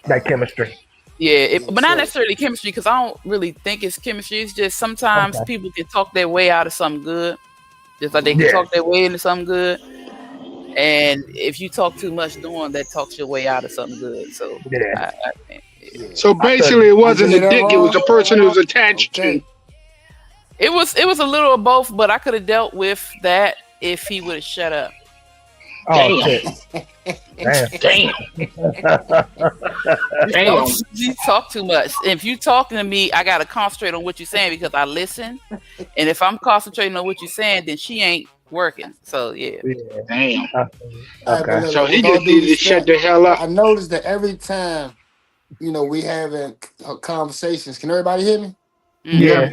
I: That chemistry.
O: Yeah, but not necessarily chemistry, because I don't really think it's chemistry. It's just sometimes people can talk their way out of something good, just like they can talk their way into something good. And if you talk too much doing that, talks your way out of something good. So I think,
M: So basically, it wasn't a dick; it was the person who was attached to.
O: it was a little of both, but I could have dealt with that if he would have shut up.
I: Oh shit!
M: Damn.
O: You talk too much. If you talking to me, I gotta concentrate on what you're saying because I listen. And if I'm concentrating on what you're saying, then she ain't working. So yeah.
M: Damn.
N: Okay.
M: So he just needed to shut the hell up.
N: I noticed that every time, we having conversations. Can everybody hear me?
I: Yeah.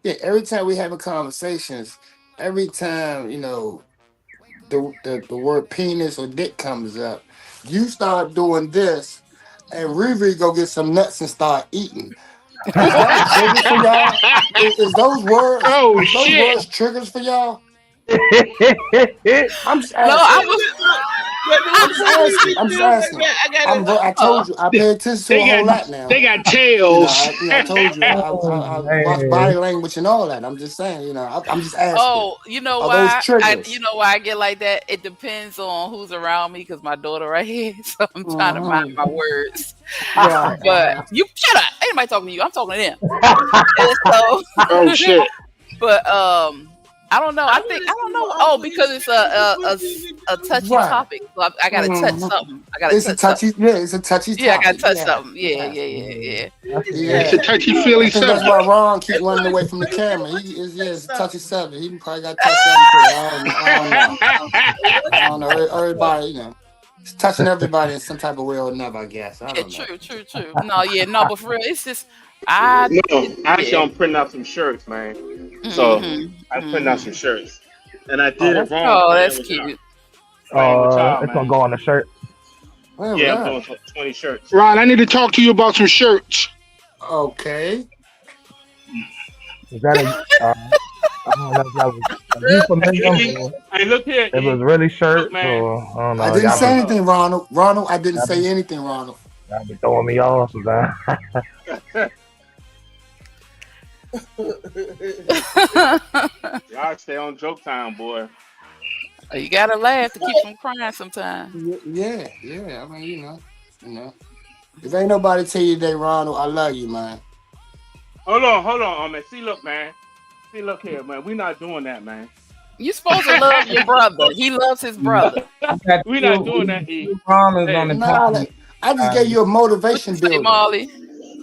N: Yeah. Every time we having conversations, every time the word penis or dick comes up, you start doing this, and Riri go get some nuts and start eating. Is that triggers for y'all? Is those words? Words triggers for y'all? I'm just asking. I'm just asking. I told you I pay attention to a whole lot now.
M: They got tails.
N: I told you I watch body language and all that. I'm just saying, I'm just asking.
O: Oh, you know
N: Are
O: why?
N: those triggers?
O: You know why I get like that? It depends on who's around me because my daughter right here, so I'm trying to mind my words.
N: Right.
O: But you shut up. Ain't nobody talking to you. I'm talking to them. And so,
M: Oh shit.
O: but I don't know. I don't know. Oh, because it's a touchy topic. So I gotta touch something.
N: It's a touchy topic.
O: Yeah, I gotta touch something. Yeah.
M: It's a touchy feely
N: I think that's
M: subject.
N: why Ron keep running away from the camera. It's a touchy subject. He probably got touched something too. I don't know. Everybody, it's touching everybody in some type of way or another, I guess. I don't know.
O: True. No, but for real, it's just actually
K: I'm printing out some shirts, man. So I'm printing out some shirts, and I did it wrong.
O: Oh, that's cute.
I: It's gonna go on the shirt.
N: Oh,
K: Yeah,
N: God.
K: I'm doing 20 shirts.
M: Ron, I need to talk to you about some shirts.
N: Okay.
I: Is that I don't know if that was you familiar?
K: Hey, look here.
I: It was really shirt.
K: man.
I: So, I don't know.
N: I didn't
I: Y'all
N: say
I: be-
N: anything, Ronald. Ronald, I didn't say anything, Ronald.
I: y'all be throwing me off. Man.
K: Y'all stay on joke time, boy.
O: You gotta laugh to keep from crying sometimes.
N: Yeah. I mean, you know. If ain't nobody tell you today, Ronald, I love you, man.
K: Hold on, man. See, look here, man. We not doing that, man.
O: You supposed to love your brother. He loves his brother.
K: We not doing that, E.
N: I just gave you a motivation
O: Say,
N: builder.
O: Molly.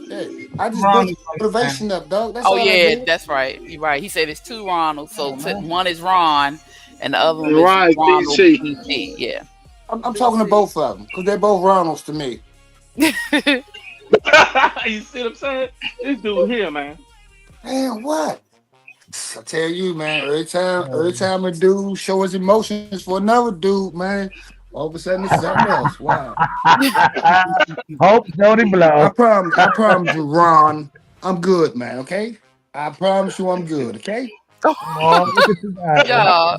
N: Yeah, I just built motivation up, dog. That's
O: Oh
N: all I
O: yeah,
N: did.
O: that's right. You're right. He said it's two Ronalds. So one is Ron, and the other one
M: Ron
O: is Ronald
M: BC.
O: BC. Yeah.
N: I'm talking to both of them because they're both Ronalds to me.
K: You see what I'm saying? This dude here, man.
N: Man, what? I tell you, man, every time a dude show his emotions for another dude, man, all of a sudden it's something else. Wow.
I: Hope Jody
N: I
I: blow.
N: promise you, Ron. I'm good, man. Okay, I promise you, I'm good. Okay.
O: Y'all,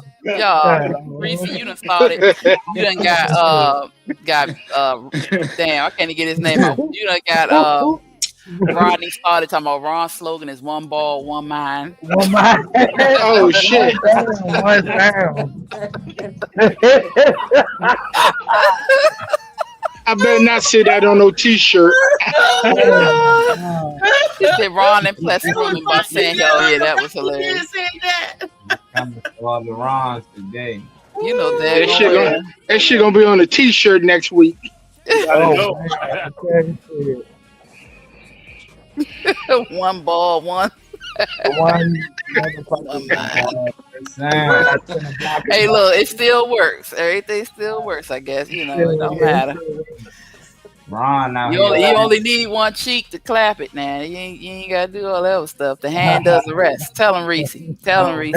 O: Reese, you done started. You done got damn, I can't even get his name out. You done got Rodney started talking about Ron's slogan is one ball, one mind.
I: One mind.
M: Oh shit.
I: One sound.
M: I better not say that on no t-shirt.
O: He said Ron and plus rooming by saying, "Hell yeah, that was hilarious."
E: I'm all the wrongs today.
O: You know
M: That shit gonna be on a t-shirt next week.
O: One ball, one. Hey, look, it still works. Everything still works, I guess. You know, it don't matter.
E: Ron, now
O: You only need one cheek to clap it now. You ain't gotta do all that other stuff. The hand does the rest. Tell him, Reese. Tell him, Reese.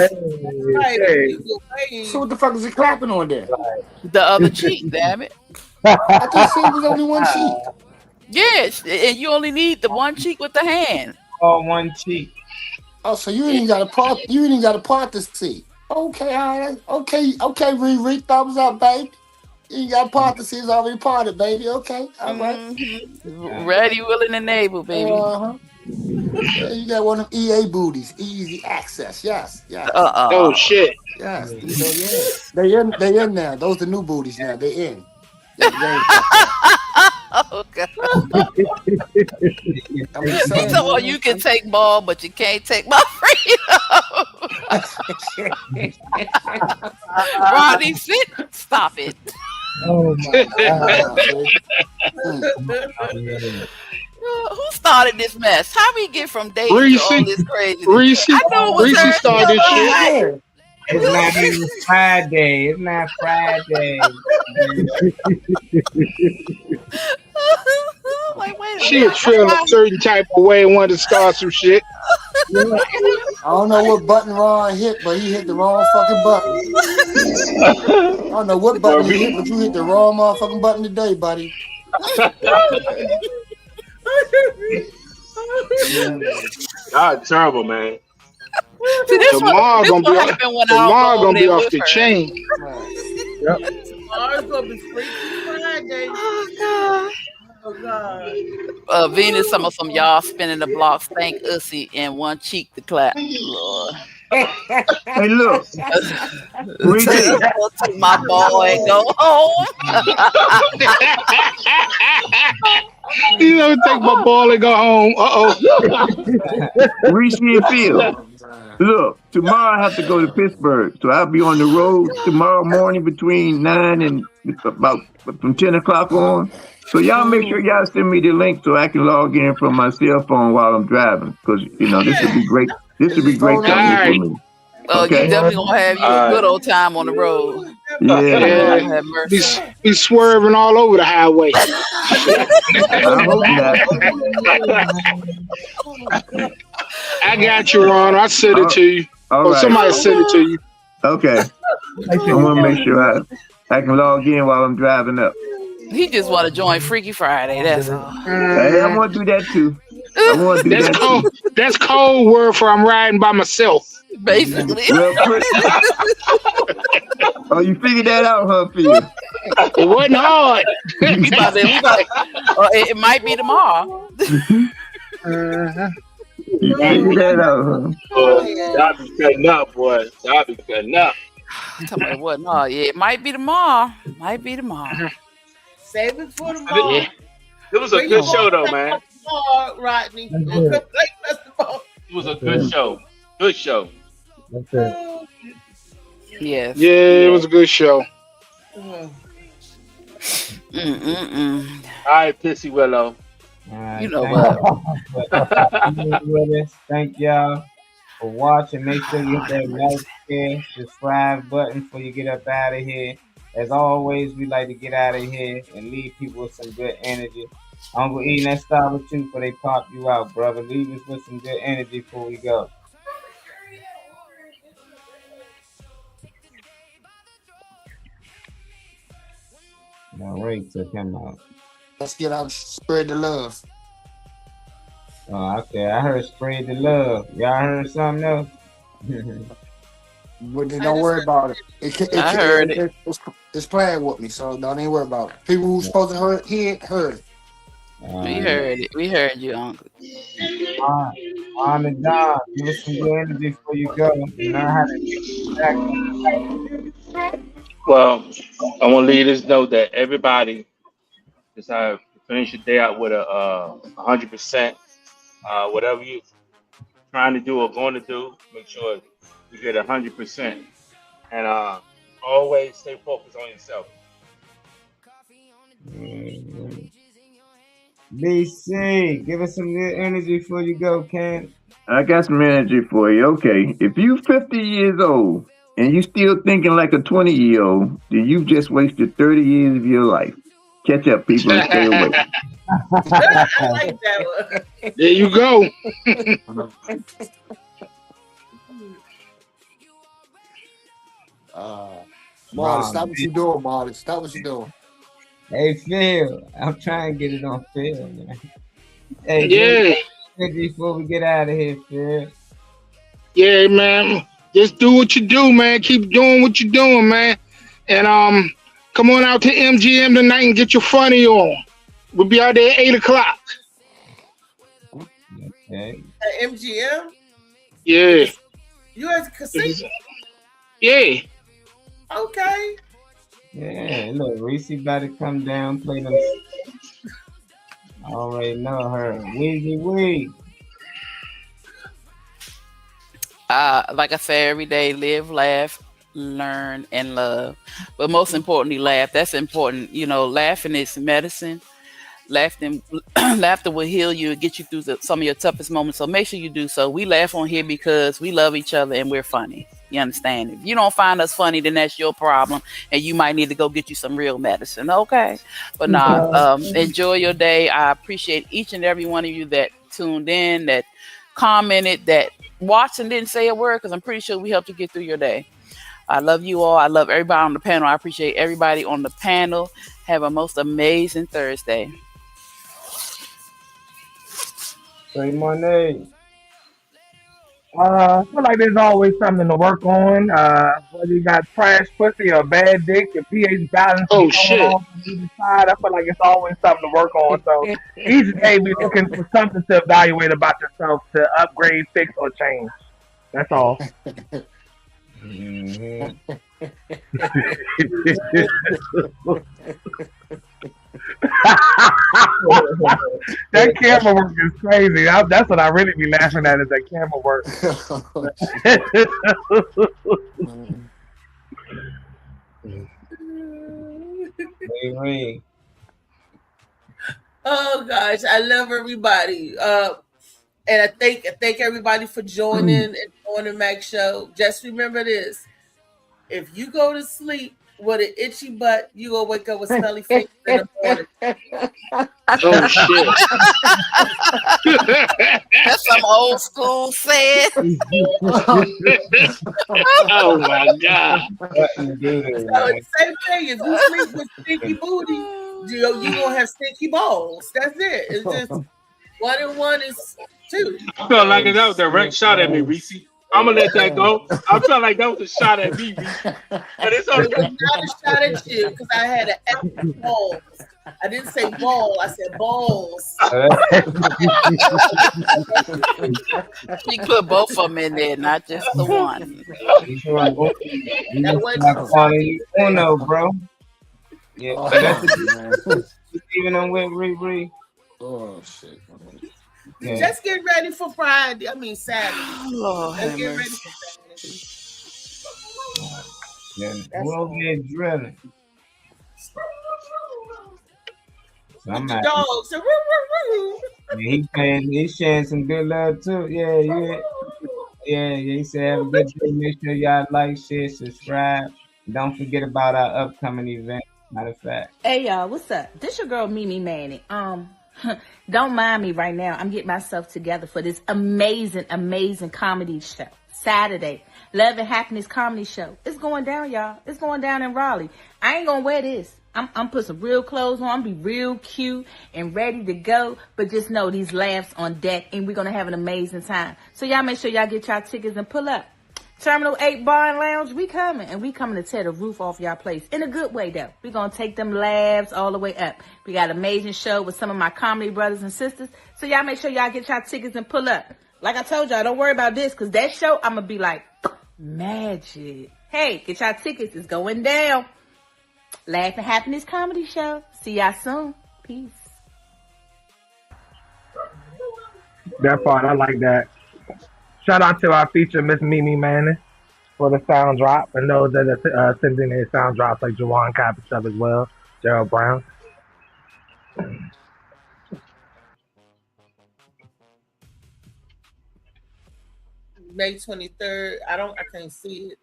N: So what the fuck is he clapping on there?
O: The other cheek, damn it.
N: I thought it was only one cheek.
O: Yes, and you only need the one cheek with the hand.
E: Oh, one cheek.
N: Oh, so you ain't got a part. You ain't got a part to see. Okay, all right. Okay, Riri, thumbs up, baby. You ain't got a part to see. It's already parted, baby. Okay, all right.
O: Mm-hmm. Ready, willing, and able, baby.
N: Yeah, you got one of them EA booties, easy access. Yes.
M: Oh shit.
N: Yes. So, yeah. They in now. Those the new booties now. They in.
O: Oh God. So you can take ball, but you can't take my freedom. Ronnie, sit. Stop it.
I: Oh my
O: God. Who started this mess? How we get from dating to all this crazy?
M: Reese started this shit.
E: It's not even Friday. It's not Friday.
M: She was feeling a certain type of way and wanted to start some shit.
N: I don't know what button Ron hit, but he hit the wrong fucking button. I don't know what button you hit, but you hit the wrong motherfucking button today, buddy.
K: God, terrible, man.
M: Tomorrow gonna be off the chain.
C: Tomorrow's gonna be Freaky Friday. Oh God.
O: Venus, some y'all spinning the blocks. Thank Ussy and one cheek to clap. Lord.
H: Hey, look.
O: Take my ball and go home.
M: You don't take my ball and go home.
H: Reese and Phil. Look, tomorrow I have to go to Pittsburgh, so I'll be on the road tomorrow morning between 9 and about from 10 o'clock on. So y'all make sure y'all send me the link so I can log in from my cell phone while I'm driving, because this would be great. This would be great company for me.
O: Oh,
H: Okay.
O: you definitely gonna have you a good old time on the road.
H: Yeah.
O: Have mercy.
M: He's swerving all over the highway.
H: I hope not.
M: I got you, Ron. I sent it to you.
H: All
M: Or
H: right.
M: somebody sent it to you.
H: Okay. I want to make sure I can log in while I'm driving up.
O: He just want to join Freaky Friday. That's all.
H: Hey, I want to do that too. I want to do
M: That's
H: that
M: cold.
H: too.
M: That's code word for I'm riding by myself.
O: Basically.
H: Well, oh, you figured that out, huh, Phil?
M: It wasn't hard.
O: It might be tomorrow.
H: You figured that out, huh?
K: Y'all be cutting up, boy. Y'all be cutting up.
O: Tell me what? No, yeah, it might be tomorrow. Might be tomorrow.
C: Save it for tomorrow.
K: It was a good show, though, man.
C: Rodney.
K: It was a good show. Good show.
I: That's it.
O: Yes.
M: Yeah, it was a good show.
K: All right, Pissy Willow.
O: You know what?
E: Thank y'all for watching. Make sure you hit that like, share, subscribe button before you get up out of here. As always, we like to get out of here and leave people with some good energy. Uncle E, let's start with you before they pop you out, brother. Leave us with some good energy before we go. All right, took him out.
N: Let's get out, spread the love.
E: Oh, okay. I heard spread the love. Y'all heard something else?
N: But don't worry about it.
O: I heard it.
N: It's playing with me, so don't even worry about it. People who's supposed to heard it.
O: We heard it. We heard you, Uncle.
E: On and Don, give us some good energy before you go. You know how to get back.
K: Well, I want to leave this note that everybody decide to finish your day out with a 100%. Whatever you trying to do or going to do, make sure you get 100%, and always stay focused on yourself.
E: BC, give us some good energy before you go, Ken.
H: I got some energy for you. Okay, if you 50 years old and you still thinking like a 20-year-old, then you've just wasted 30 years of your life. Catch up, people, and stay away.
C: I like that one.
M: There you go.
N: Marty, stop what you doing, Marty. Stop what you doing.
E: Hey, Phil, I'm trying to get it on Phil, man. Hey,
M: Yeah.
E: before we get out of here, Phil.
M: Yeah, man. Just do what you do, man. Keep doing what you're doing, man. And come on out to MGM tonight and get your funny on. We'll be out there at 8 o'clock.
E: Okay.
C: At MGM?
M: Yeah.
C: You at the casino?
M: Yeah.
C: Okay.
E: Yeah, look, Reese about to come down, play them. I already know her. Weezy Wee.
O: Like I say, every day, live, laugh, learn, and love. But most importantly, laugh. That's important. You know, laughing is medicine. Laughter will heal you and get you through some of your toughest moments. So make sure you do so. We laugh on here because we love each other and we're funny. You understand? If you don't find us funny, then that's your problem, and you might need to go get you some real medicine. Okay, but enjoy your day. I appreciate each and every one of you that tuned in, that commented, that watched and didn't say a word, because I'm pretty sure we helped you get through your day. I love you all. I love everybody on the panel. I appreciate everybody on the panel. Have a most amazing Thursday.
E: Say my name.
I: I feel like there's always something to work on. Whether you got trash pussy or bad dick, your pH balance
M: Oh,
I: is
M: shit.
I: going on from either side. I feel like it's always something to work on. So each day we're looking for something to evaluate about yourself to upgrade, fix, or change. That's all. That camera work is crazy. That's what I really be laughing at, is that camera work.
E: Wait.
C: Oh gosh, I love everybody. And I thank everybody for joining and on the Mac Show. Just remember this: if you go to sleep with an itchy butt, you gonna wake up with smelly feet in the morning.
M: Oh shit.
O: That's some old school said.
M: Oh my god.
C: So it's the same thing. If you sleep with stinky booty, you gonna have stinky balls. That's it. It's just 1 and 1 is 2.
K: I felt like that was a direct shot at me, Reese. I'm gonna let that go. I felt like that was a shot at me, Reese. But it's only
C: Not a shot at you, because I had an extra balls. I didn't say ball, I said balls.
O: She put both of them in there, not just the one.
E: Oh no, bro. Yeah, that's even on with Riri.
N: Oh shit.
E: Yeah.
C: Just get ready for Friday. I mean Saturday.
O: Lord
C: Just
O: have
C: get ready
O: mercy.
C: for Saturday.
E: Yeah, we'll get drilling.
C: With the dogs. So,
E: Yeah, he's sharing some good love too. Yeah. He said have a good day. Make sure y'all like, share, subscribe. Don't forget about our upcoming event. Matter of fact.
R: Hey y'all, what's up? This your girl Mimi Manning. Don't mind me right now. I'm getting myself together for this amazing comedy show. Saturday, Love and Happiness Comedy Show. It's going down, y'all. It's going down in Raleigh. I ain't gonna wear this. I'm put some real clothes on, be real cute and ready to go. But just know these laughs on deck, and we're gonna have an amazing time. So y'all make sure y'all get y'all tickets and pull up. Terminal 8 Bar and Lounge, we coming, and we coming to tear the roof off y'all place in a good way though. We gonna take them laughs all the way up. We got an amazing show with some of my comedy brothers and sisters. So y'all make sure y'all get y'all tickets and pull up. Like I told y'all, don't worry about this, cause that show I'm gonna be like magic. Hey, get y'all tickets, it's going down. Laugh and Happiness Comedy Show. See y'all soon. Peace.
I: That part, I like that. Shout out to our feature, Miss Mimi Manning, for the sound drop, and those that are sending in sound drops like Jawan Capitell as well, Gerald Brown.
C: May 23rd. I can't see it.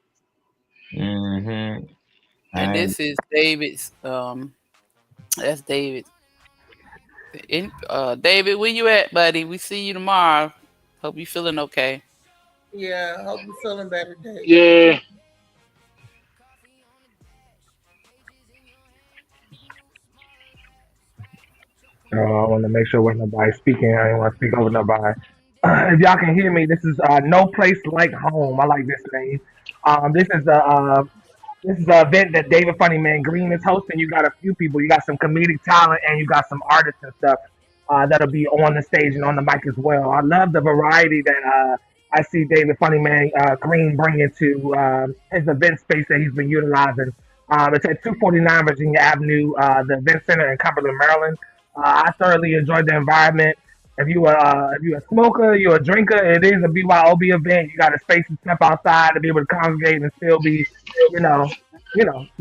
E: Mm-hmm.
O: And this is David's. That's David. David, where you at, buddy? We see you tomorrow. Hope you feeling okay.
C: Yeah, I hope you're feeling better, Dave.
M: Yeah.
I: I want to make sure when nobody's speaking, I don't want to speak over nobody. If y'all can hear me, this is No Place Like Home. I like this name. This is an event that David Funny Man Green is hosting. You got a few people. You got some comedic talent, and you got some artists and stuff that'll be on the stage and on the mic as well. I love the variety that I see David Funny Man Green bringing to his event space that he's been utilizing. It's at 249 Virginia Avenue, the event center in Cumberland, Maryland. I thoroughly enjoyed the environment. If you a smoker, you're a drinker, it is a BYOB event. You got a space to step outside to be able to congregate and still be,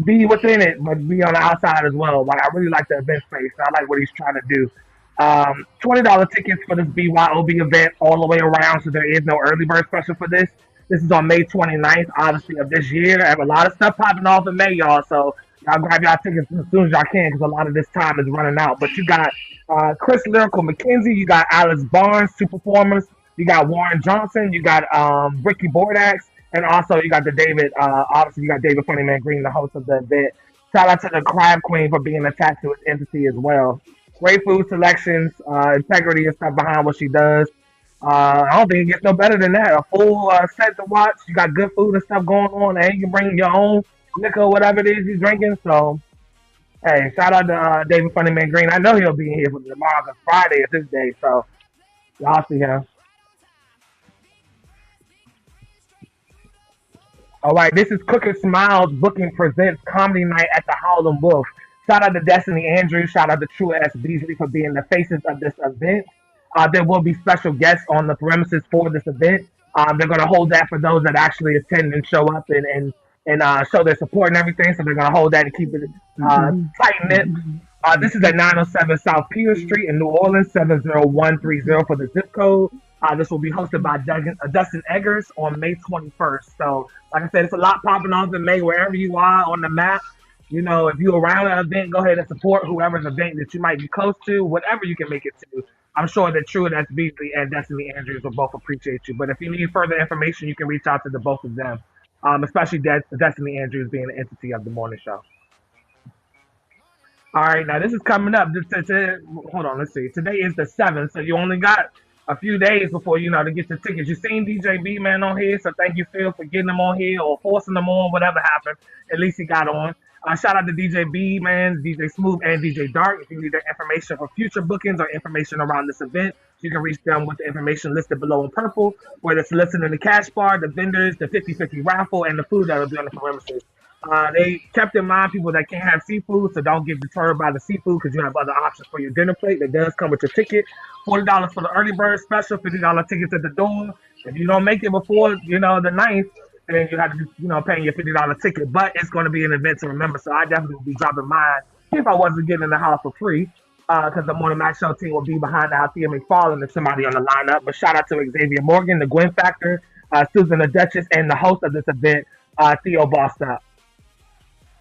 I: be within it, but be on the outside as well. Like I really like the event space. I like what he's trying to do. $20 tickets for this BYOB event all the way around, so there is no early bird special for this. This is on May 29th, obviously, of this year. I have a lot of stuff popping off in May, y'all, so y'all grab y'all tickets as soon as y'all can because a lot of this time is running out. But you got Chris Lyrical McKenzie, you got Alex Barnes, two performers, you got Warren Johnson, you got Ricky Bordax, and also you got obviously you got David Funny Man Green, the host of the event. Shout out to the Crab Queen for being attached to its entity as well. Great food selections, integrity and stuff behind what she does. I don't think it gets no better than that. A full set to watch. You got good food and stuff going on, and you can bring your own liquor, whatever it is you're drinking. So, hey, shout out to David Funny Man Green. I know he'll be in here for tomorrow because Friday is his day. So, y'all see him. All right, this is Cooking Smiles Booking Presents Comedy Night at the Howlin' Wolf. Shout out to Destiny Andrews. Shout out to True S. Beasley for being the faces of this event. There will be special guests on the premises for this event. They're going to hold that for those that actually attend and show up and show their support and everything. So they're going to hold that and keep it tight-knit. This is at 907 South Peter Street in New Orleans, 70130 for the zip code. This will be hosted by Dustin Eggers on May 21st. So, like I said, it's a lot popping off in May wherever you are on the map. You know, if you're around an event, go ahead and support whoever's event that you might be close to, whatever you can make it to. I'm sure that True S. Beasley and Destiny Andrews will both appreciate you. But if you need further information, you can reach out to the both of them, especially Destiny Andrews being the entity of the morning show. All right, now this is coming up. Hold on, let's see. Today is the 7th, so you only got a few days before, to get your tickets. You've seen DJ B, man, on here, so thank you, Phil, for getting them on here or forcing them on, whatever happened. At least he got on. Shout out to DJ B, man, DJ Smooth, and DJ Dark. If you need their information for future bookings or information around this event, you can reach them with the information listed below in purple, where it's listed in the cash bar, the vendors, the 50/50 raffle, and the food that will be on the premises. They kept in mind people that can't have seafood, so don't get deterred by the seafood because you have other options for your dinner plate. That does come with your ticket. $40 for the early bird special, $50 tickets at the door. If you don't make it before, the 9th, then you have to, paying your $50 ticket. But it's going to be an event to remember, so I definitely will be dropping mine if I wasn't getting in the house for free, because the Morning Max Show team will be behind the Althea McFarland and somebody on the lineup. But shout out to Xavier Morgan, the Gwen Factor, Susan the Duchess, and the host of this event, Theo Bossed Up.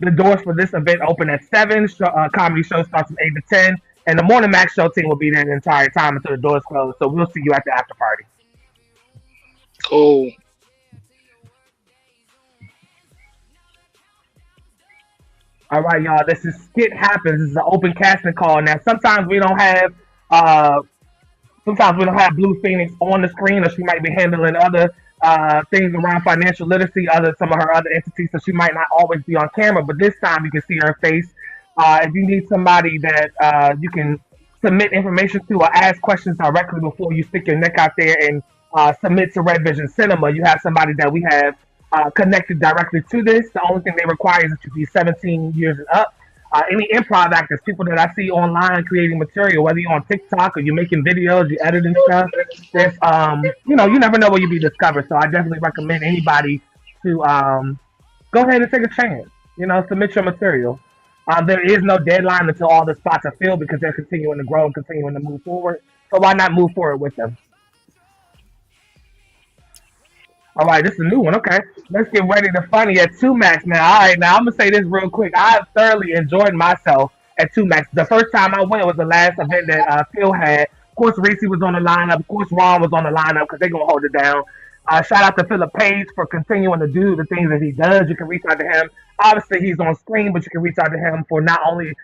I: The doors for this event open at 7. Comedy show starts from 8 to 10. And the Morning Max Show team will be there the entire time until the doors close. So we'll see you at the after party.
M: Cool.
I: All right, y'all. This is Skit Happens. This is an open casting call. Now, sometimes we don't have uh, Blue Phoenix on the screen, or she might be handling other things around financial literacy, some of her other entities, so she might not always be on camera. But this time, you can see her face. If you need somebody that you can submit information to or ask questions directly before you stick your neck out there and submit to Red Vision Cinema, you have somebody that we have connected directly to this. The only thing they require is that you be 17 years and up. Any improv actors, people that I see online creating material, whether you're on TikTok or you're making videos, you're editing stuff, there's, you never know where you'll be discovered. So I definitely recommend anybody to go ahead and take a chance. Submit your material. There is no deadline until all the spots are filled because they're continuing to grow and continuing to move forward. So why not move forward with them? All right, this is a new one. Okay, let's get ready to funny at 2 Max now. All right, now I'm gonna say this real quick. I thoroughly enjoyed myself at 2 Max. The first time I went was the last event that Phil had. Of course, Reese was on the lineup. Of course, Ron was on the lineup because they're gonna hold it down. Shout out to Philip Page for continuing to do the things that he does. You can reach out to him. Obviously, he's on screen, but you can reach out to him for not only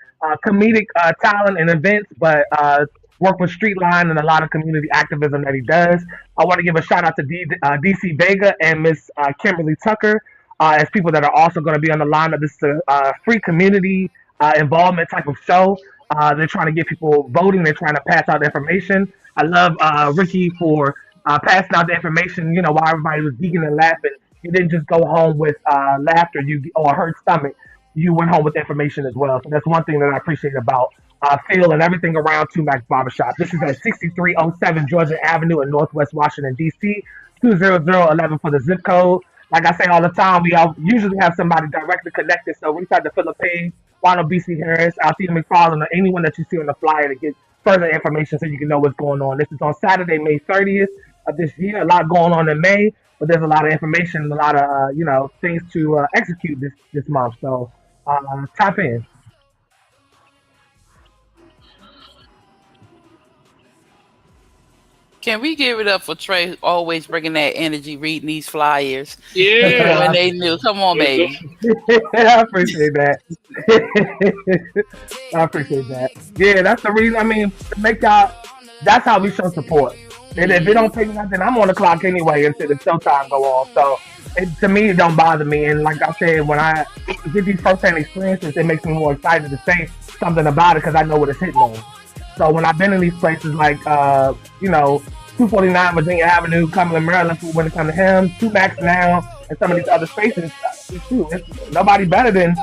I: comedic talent and events, but work with Streetline and a lot of community activism that he does. I want to give a shout out to DC Vega and Miss Kimberly Tucker as people that are also going to be on the lineup. This is a free community involvement type of show. They're trying to get people voting. They're trying to pass out information. I love Ricky for passing out the information, while everybody was geeking and laughing. You didn't just go home with laughter or a hurt stomach. You went home with information as well. So that's one thing that I appreciate about Phil and everything around 2 Max Barbershop. This is at 6307 Georgia Avenue in Northwest Washington, D.C. 20011 for the zip code. Like I say all the time, we usually have somebody directly connected. So reach out to Philip Payne, Ronald B.C. Harris, Althea McFarland, or anyone that you see on the flyer to get further information so you can know what's going on. This is on Saturday, May 30th of this year. A lot going on in May, but there's a lot of information and a lot of things to execute this month. So tap in.
O: Can we give it up for Trey always bringing that energy, reading these flyers?
M: Yeah.
O: When they knew. Come on, baby.
I: I appreciate that. I appreciate that. Yeah, that's the reason. I mean, to make y'all, that's how we show support. And if it don't take nothing, I'm on the clock anyway until the showtime go on. So to me, it don't bother me. And like I said, when I get these first-hand experiences, it makes me more excited to say something about it because I know what it's hitting on. So when I've been in these places like, 249 Virginia Avenue, Cumberland, Maryland, when it comes to him, 2 Max now, and some of these other spaces, it's nobody better than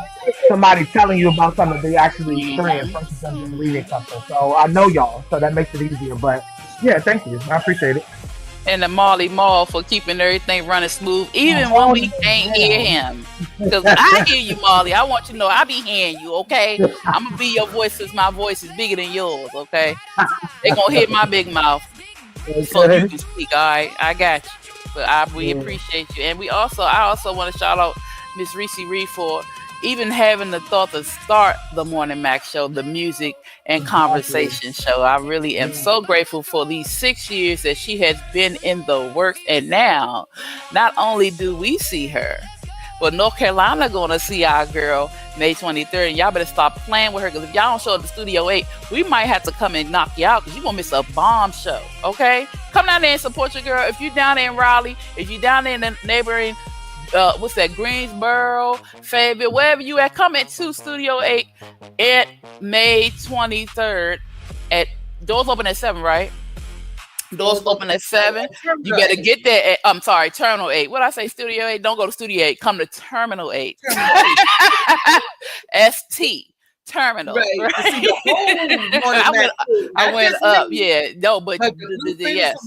I: somebody telling you about something they actually experienced versus them reading something. So I know y'all, so that makes it easier. But yeah, thank you. I appreciate it.
O: And the Marley Mall for keeping everything running smooth, even when we can't hear him. Because I hear you, Marley. I want you to know I be hearing you, okay? I'm going to be your voice since my voice is bigger than yours, okay? They going to hit my big mouth so you can speak, all right? I got you. But we appreciate you. And I also want to shout out Miss Reese Reed for even having the thought to start the Morning Max show, the music and conversation show. I really am so grateful for these 6 years that she has been in the works. And now, not only do we see her, but North Carolina going to see our girl May 23rd. And y'all better stop playing with her, because if y'all don't show up to Studio 8, we might have to come and knock you out because you're going to miss a bomb show, okay? Come down there and support your girl. If you're down there in Raleigh, if you're down there in the neighboring Greensboro, Fayetteville, wherever you at, come into Studio 8 at May 23rd. Doors open at 7, right? Doors open at 7. You better get there at, Terminal 8. What I say, Studio 8? Don't go to Studio 8. Come to Terminal 8. ST. Terminal. Right. I went up. Yeah. No, but yes.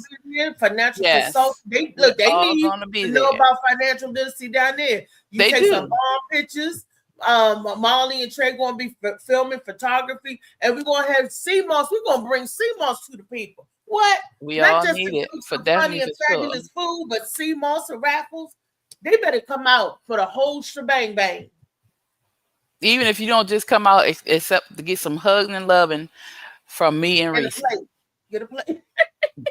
C: Financial consult. They need to know about financial literacy down there. You take some bomb pictures. Molly and Trey going to be filming photography, and we're going to have CMOS. We're going to bring CMOS to the people. What?
O: We not all just need it for funny and
C: fabulous food, but CMOS and raffles. They better come out for the whole shebang bang.
O: Even if you don't just come out, except to get some hugging and loving from me and Reese.
C: Get a plate.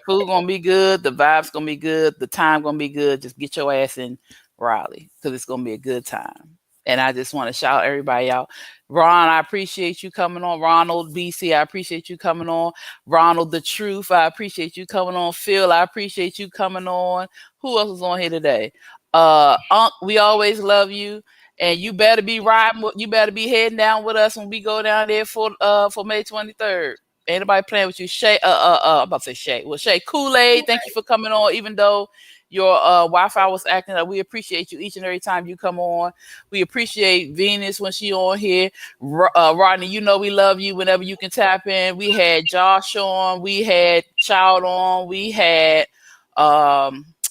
O: Food gonna be good. The vibes gonna be good. The time gonna be good. Just get your ass in Raleigh because it's gonna be a good time. And I just want to shout everybody out. Ron, I appreciate you coming on. Ronald BC, I appreciate you coming on. Ronald the Truth, I appreciate you coming on. Phil, I appreciate you coming on. Who else is on here today? Unc, we always love you. And you better be riding. You better be heading down with us when we go down there for May 23rd. Anybody playing with you? Shay, I'm about to say Shay. Well, Shay Kool-Aid, thank you for coming on. Even though your Wi-Fi was acting up, we appreciate you each and every time you come on. We appreciate Venus when she on here. Rodney, you know we love you whenever you can tap in. We had Josh on. We had Child on. We had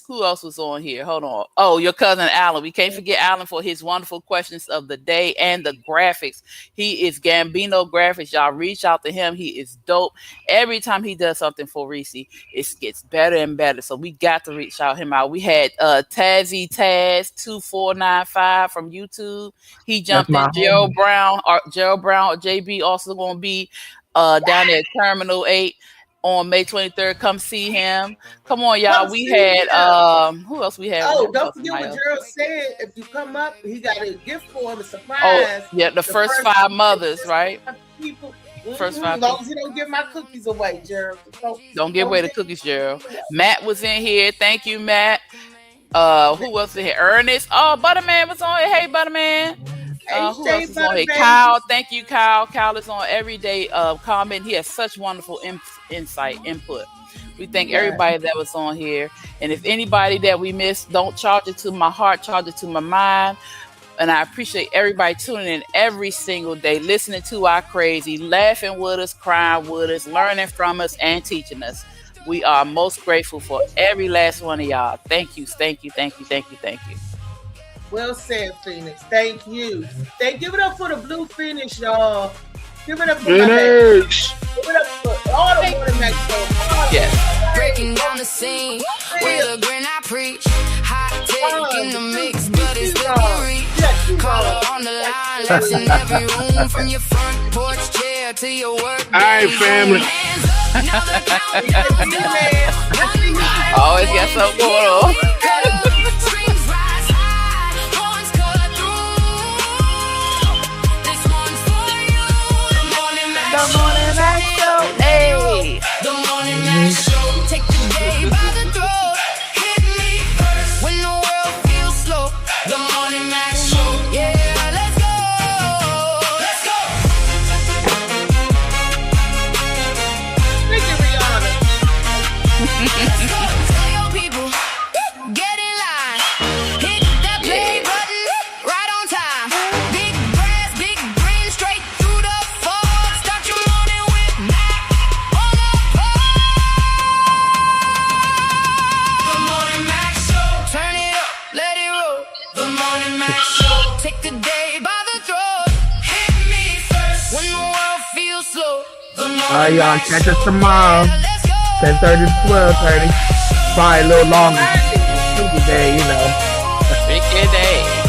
O: who else was on here? Hold on. Oh, your cousin Alan. We can't forget Alan for his wonderful questions of the day and the graphics. He is Gambino Graphics. Y'all reach out to him. He is dope. Every time he does something for Reese, it gets better and better. So we got to reach out him out. We had Tazzy Taz 2495 from YouTube. He jumped in. Gerald Brown or JB also going to be down there at Terminal 8. On May 23rd, come see him. Come on, y'all. We had who else we had?
C: Oh, don't forget what Gerald said. If you come up, he got a gift for him, a surprise.
O: Oh, yeah, the first 5 mothers, right?
C: People.
O: First 5.
C: As long as you don't give my cookies away, Gerald.
O: Don't give away the cookies, Gerald. Matt was in here. Thank you, Matt. Who else in here? Ernest. Oh, Butterman was on here. Hey, Butterman. Who else is on here? Kyle. Thank you, Kyle. Kyle is on every day comment. He has such wonderful input. We thank everybody that was on here. And if anybody that we missed, don't charge it to my heart, charge it to my mind. And I appreciate everybody tuning in every single day, listening to our crazy, laughing with us, crying with us, learning from us, and teaching us. We are most grateful for every last one of y'all. Thank you, thank you, thank you, thank you, thank you.
C: Well said, Phoenix. Thank you. Give it up for the Blue Phoenix, y'all. Give it up for
M: Phoenix.
C: Give it up for all the Morning Mac Show.
O: Yes.
B: Breaking down the scene with a grin I preach. Hot take in the mix, but it's still can reach. Call her on the line, left in every room from your front porch chair to your work.
M: All right, family.
O: Always got something going on. The Morning Mac Show. Hey.
B: The Morning Mac Show. Take the day by the throat. Hit me first when the world feels slow. The Morning Mac Show. Yeah, let's go. Let's go.
C: Thank you, Rihanna.
B: Let's go. Tell your people, get in line. Hit that play button right on time. Big brass, big green, straight through the fog. Start your morning with Mac on the pod. The Morning Mac Show. Turn it up, let it roll. The Morning Mac Show. Take the day by the throat. Hit me first when the world feels slow. The
I: All right,
B: Morning
I: y'all.
B: Mac
I: Catch us
B: Show.
I: tomorrow. 10:30 to 12:30. Probably a little longer. Today, you know.
O: Big day.